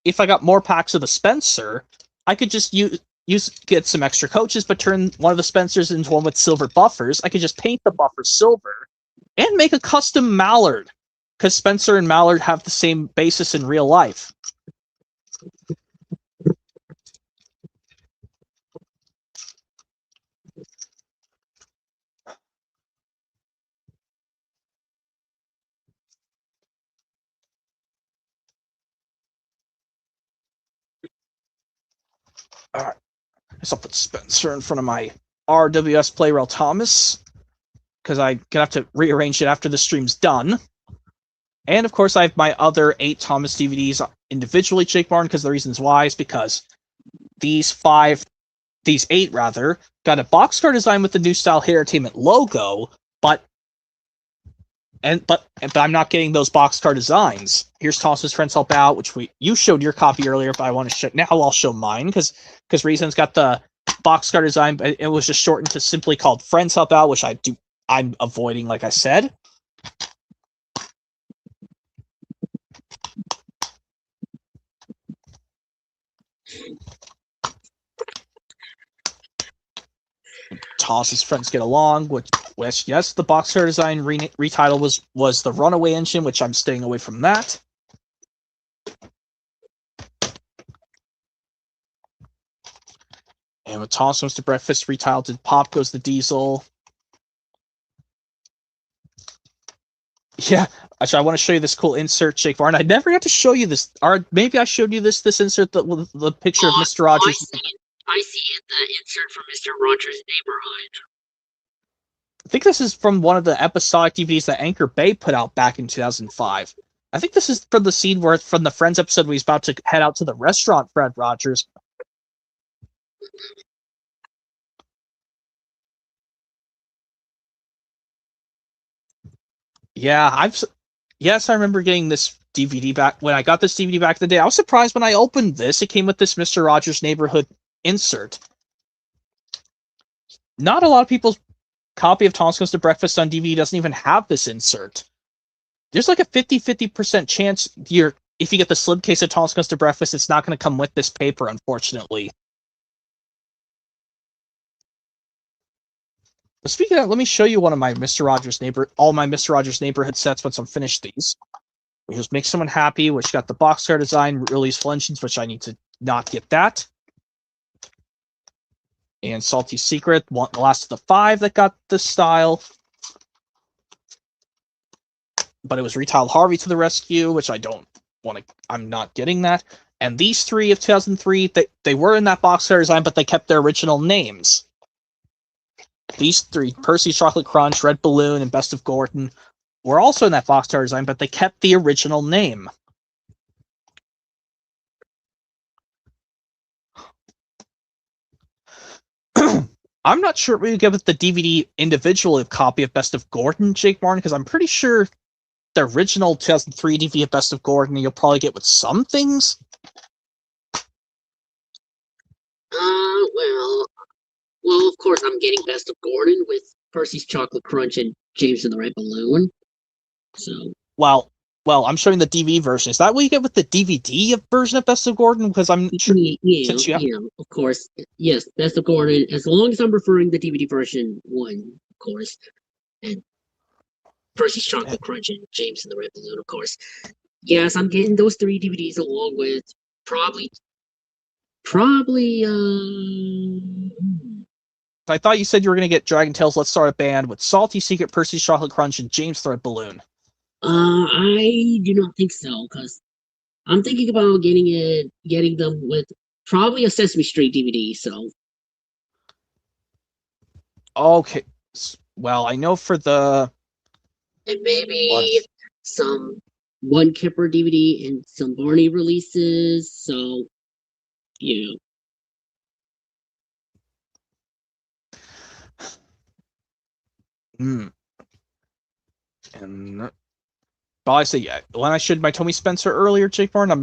If I got more packs of the Spencer, I could just get some extra coaches, but turn one of the Spencers into one with silver buffers. I could just paint the buffers silver and make a custom Mallard, because Spencer and Mallard have the same basis in real life. Alright, guess I'll put Spencer in front of my RWS Playrail Thomas, because I'm going to have to rearrange it after the stream's done. And of course, I have my other 8 Thomas DVDs individually, Jake Martin, because the reasons why is because these 8 rather, got a boxcar design with the new style Entertainment logo, but I'm not getting those boxcar designs. Here's Thomas's Friends Help Out, which you showed your copy earlier, but I want to show now. I'll show mine because Reason's got the boxcar design, but it was just shortened to simply called Friends Help Out, which I'm avoiding, like I said. Thomas's Friends Get Along, which yes, the boxcar design retitle was the Runaway Engine, which I'm staying away from that. And with Thomas Goes to Breakfast retitled Pop Goes the Diesel. Yeah, actually, I want to show you this cool insert, Jake Varn. I never got to show you this. Or maybe I showed you this insert, the picture of Mr. Rogers. I see it, the insert from Mr. Rogers' Neighborhood. I think this is from one of the episodic DVDs that Anchor Bay put out back in 2005. I think this is from the scene from the Friends episode where he's about to head out to the restaurant, Fred Rogers. Yeah, I remember getting this DVD back when I got this DVD back in the day. I was surprised when I opened this. It came with this Mr. Rogers' Neighborhood insert. Not a lot of people's copy of Thomas Goes to Breakfast on DVD doesn't even have this insert. There's like a 50% chance if you get the slipcase of Thomas Goes to Breakfast, it's not going to come with this paper, unfortunately. But speaking of that, let me show you one of my all my Mr. Rogers Neighborhood sets once I'm finished these. We just Make Someone Happy, which got the boxcar design, Real Useful Engines, which I need to not get that. And Salty Secret, the last of the 5 that got this style. But it was retitled Harvey to the Rescue, which I'm not getting that. And these 3 of 2003, they were in that boxcar design, but they kept their original names. These 3, Percy's Chocolate Crunch, Red Balloon, and Best of Gordon, were also in that boxcar design, but they kept the original name. I'm not sure what you get with the DVD individual copy of Best of Gordon, Jake Martin, because I'm pretty sure the original 2003 DVD of Best of Gordon you'll probably get with some things. Well, of course, I'm getting Best of Gordon with Percy's Chocolate Crunch and James and the Red Balloon. So, well, I'm showing the DVD version. Is that what you get with the DVD version of Best of Gordon? Because I'm sure. Yeah, of course. Yes, Best of Gordon. As long as I'm referring the DVD version 1, of course, and Percy's Chocolate Crunch and James and the Red Balloon, of course. Yes, I'm getting those 3 DVDs along with probably. I thought you said you were going to get Dragon Tales Let's Start a Band with Salty Secret, Percy's Chocolate Crunch, and James the Red Balloon. I do not think so, because I'm thinking about getting them with probably a Sesame Street DVD, so. Okay. Well, I know for the... And maybe some One Kipper DVD and some Barney releases, so, yeah. And but I say, yeah, when I showed my Tommy Spencer earlier, Jake Martin, I'm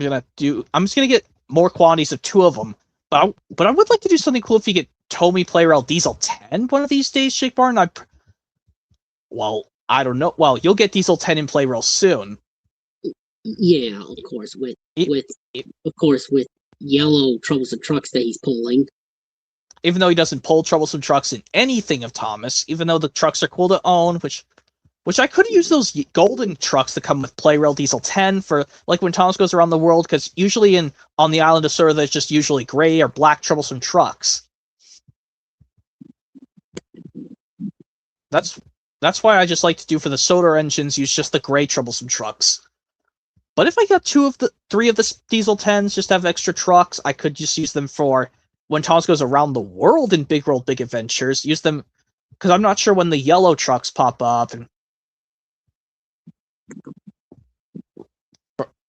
just gonna get more quantities of 2 of them. But I would like to do something cool if you get Tommy Playrail Diesel 10 one of these days, Jake Martin. I don't know. Well, you'll get Diesel 10 in Playrail soon. Yeah, of course, with yellow troublesome trucks that he's pulling. Even though he doesn't pull troublesome trucks in anything of Thomas, even though the trucks are cool to own, which I could use those golden trucks that come with Playrail Diesel 10 for like when Thomas goes around the world, because usually on the island of Sora there's just usually gray or black troublesome trucks. That's why I just like to do for the soda engines use just the gray troublesome trucks. But if I got 3 of the Diesel 10s just to have extra trucks, I could just use them for when Thomas goes around the world in Big World Big Adventures. Use them because I'm not sure when the yellow trucks pop up. And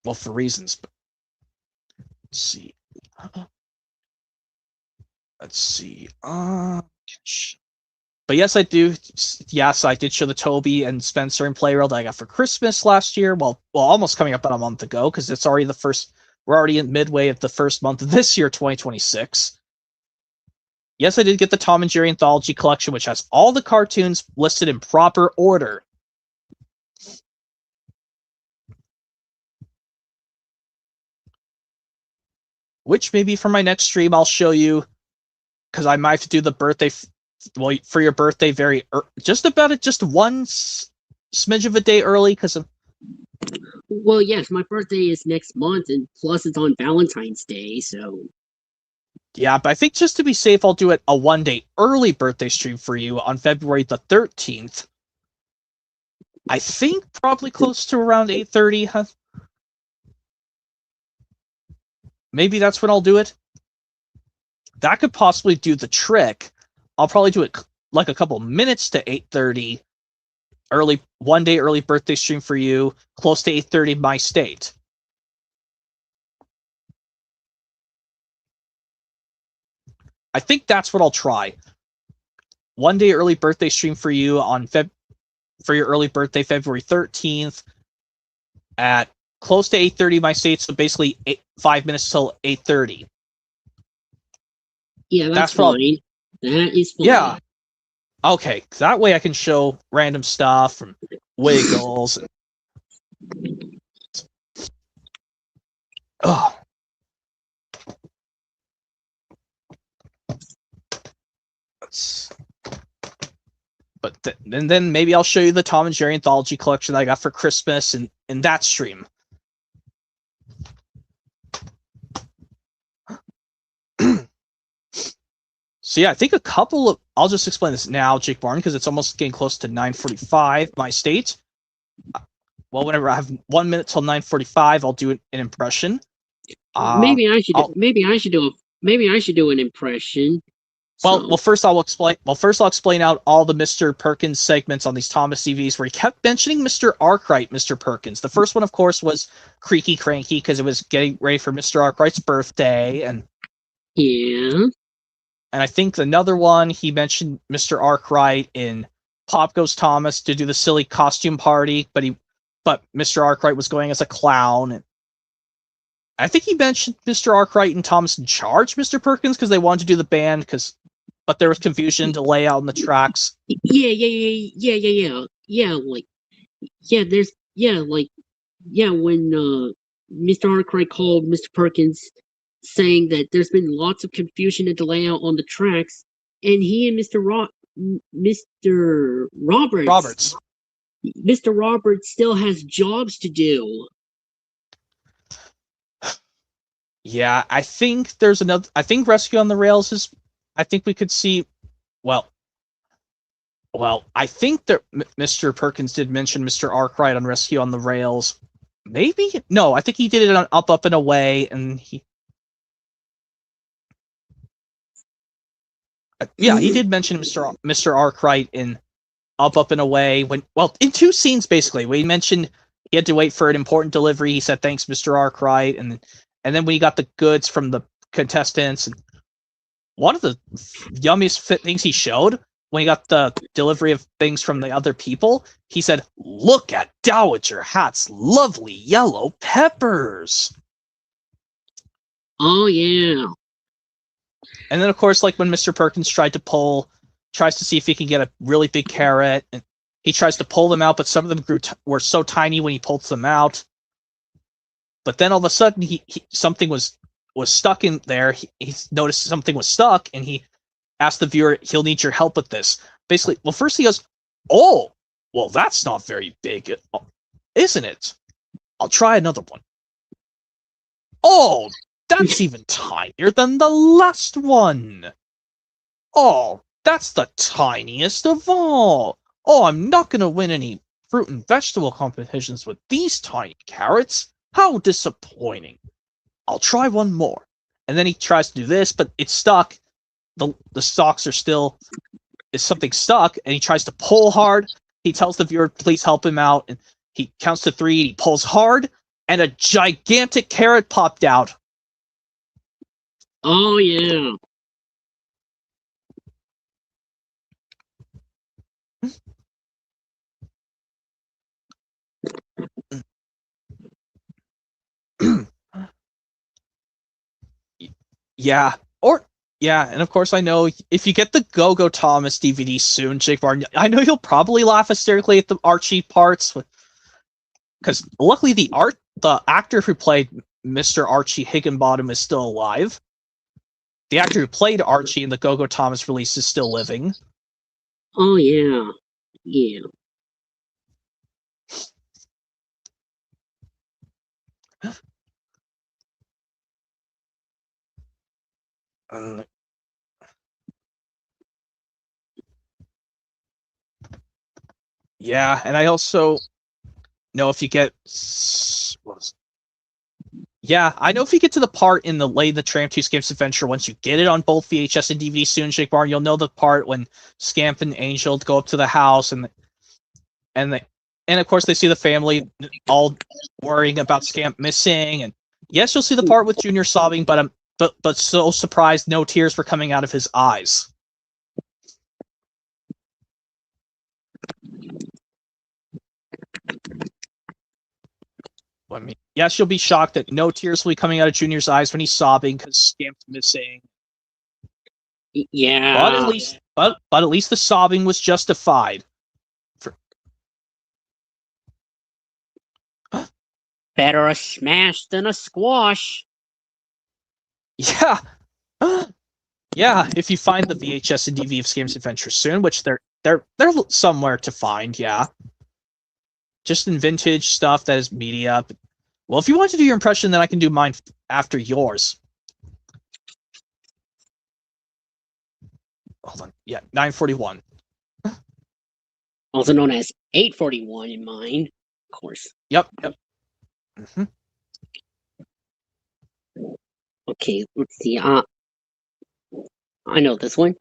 well, for reasons. But let's see. Let's see. But yes, I do. Yes, I did show the Toby and Spencer and Playroll that I got for Christmas last year. Well, almost coming up about a month ago because it's already the first. We're already in midway of the first month of this year, 2026. Yes, I did get the Tom and Jerry Anthology Collection, which has all the cartoons listed in proper order. Which maybe for my next stream I'll show you, because I might have to do the birthday. Well, for your birthday, just one smidge of a day early, because of. Well, yes, my birthday is next month, and plus it's on Valentine's Day, so. Yeah, but I think just to be safe, I'll do it a 1 day early birthday stream for you on February the 13th. I think probably close to around 8:30. Huh? Maybe that's when I'll do it. That could possibly do the trick. I'll probably do it like a couple minutes to 8:30. 1 day early birthday stream for you, close to 8:30 my state. I think that's what I'll try. 1 day early birthday stream for you on for your early birthday, February 13th, at close to 8:30 my state. So basically 5 minutes till 8:30. Yeah, that's fine. That is fine. Yeah. Okay, that way I can show random stuff from Wiggles. Oh. But then maybe I'll show you the Tom and Jerry Anthology Collection that I got for Christmas in that stream. So yeah, I think I'll just explain this now, Jake Barn, because it's almost getting close to 9:45 my state. Well, whenever I have 1 minute till 9:45, I'll do an impression. Maybe I should do an impression. Well, first I'll explain out all the Mr. Perkins segments on these Thomas TVs where he kept mentioning Mr. Arkwright, Mr. Perkins. The first one, of course, was Creaky Cranky because it was getting ready for Mr. Arkwright's birthday, and yeah. And I think another one, he mentioned Mr. Arkwright in Pop Goes Thomas to do the silly costume party, but Mr. Arkwright was going as a clown. And I think he mentioned Mr. Arkwright and Thomas in Charge, Mr. Perkins, because they wanted to do the band, but there was confusion to lay out on the tracks. Yeah. When Mr. Arkwright called Mr. Perkins, saying that there's been lots of confusion and delay out on the tracks, and he and Mr. Roberts still has jobs to do. Yeah, I think there's another. I think Rescue on the Rails is. I think we could see. Well, I think that Mr. Perkins did mention Mr. Arkwright on Rescue on the Rails. Maybe no. I think he did it on Up and Away, and he. Yeah, he did mention Mr. Arkwright in Up and Away in two scenes basically. We mentioned he had to wait for an important delivery. He said thanks, Mr. Arkwright, and then when he got the goods from the contestants, and one of the yummiest things he showed when he got the delivery of things from the other people, he said, "Look at Dowager Hat's lovely yellow peppers." Oh yeah. And then, of course, like when Mr. Perkins tries to see if he can get a really big carrot, and he tries to pull them out, but some of them were so tiny when he pulls them out. But then all of a sudden, something was stuck in there. He noticed something was stuck, and he asked the viewer, "He'll need your help with this." Basically, well, first he goes, "Oh, well, that's not very big, isn't it? I'll try another one." "Oh, that's even tinier than the last one. Oh, that's the tiniest of all. Oh, I'm not going to win any fruit and vegetable competitions with these tiny carrots. How disappointing. I'll try one more." And then he tries to do this, but it's stuck. The stalks are still... Is something stuck, and he tries to pull hard. He tells the viewer, please help him out, and he counts to 3, he pulls hard, and a gigantic carrot popped out. Oh, yeah. Yeah. And of course I know if you get the Go-Go Thomas DVD soon, Jake Martin, I know you'll probably laugh hysterically at the Archie parts, because luckily the actor who played Mr. Archie Higginbottom is still alive. The actor who played Archie in the Go-Go Thomas release is still living. Oh, yeah. Yeah. Yeah, and I also know if you get... Yeah, I know if you get to the part in the Lady the Tramp 2 Scamp's Adventure, once you get it on both VHS and DVD soon, Jake Barn, you'll know the part when Scamp and Angel go up to the house and of course they see the family all worrying about Scamp missing, and yes, you'll see the part with Junior sobbing, but so surprised no tears were coming out of his eyes. I mean, yes, you'll be shocked that no tears will be coming out of Junior's eyes when he's sobbing because Scamp's missing. Yeah. But at least the sobbing was justified. Better a smash than a squash. Yeah. Yeah, if you find the VHS and DVD of Scamp's Adventure soon, which they're somewhere to find, yeah. Just in vintage stuff that is media. Well, if you want to do your impression, then I can do mine after yours. Hold on. Yeah, 941. Also known as 841 in mine, of course. Yep. Mm-hmm. Okay, let's see. I know this one.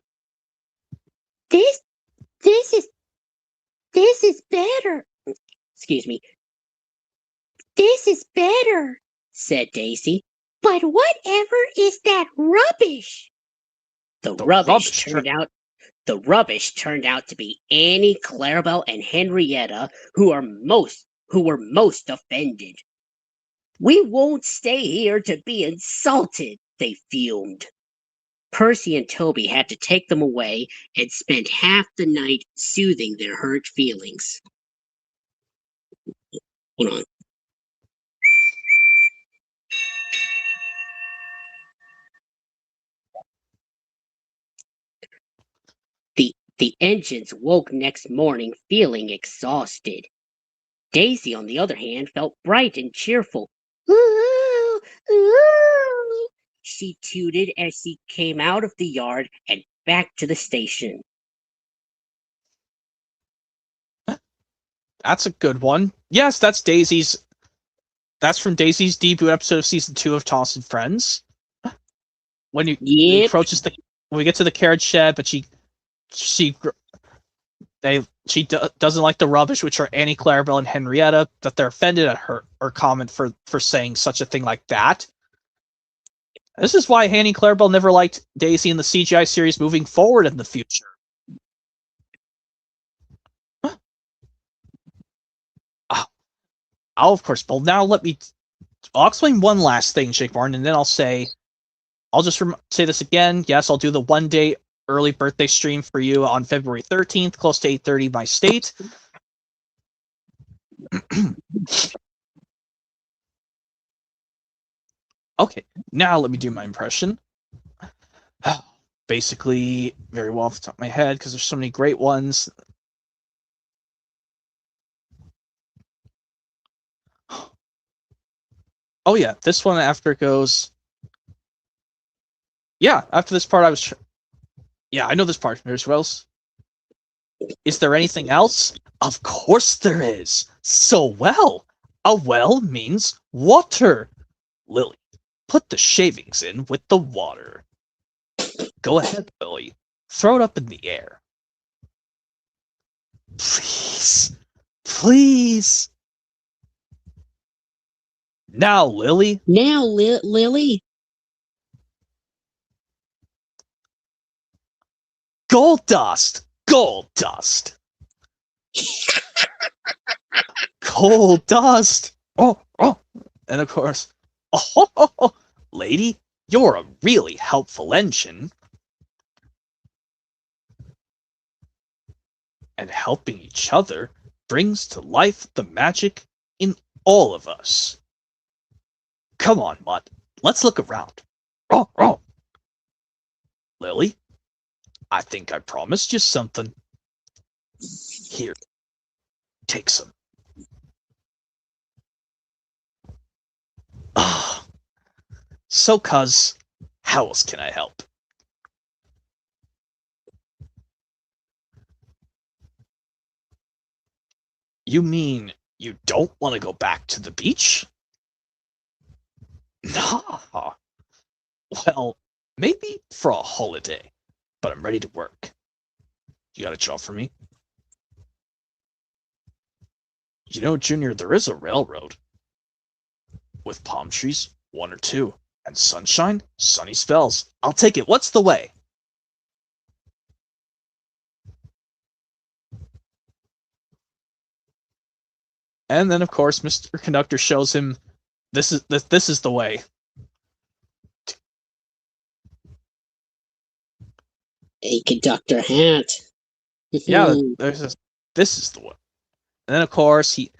This is better. Excuse me. This is better, said Daisy. But whatever is that rubbish? The rubbish turned out to be Annie, Clarabelle, and Henrietta, who were most offended. We won't stay here to be insulted, they fumed. Percy and Toby had to take them away and spent half the night soothing their hurt feelings. Hold on. The engines woke next morning feeling exhausted. Daisy, on the other hand, felt bright and cheerful. Ooh, ooh, she tooted as she came out of the yard and back to the station. That's a good one. Yes, that's from Daisy's debut episode of season 2 of Thomas and Friends. When you approaches when we get to the carriage shed, but she doesn't like the rubbish, which are Annie, Clarabelle, and Henrietta, that they're offended at her comment for saying such a thing like that. This is why Annie and Clarabelle never liked Daisy in the CGI series moving forward in the future. Of course, well, now I'll explain one last thing, Jake Barn, and then I'll say this again. Yes, I'll do the one-day early birthday stream for you on February 13th, close to 8:30 by state. Okay, now let me do my impression. Basically, very well off the top of my head, because there's so many great ones. Oh yeah, this one after goes... Yeah, after this part yeah, I know this part. There's what else? Is there anything else? Of course there is. So well. A well means water. Lily, put the shavings in with the water. Go ahead, Lily. Throw it up in the air. Please. Please. Now, Lily. Now, Lily. Gold dust. Gold dust. Gold dust. Oh. And of course, lady, you're a really helpful engine. And helping each other brings to life the magic in all of us. Come on, Mutt. Let's look around. Oh. Lily, I think I promised you something. Here, take some. So, cuz, how else can I help? You mean you don't want to go back to the beach? Nah. Well, maybe for a holiday, but I'm ready to work. You got a job for me? You know, Junior, there is a railroad. With palm trees, 1 or 2, and sunshine, sunny spells. I'll take it. What's the way? And then, of course, Mr. Conductor shows him this is the way. A conductor hat. Yeah, this is the one. And then, of course, he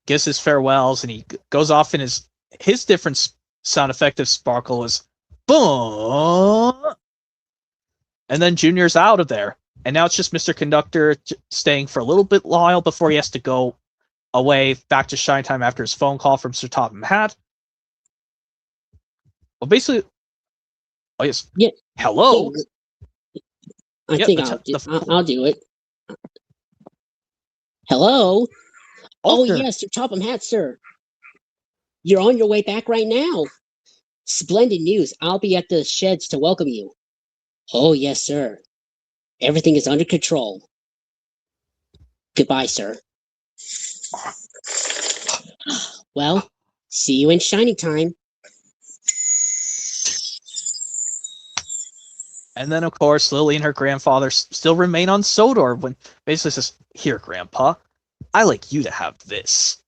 gives his farewells and he goes off in his different sound effect of sparkle is boom. And then Junior's out of there. And now it's just Mr. Conductor staying for a little bit while before he has to go away back to Shine Time after his phone call from Sir Topham Hatt. Well, basically, oh yes, yeah. Hello. I think I'll do it. Hello. Oh sure. yes, Sir Topham Hatt, sir. You're on your way back right now. Splendid news. I'll be at the sheds to welcome you. Oh yes, sir. Everything is under control. Goodbye, sir. Well, see you in Shining Time. And then, of course, Lily and her grandfather still remain on Sodor when basically says, "Here, Grandpa, I like you to have this."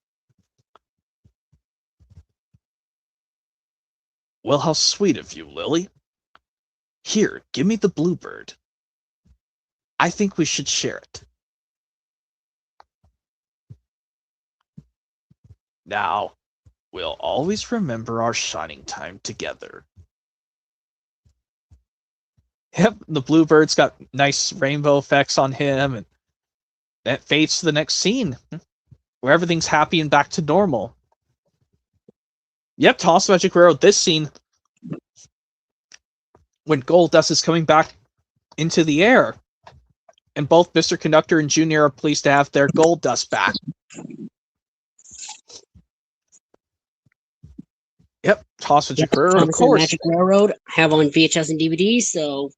Well, how sweet of you, Lily. Here, give me the bluebird. I think we should share it. Now, we'll always remember our Shining Time together. Yep, the bluebird's got nice rainbow effects on him, and that fades to the next scene, where everything's happy and back to normal. Yep, Toss Magic Railroad, this scene, when Gold Dust is coming back into the air, and both Mr. Conductor and Junior are pleased to have their Gold Dust back. Yep, Toss Magic Railroad, of course. Magic Railroad have on VHS and DVD, so...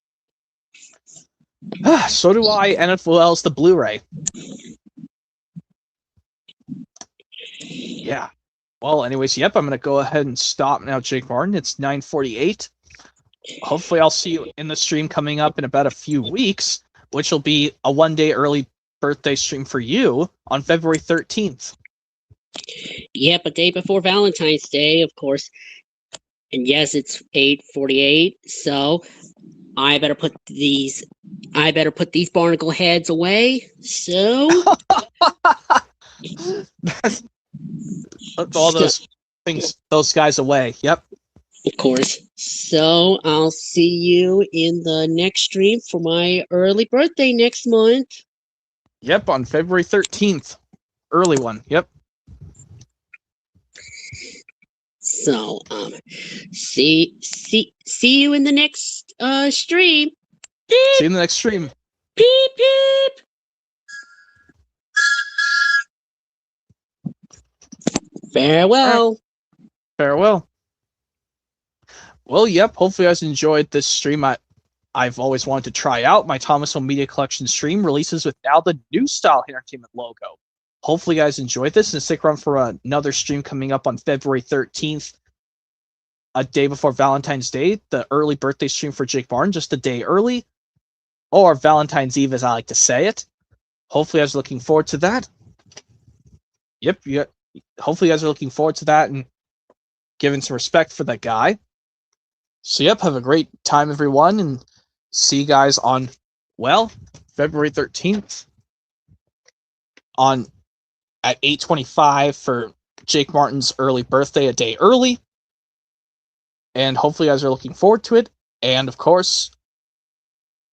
So do I, and as well as the Blu-ray. Yeah. Well, anyways, yep, I'm going to go ahead and stop now, Jake Martin. It's 9:48. Hopefully I'll see you in the stream coming up in about a few weeks, which will be a one-day early birthday stream for you on February 13th. Yep, a day before Valentine's Day, of course. And yes, it's 8:48, so I better put these barnacle heads away. So Put all those things, those guys away. Yep. Of course. So I'll see you in the next stream for my early birthday next month. Yep, on February 13th. Early one. Yep. So see you in the next stream. Beep. See you in the next stream. Beep beep. Farewell. Farewell. Well, yep. Hopefully, you guys enjoyed this stream. I've always wanted to try out my Thomas Home Media Collection stream releases with now the new style entertainment logo. hopefully you guys enjoyed this, and stick around for another stream coming up on February 13th, a day before Valentine's Day, the early birthday stream for Jake Martin, just a day early, or Valentine's Eve as I like to say it. Hopefully you guys are looking forward to that. Yep, hopefully you guys are looking forward to that and giving some respect for that guy. So yep, have a great time everyone, and see you guys on, well, February 13th at 8:25 for Jake Martin's early birthday, a day early. And hopefully you guys are looking forward to it. And of course,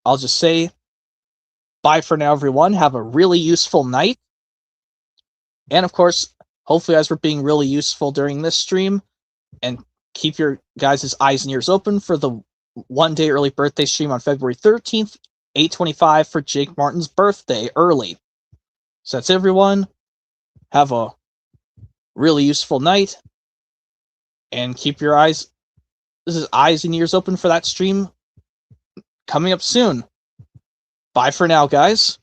I'll just say bye for now, everyone. Have a really useful night. And of course, hopefully you guys were being really useful during this stream. And keep your guys' eyes and ears open for the one-day early birthday stream on February 13th, 8:25 for Jake Martin's birthday early. So that's everyone. Have a really useful night. And keep your eyes and ears open for that stream coming up soon. Bye for now, guys.